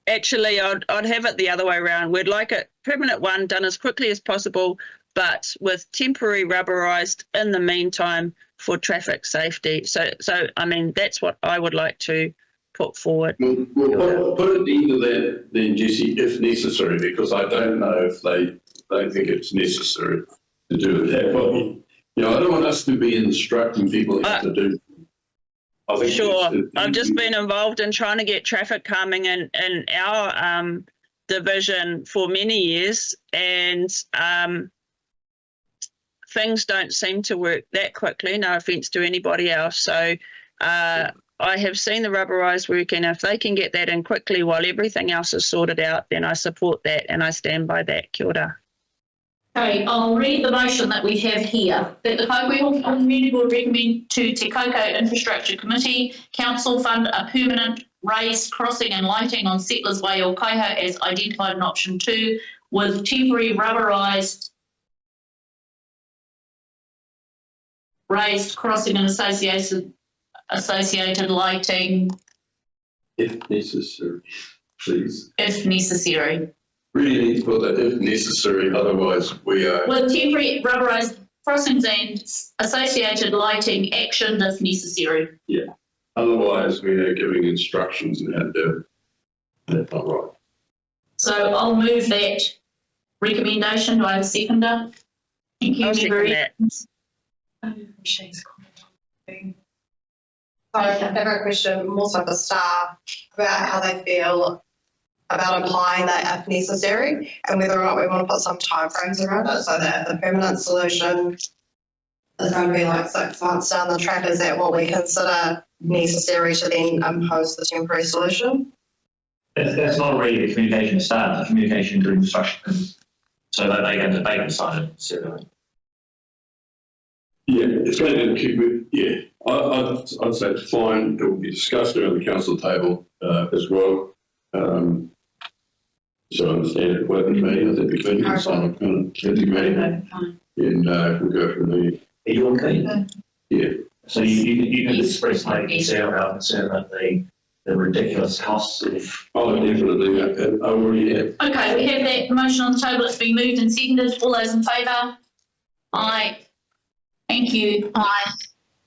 Actually, I'd have it the other way around. We'd like a permanent one done as quickly as possible, but with temporary rubberised in the meantime for traffic safety. So I mean, that's what I would like to put forward. We'll put it into that then, Jesse, if necessary, because I don't know if they think it's necessary to do it that way. You know, I don't want us to be instructing people how to do. I think sure. I've just been involved in trying to get traffic calming in our division for many years, and things don't seem to work that quickly. No offence to anybody else. So I have seen the rubberised work, and if they can get that in quickly while everything else is sorted out, then I support that and I stand by that. Kia ora. Okay, I'll read the motion that we have here. That the Kaikohe Community Board recommend to Te Kaikohe Infrastructure Committee Council fund a permanent raised crossing and lighting on Settlers Way or Kaikohe as identified in option 2 with temporary rubberised raised crossing and associated lighting. If necessary, please. If necessary. Really need to put that if necessary, otherwise we are. With temporary rubberised crossings and associated lighting actioned if necessary. Yeah, otherwise we are giving instructions on how to do it. That's not right. So I'll move that recommendation. Do I have a seconder? Thank you, Mary. So I have a question more so for staff about how they feel about applying that if necessary and whether or not we want to put some timeframes around it so that the permanent solution is going to be like 6 months down the track. Is that what we consider necessary to then impose the temporary solution? That's not really the communication start, the communication to infrastructure, so that they can decide it separately. Yeah, it's going to keep it. Yeah, I'd say it's fine. It will be discussed around the council table as well. So I understand it working for me. I think we can sign up and we'll go from there. Are you okay? Yeah. So you can express like concern about the ridiculous costs of. Oh, definitely. I already have. Okay, we have that motion on the table. It's been moved and seconded. All those in favour? Aye. Thank you. Aye.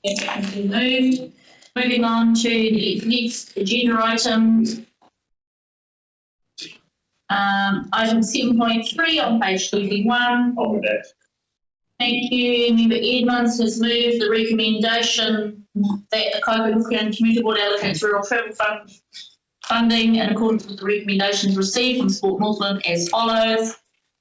It's been moved. Moving on to the next agenda item. Item 7.3 on page 21. Oh, with that. Thank you. Member Edmonds has moved the recommendation that the Kaikohe Community Board allocates rural travel fund funding in accordance with the recommendations received from Sport Northland as follows.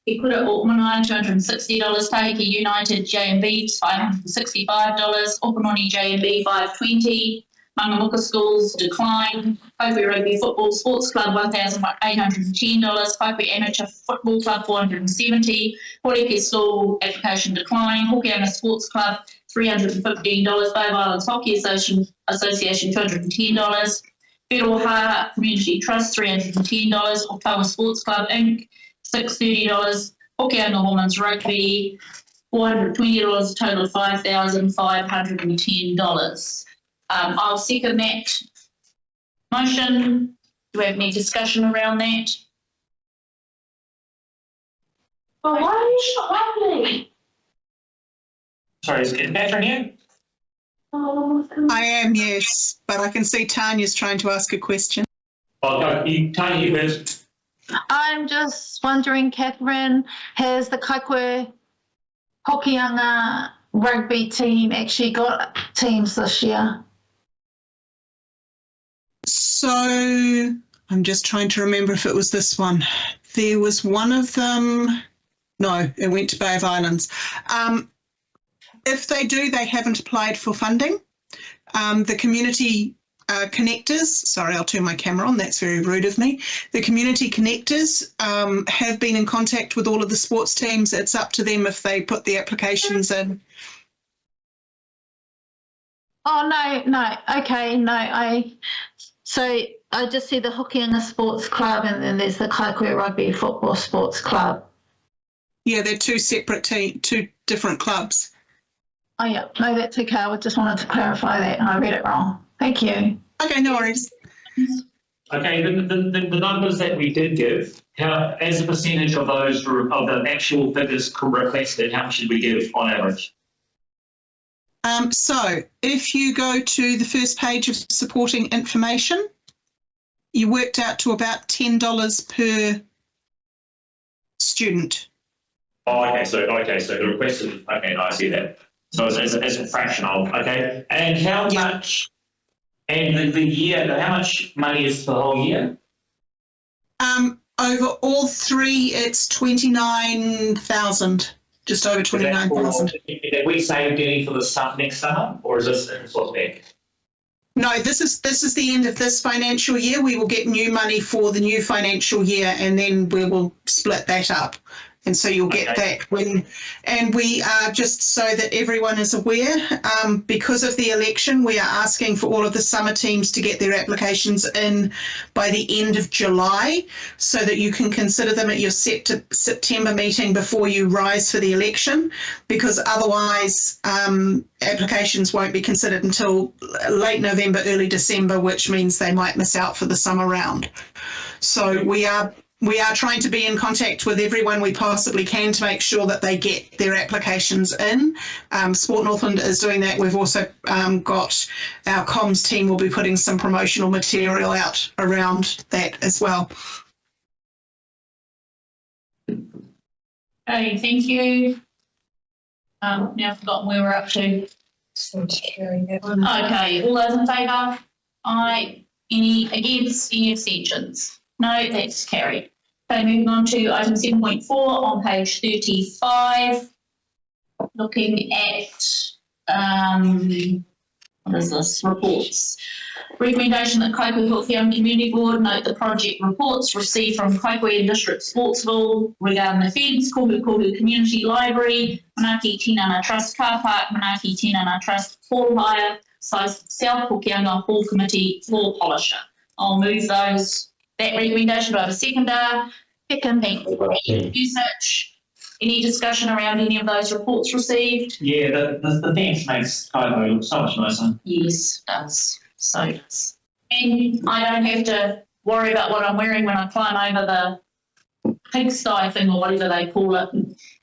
Equita Auckmanai $260, Tahiti United JMB $565, Opanoni JMB $520, Mangamuka Schools decline, Kaikohe Rugby Football Sports Club $1,810, Kaikohe Amateur Football Club $470, Horeke School application decline, Hokianga Sports Club $315, Bay Islands Hockey Association $210, Wheroha Community Trust $310, Otawa Sports Club Inc. $630, Hokianga Women's Rugby, $420, a total of $5,510. I'll second that motion. Do we have any discussion around that? Well, why are you not lovely? Sorry, is Catherine here? I am, yes, but I can see Tanya's trying to ask a question. Oh, no, Tanya, you first. I'm just wondering, Catherine, has the Kaikohe Hokianga rugby team actually got teams this year? So I'm just trying to remember if it was this one. There was one of them. No, it went to Bay of Islands. If they do, they haven't applied for funding. The community connectors, sorry, I'll turn my camera on, that's very rude of me. The community connectors have been in contact with all of the sports teams. It's up to them if they put the applications in. Oh, no, okay, no, so I just see the Hokianga Sports Club and then there's the Kaikohe Rugby Football Sports Club. Yeah, they're two separate two different clubs. Oh, yeah, no, that's okay. I just wanted to clarify that. I read it wrong. Thank you. Okay, no worries. Okay, the numbers that we did give, how, as a percentage of those, of the actual figures requested, how much did we give on average? So if you go to the first page of supporting information, you worked out to about $10 per student. Oh, okay, so the requested, okay, I see that. So as a fraction of, okay, and how much, and the year, how much money is for the whole year? Over all three, it's 29,000, just over 29,000. Have we saved any for the next summer, or is this what's back? No, this is the end of this financial year. We will get new money for the new financial year, and then we will split that up. And so you'll get that when, and we are, just so that everyone is aware, because of the election, we are asking for all of the summer teams to get their applications in by the end of July, so that you can consider them at your September meeting before you rise for the election, because otherwise applications won't be considered until late November, early December, which means they might miss out for the summer round. So we are trying to be in contact with everyone we possibly can to make sure that they get their applications in. Sport Northland is doing that. We've also got our comms team will be putting some promotional material out around that as well. Okay, thank you. Now I've forgotten where we're up to. Okay, all those in favour? Aye. Any against? Any abstentions? No, that's carried. Okay, moving on to item 7.4 on page 35. Looking at, what is this? Reports. Recommendation that Kaikohe Hokianga Community Board note the project reports received from Kaikohe and District Sportsville regarding the fence, Kohu Community Library, Manaki Tinana Trust Car Park, Manaki Tinana Trust Floor Hire, South Hokianga Hall Committee Floor Polisher. I'll move those. That recommendation. Do I have a seconder? Second. Thank you. Research. Any discussion around any of those reports received? Yeah, the fence makes Kaikohe look so much nicer. Yes, it does. So does. And I don't have to worry about what I'm wearing when I climb over the pigsty thing or whatever they call it,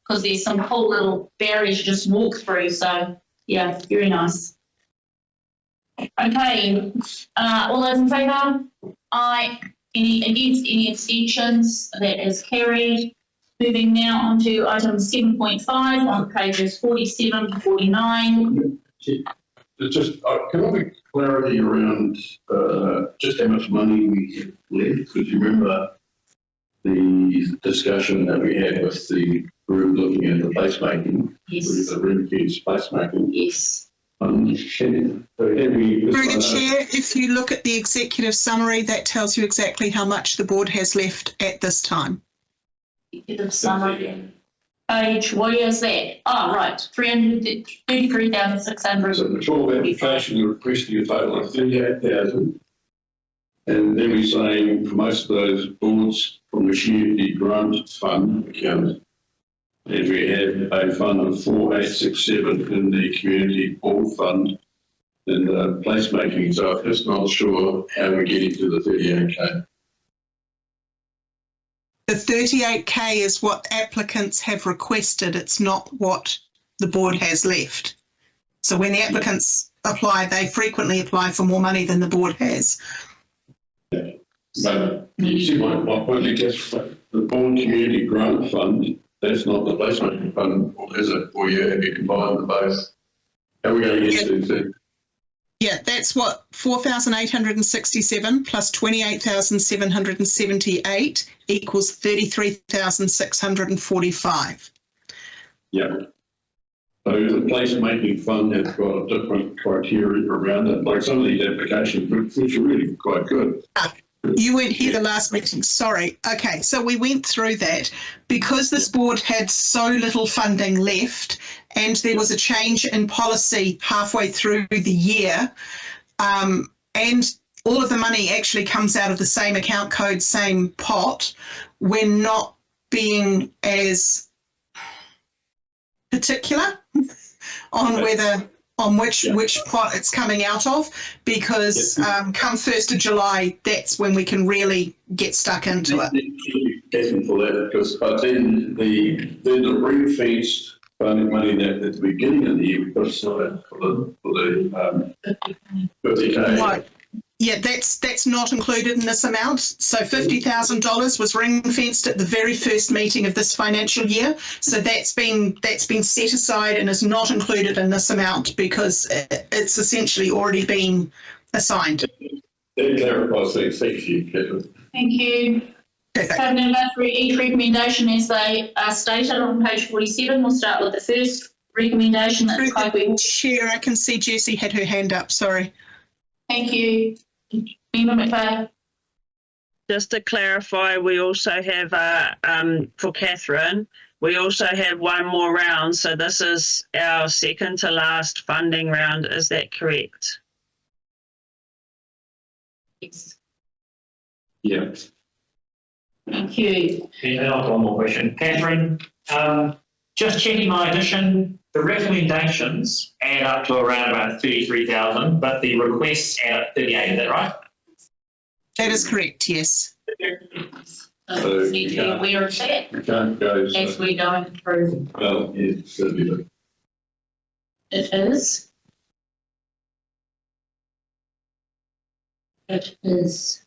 because there's some cool little barriers you just walk through. So yeah, very nice. Okay, all those in favour? Aye. Any against? Any abstentions? That is carried. Moving now on to item 7.5 on pages 47 to 49. Just, can I get clarity around just how much money we have left? Because you remember the discussion that we had with the group looking at the placemaking, yes, the room kids placemaking. Yes. Through the chair, if you look at the executive summary, that tells you exactly how much the board has left at this time. Executive summary. Page, what is that? Oh, right, 333,600. So the 12 application, you're requesting a total of 38,000. And then we're saying for most of those boards from the community grant fund account, and we have a fund of 4867 in the community board fund in the placemaking. So I'm just not sure how we're getting to the 38K. The 38K is what applicants have requested. It's not what the board has left. So when the applicants apply, they frequently apply for more money than the board has. But you see my point, I guess the board community grant fund, that's not the placemaking fund, or is it? Or you combine them both? How are we going to get to that? Yeah, that's what 4,867 plus 28,778 equals 33,645. Yeah. So the placemaking fund has got a different criteria around it. Like some of these applications, which are really quite good. You weren't here the last meeting, sorry. Okay, so we went through that. Because this board had so little funding left and there was a change in policy halfway through the year, and all of the money actually comes out of the same account code, same pot, we're not being as particular on whether on which pot it's coming out of, because come 1st of July, that's when we can really get stuck into it. Definitely for that, because then the ring fenced money that at the beginning of the year we put aside for the 50K. Right. Yeah, that's not included in this amount. So $50,000 was ring fenced at the very first meeting of this financial year. So that's been set aside and is not included in this amount because it's essentially already been assigned. That clarifies things. Thank you, Catherine. Thank you. Having go through each recommendation as they are stated on page 47. We'll start with the first recommendation. That's Kaikohe. Chair, I can see Jessie had her hand up. Sorry. Thank you. Member McVeigh. Just to clarify, we also have, for Catherine, we also have one more round. So this is our second to last funding round. Is that correct? Yes. Yeah. Thank you. And I've got one more question. Catherine, just checking my addition, the recommendations add up to around about 33,000, but the requests add up 38, is that right? That is correct, yes. So need to be aware of that We can't go. as we go through. Well, yeah, certainly. It is. It is.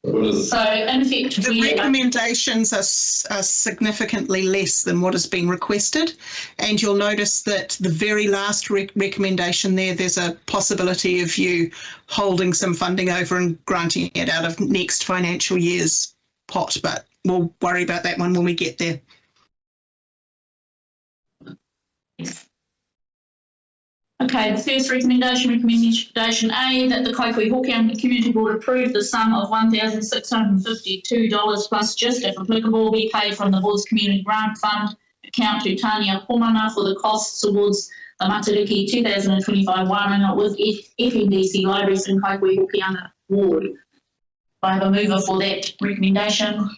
So, in effect, the recommendations are significantly less than what has been requested, and you'll notice that the very last recommendation there's a possibility of you holding some funding over and granting it out of next financial year's pot, but we'll worry about that one when we get there. Okay, the first recommendation A, that the Kaikohe Hokianga Community Board approve the sum of $1,652 plus GIST, if applicable, be paid from the Board's Community Grant Fund account to Tania Pomana for the costs towards the Matariki 2025 Wānanga with FNDC Libraries and Kaikohe Hokianga Ward. I have a mover for that recommendation.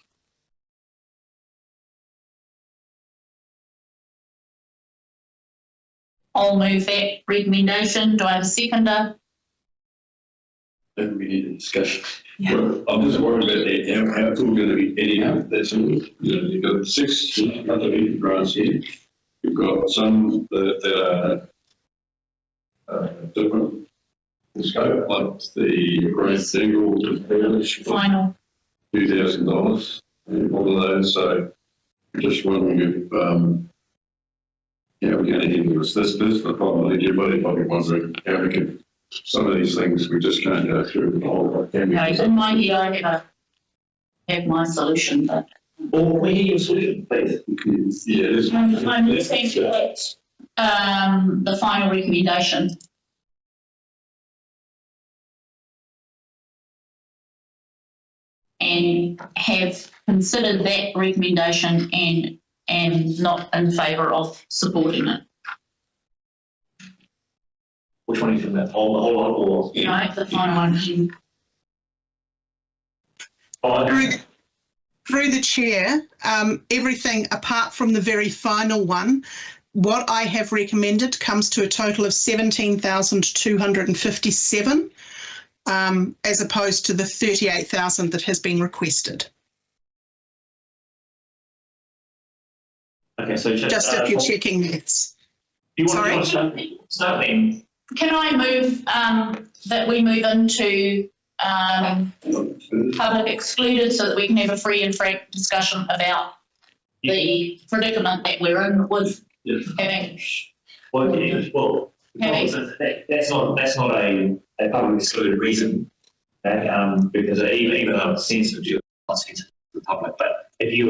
I'll move that recommendation. Do I have a seconder? Then we need a discussion. Yeah. Well, I'm just worried about that. How it's all going to be adding up. That's all. You've got 6 other grants here. You've got some that are different in scope, like the Great Single Final $2,000 and all of those. So I'm just wondering if we're going to handle this. This is the problem. Everybody probably wondering how we can, some of these things we just can't go through the whole. Okay, in my head, I have my solution, but. Or we hear your solution, please. Yeah, I'm listening to the final recommendation. And have considered that recommendation and not in favour of supporting it. Which one are you talking about? Whole lot or? No, the final one. Through the chair, everything apart from the very final one, what I have recommended comes to a total of 17,257, as opposed to the 38,000 that has been requested. Okay, so just if you're checking this. Sorry. Can I move that we move into public excluded so that we can have a free and frank discussion about the predicament that we're in with having. That's not a public excluded reason, because even though it's sensitive to the public, but if you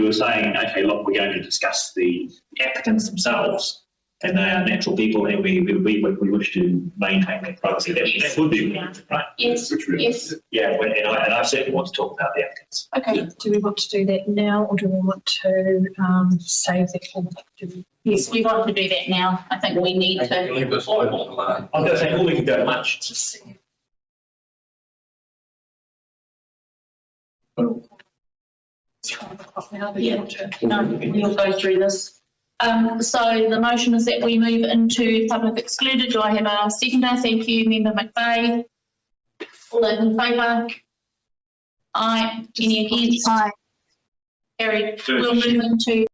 were saying, okay, look, we're going to discuss the applicants themselves, and they are natural people, and we wish to maintain their privacy. That would be right. Yes. Yes. Yeah, and I certainly want to talk about the applicants. Okay. Do we want to do that now, or do we want to save that for? Yes, we want to do that now. I think we need to. I was going to say, we can go to lunch. Yeah. No, we'll go through this. So the motion is that we move into public excluded. Do I have a seconder? Thank you, Member McVeigh. All those in favour? Aye. Any against? Aye. Carried. We'll move into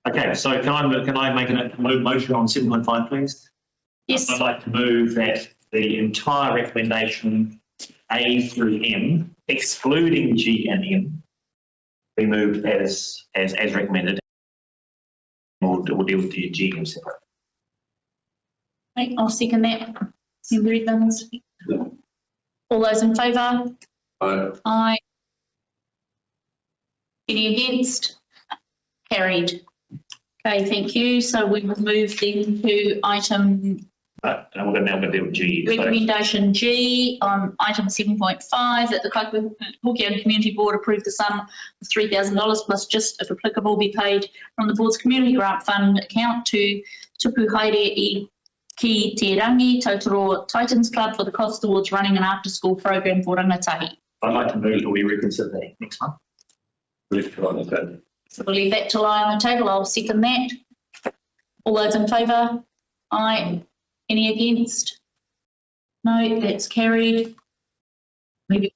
Okay, so can I make a motion on 7.5, please? Yes. I'd like to move that the entire recommendation A through M, excluding G and M, be moved as recommended. We'll deal with the G and M separate. Right, I'll second that. Member Evans. All those in favour? Aye. Aye. Any against? Carried. Okay, thank you. So we will move then to item And we're now going to deal with G. recommendation G on item 7.5 that the Kaikohe Hokianga Community Board approve the sum of $3,000 plus just, if applicable, be paid from the board's community grant fund account to Tupu Haere I Ki Te Rangi Totoro Titans Club for the cost towards running an after-school program for rangatahi. I'd like to move that we reconsider that next month. So we'll leave that to lie on the table. I'll second that. All those in favour? Aye. Any against? No, that's carried. Maybe.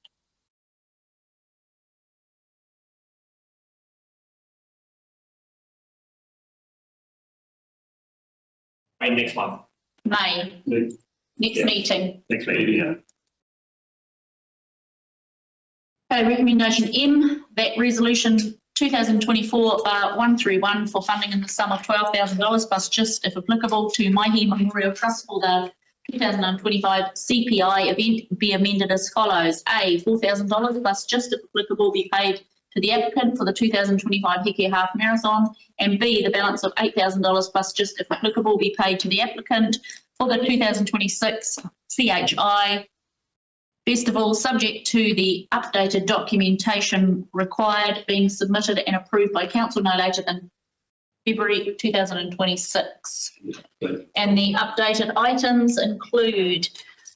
Next month. May. Next Yeah. meeting. Next meeting, yeah. Okay, recommendation M, that resolution 2024-131 for funding in the sum of $12,000 plus just, if applicable, to Maihi Memorial Trust for the 2025 CPI event be amended as follows. A, $4,000 plus just, if applicable, be paid to the applicant for the 2025 Heke Half Marathon, and B, the balance of $8,000 plus just, if applicable, be paid to the applicant for the 2026 CHI Festival, subject to the updated documentation required being submitted and approved by council no later than February 2026. And the updated items include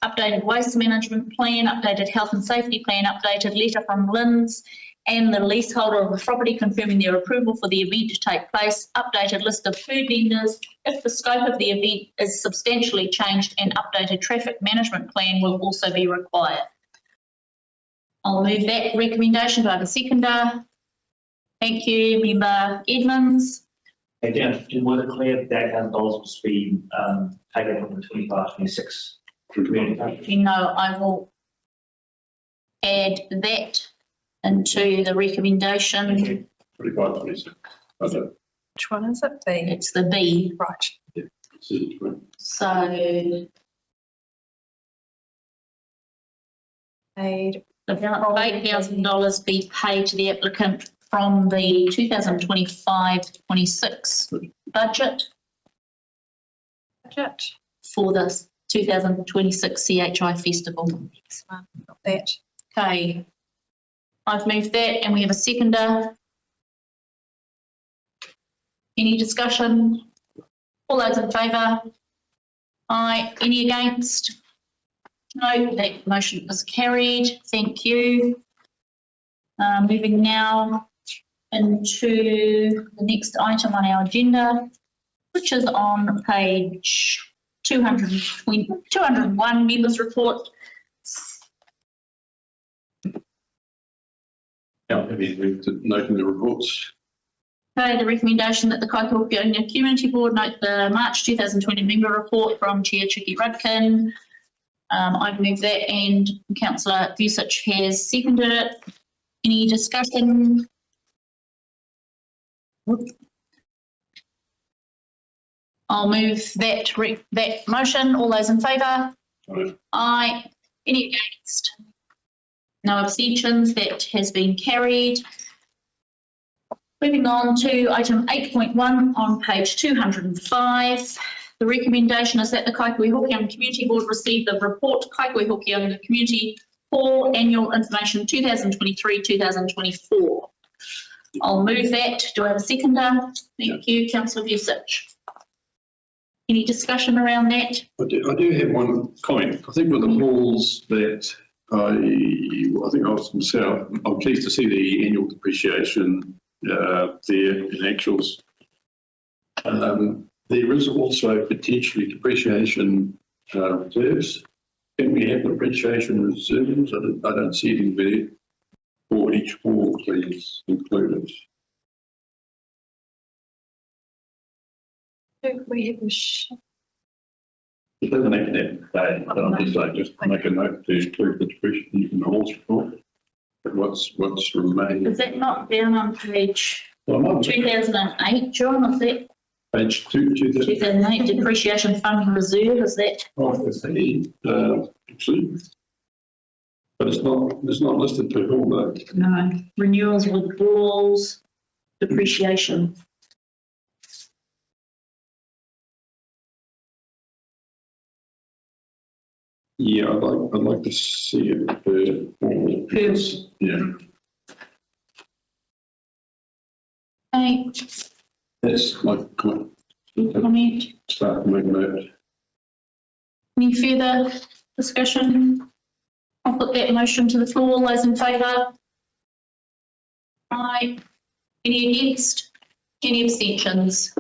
updated waste management plan, updated health and safety plan, updated letter from Lynn's and the leaseholder of the property confirming their approval for the event to take place, updated list of food vendors if the scope of the event is substantially changed, and updated traffic management plan will also be required. I'll move that recommendation. Do I have a seconder? Thank you, Member Edmonds. Again, was it clear that $8,000 was being taken from the 25-26 community? You know, I will add that into the recommendation. 25-26. Okay. Which one is it? B. It's the B. Right. So Paid. the balance of $8,000 be paid to the applicant from the 2025-26 budget for the 2026 CHI Festival. Got that. Okay, I've moved that and we have a seconder. Any discussion? All those in favour? Aye. Any against? No, that motion is carried. Thank you. Moving now into the next item on our agenda, which is on page 201, members' report. Yeah, maybe noting the reports. Okay, the recommendation that the Kaikohe Hokianga Community Board note the March 2020 member report from Chair Chicky Rudkin. I've moved that and Councillor Vusic has seconded it. Any discussion? I'll move that motion. All those in favour? Aye. Any against? No abstentions. That has been carried. Moving on to item 8.1 on page 205. The recommendation is that the Kaikohe Hokianga Community Board receive the report Kaikohe Hokianga Community Hall Annual Information 2023-2024. I'll move that. Do I have a seconder? Thank you, Councillor Vusic. Any discussion around that? I do have one comment. I think with the halls that I think I was myself, I'm pleased to see the annual depreciation there in actuals. There is also potentially depreciation reserves. Can we have depreciation reserves? I don't see them there for each hall, please, included. We have a It doesn't have to say, but I'm just saying, just make a note to include the description in the horse report. But what's remaining? Is that not down on page Well, 2008, John? Is that page 2008 depreciation fund reserve? Is that? Oh, it's actually, but it's not listed to all though. No, renewals, withdrawals, depreciation. Yeah, I'd like to see it. Because, yeah. Okay. That's my comment. Start to make a note. Any further discussion? I'll put that motion to the floor. All those in favour? Aye. Any against? Any abstentions?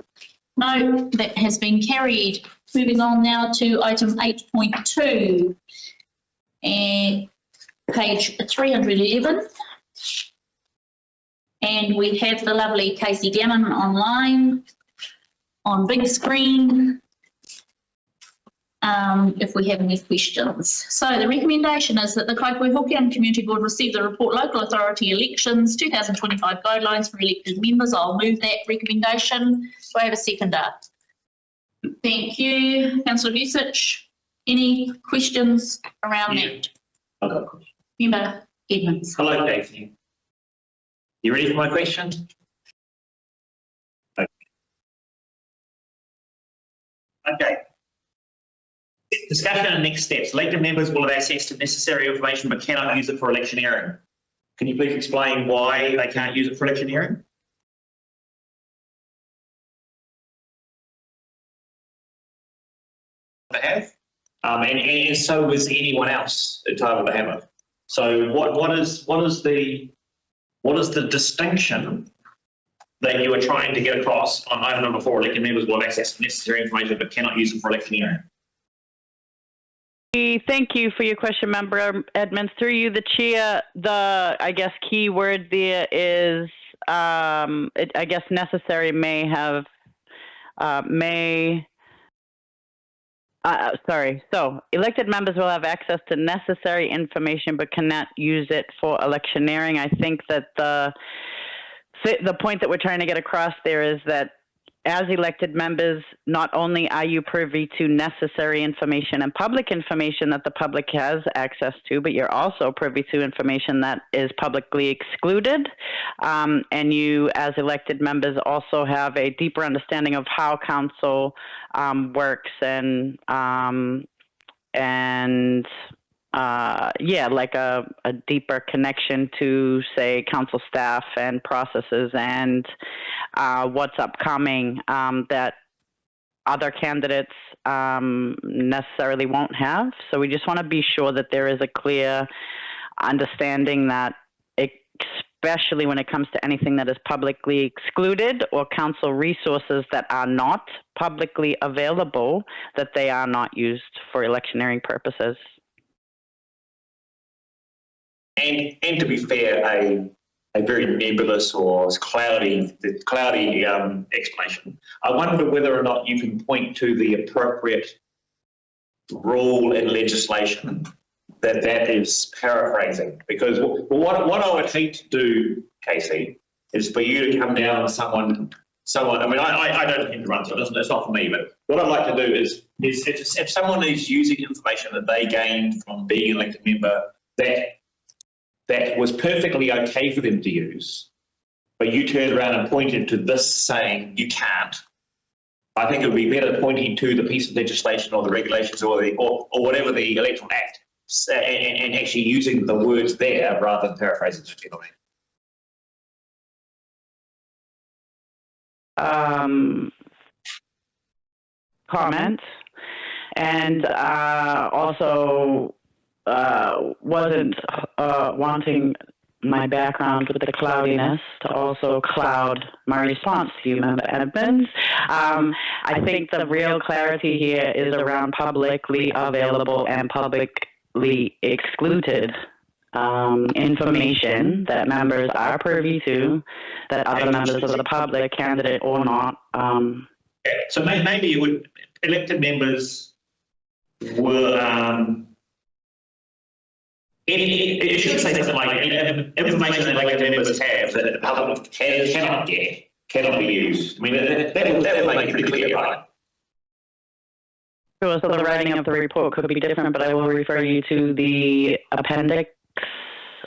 No, that has been carried. Moving on now to item 8.2 and page 311. And we have the lovely Casey Gammon online on big screen. If we have any questions. So the recommendation is that the Kaikohe Hokianga Community Board receive the report Local Authority Elections 2025 Guidelines for Elected Members. I'll move that recommendation. Do I have a seconder? Thank you. Councillor Vucic, any questions around that? I've got a question. Member Edmonds. Hello, Casey. You ready for my question? Okay. Discussion and next steps. Elected members will have access to necessary information but cannot use it for electioneering. Can you please explain why they can't use it for electioneering? They have, and so is anyone else entitled to have it. So what is the distinction that you are trying to get across on item number 4? Elected members will have access to necessary information but cannot use it for electioneering. Thank you for your question, Member Edmonds. Through you, the chair, I guess, key word there is, I guess, necessary may have, so elected members will have access to necessary information but cannot use it for electioneering. I think that the point that we're trying to get across there is that as elected members, not only are you privy to necessary information and public information that the public has access to, but you're also privy to information that is publicly excluded. And you, as elected members, also have a deeper understanding of how council works and like a deeper connection to, say, council staff and processes and what's upcoming that other candidates necessarily won't have. So we just want to be sure that there is a clear understanding that, especially when it comes to anything that is publicly excluded or council resources that are not publicly available, that they are not used for electioneering purposes. And to be fair, a very nebulous or cloudy explanation. I wonder whether or not you can point to the appropriate rule in legislation that is paraphrasing. Because what I would hate to do, Casey, is for you to come down on someone. I mean, I don't intend to run, so it's not for me. But what I'd like to do is if someone is using information that they gained from being an elected member that was perfectly okay for them to use, but you turned around and pointed to this saying you can't, I think it would be better pointing to the piece of legislation or the regulations or whatever the Electoral Act and actually using the words there rather than paraphrasing it, you know what I mean? Comment, and also wasn't wanting my background with the cloudiness to also cloud my response to you, Member Edmonds. I think the real clarity here is around publicly available and publicly excluded information that members are privy to, that other members of the public, candidate or not, So maybe you would, elected members were, it should say something like information that elected members have that the public cannot get, cannot be used. I mean, that would make it pretty clear, right? Sure, so the writing of the report could be different, but I will refer you to the appendix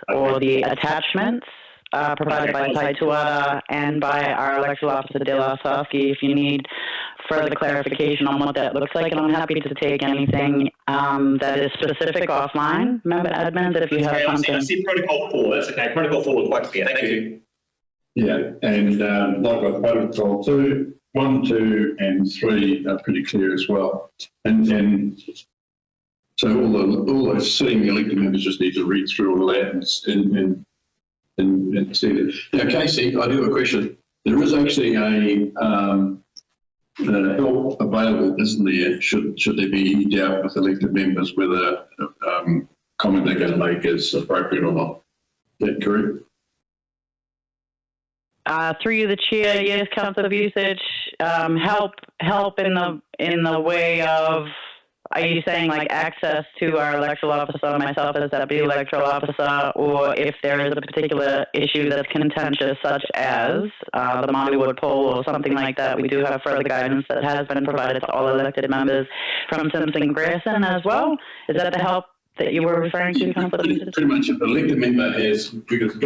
or the attachments provided by Taituara and by our electoral officer, Dale Osowski, if you need further clarification on what that looks like. And I'm happy to take anything that is specific offline. Remember, admins, if you have something. I see protocol 4, that's okay. Protocol 4 is quite clear, thank you. Yeah, and like with protocol 2, 1, 2, and 3 are pretty clear as well. And so all those sitting elected members just need to read through all that and see that. Now, Casey, I do have a question. There is actually a help available, isn't there? Should there be any doubt with elected members whether comment they're going to make is appropriate or not? Is that correct? Through the chair, yes, Councillor Usage, help in the way of, are you saying like access to our electoral officer, myself as deputy electoral officer, or if there is a particular issue that's contentious, such as the Māori Wood poll or something like that, we do have further guidance that has been provided to all elected members from Simpson Grayson as well. Is that the help that you were referring to, Councillor Usage? Pretty much, if the elected member has, because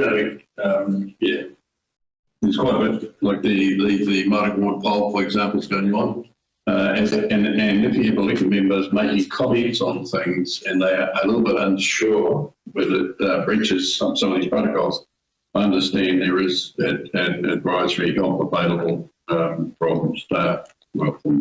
there's quite a bit, like the Māori Ward poll, for example, is going on. And if you have elected members making comments on things and they are a little bit unsure whether it breaches some of these protocols, I understand there is an advisory help available from staff.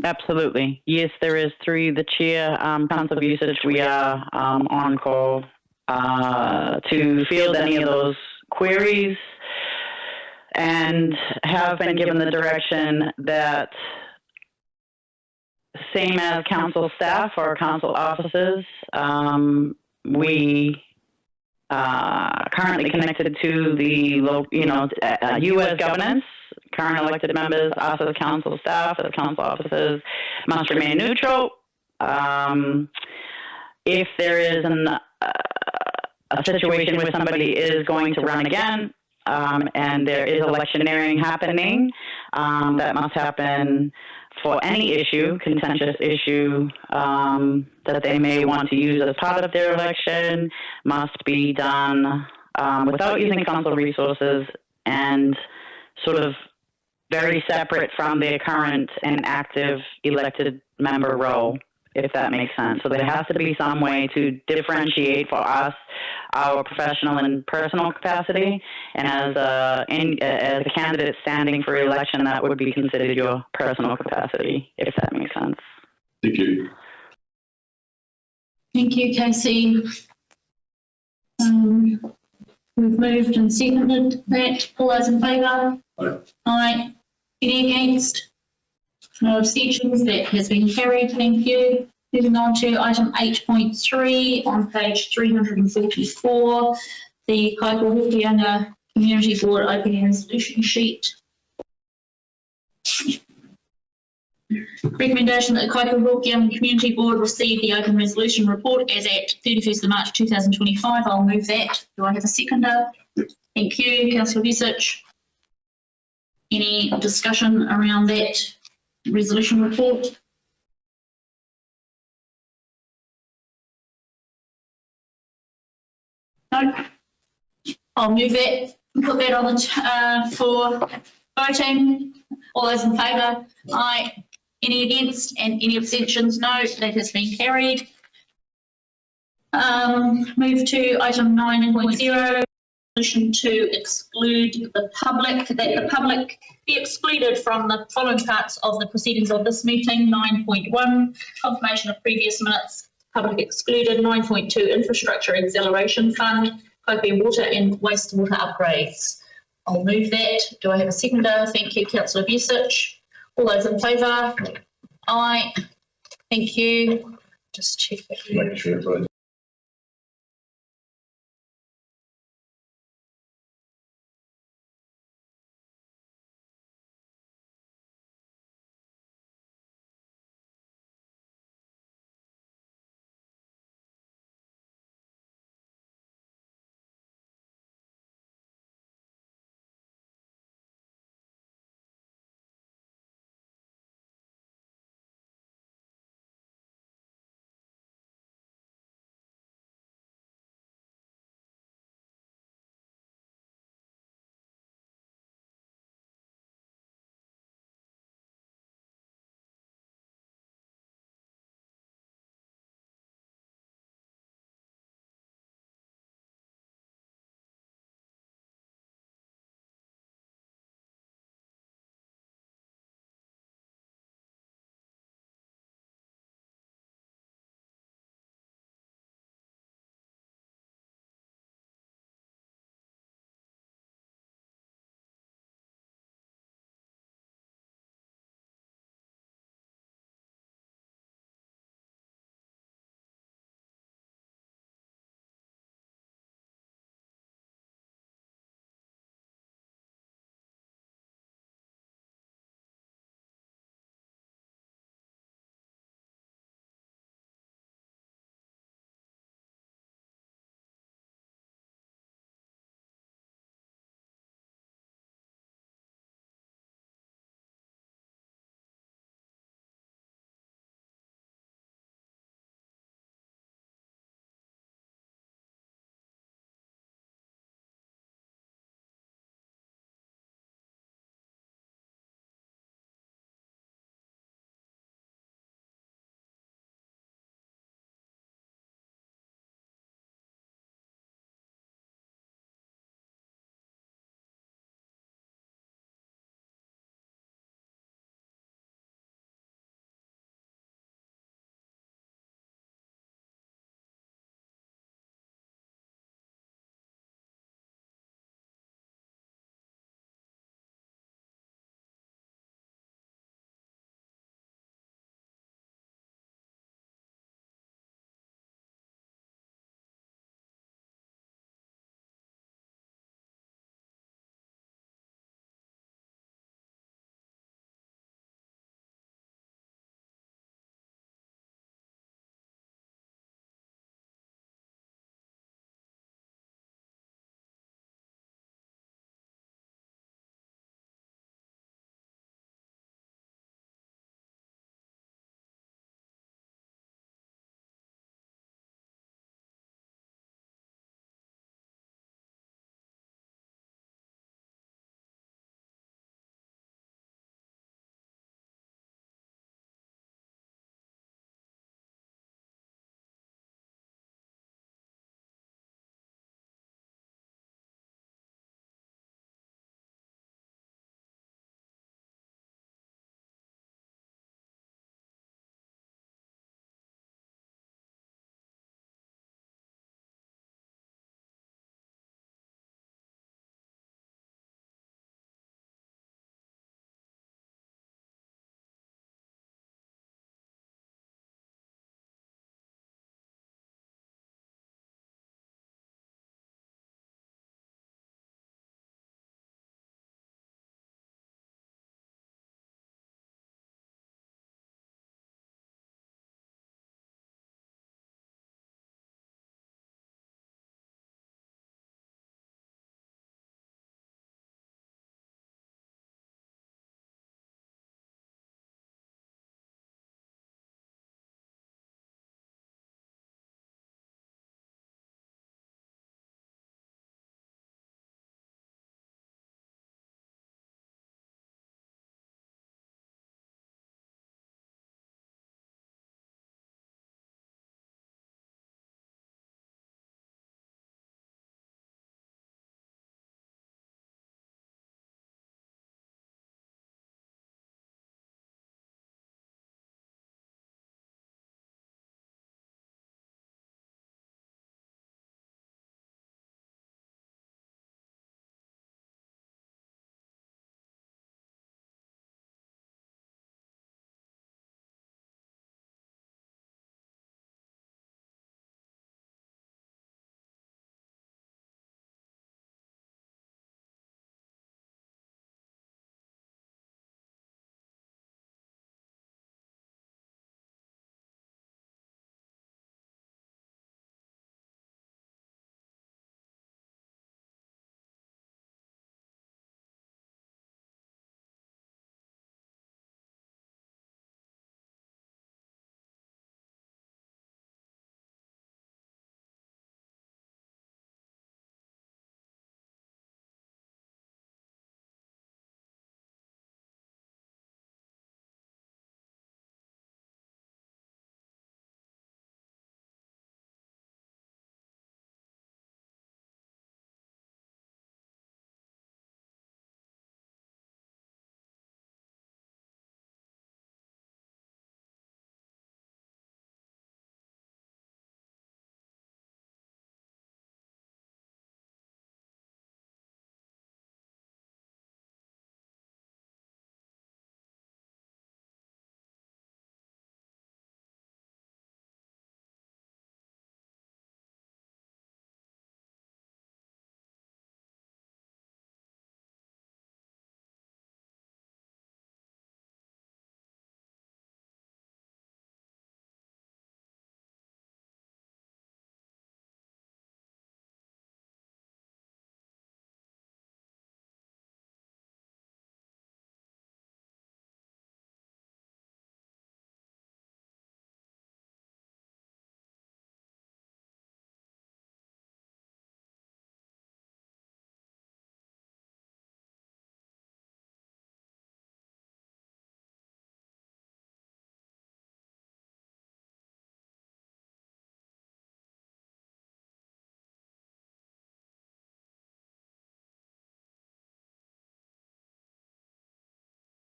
Absolutely. Yes, there is through the chair, Councillor Usage. We are on call to field any of those queries, and have been given the direction that, same as council staff or council offices, we currently connected to the U.S. governance. Current elected members, us as council staff, as council officers, must remain neutral. If there is a situation where somebody is going to run again, and there is electioneering happening, that must happen for any issue, contentious issue, that they may want to use as part of their election, must be done without using council resources and sort of very separate from their current and active elected member role, if that makes sense. So there has to be some way to differentiate for us our professional and personal capacity, and as a candidate standing for election, that would be considered your personal capacity, if that makes sense. Thank you. Thank you, Casey. We've moved and seconded that. All those in favour? Aye. Aye. Any against? No abstentions. That has been carried. Thank you. Moving on to item 8.3 on page 344, the Kaikohe Hokianga Community Board opening resolution sheet. Recommendation that the Kaikohe Hokianga Community Board receive the open resolution report as at 31st of March 2025. I'll move that. Do I have a seconder? Thank you, Councillor Visich. Any discussion around that resolution report? No. I'll move that and put that on the for voting. All those in favour? Aye. Any against and any abstentions? No. That has been carried. Move to item 9.0. Resolution to exclude the public, that the public be excluded from the following parts of the proceedings of this meeting. 9.1, confirmation of previous minutes, public excluded. 9.2, infrastructure acceleration fund, Kaikohe water and wastewater upgrades. I'll move that. Do I have a seconder? Thank you, Councillor Visich. All those in favour? Aye. Thank you. Just check that. Make sure, please.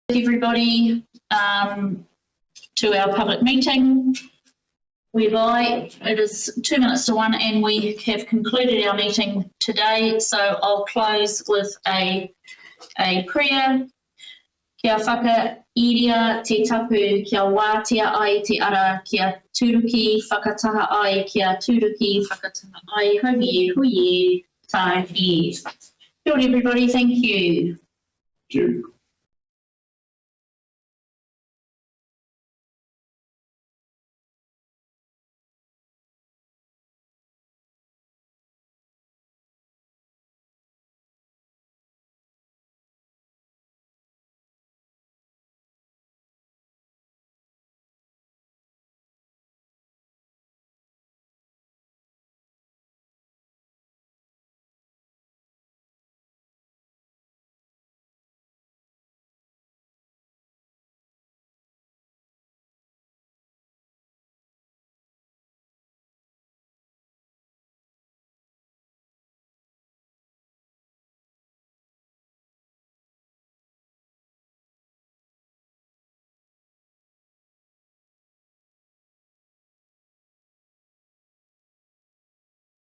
everybody to our public meeting, whereby it is 2 minutes to 1 and we have concluded our meeting today. So I'll close with a prayer. Kia whakairia te tapu, kia wātia ai te ara, kia turuki whakataha ai, kia turuki whakataha ai, hui, tāhi. Kia ora everybody, thank you. Thank you.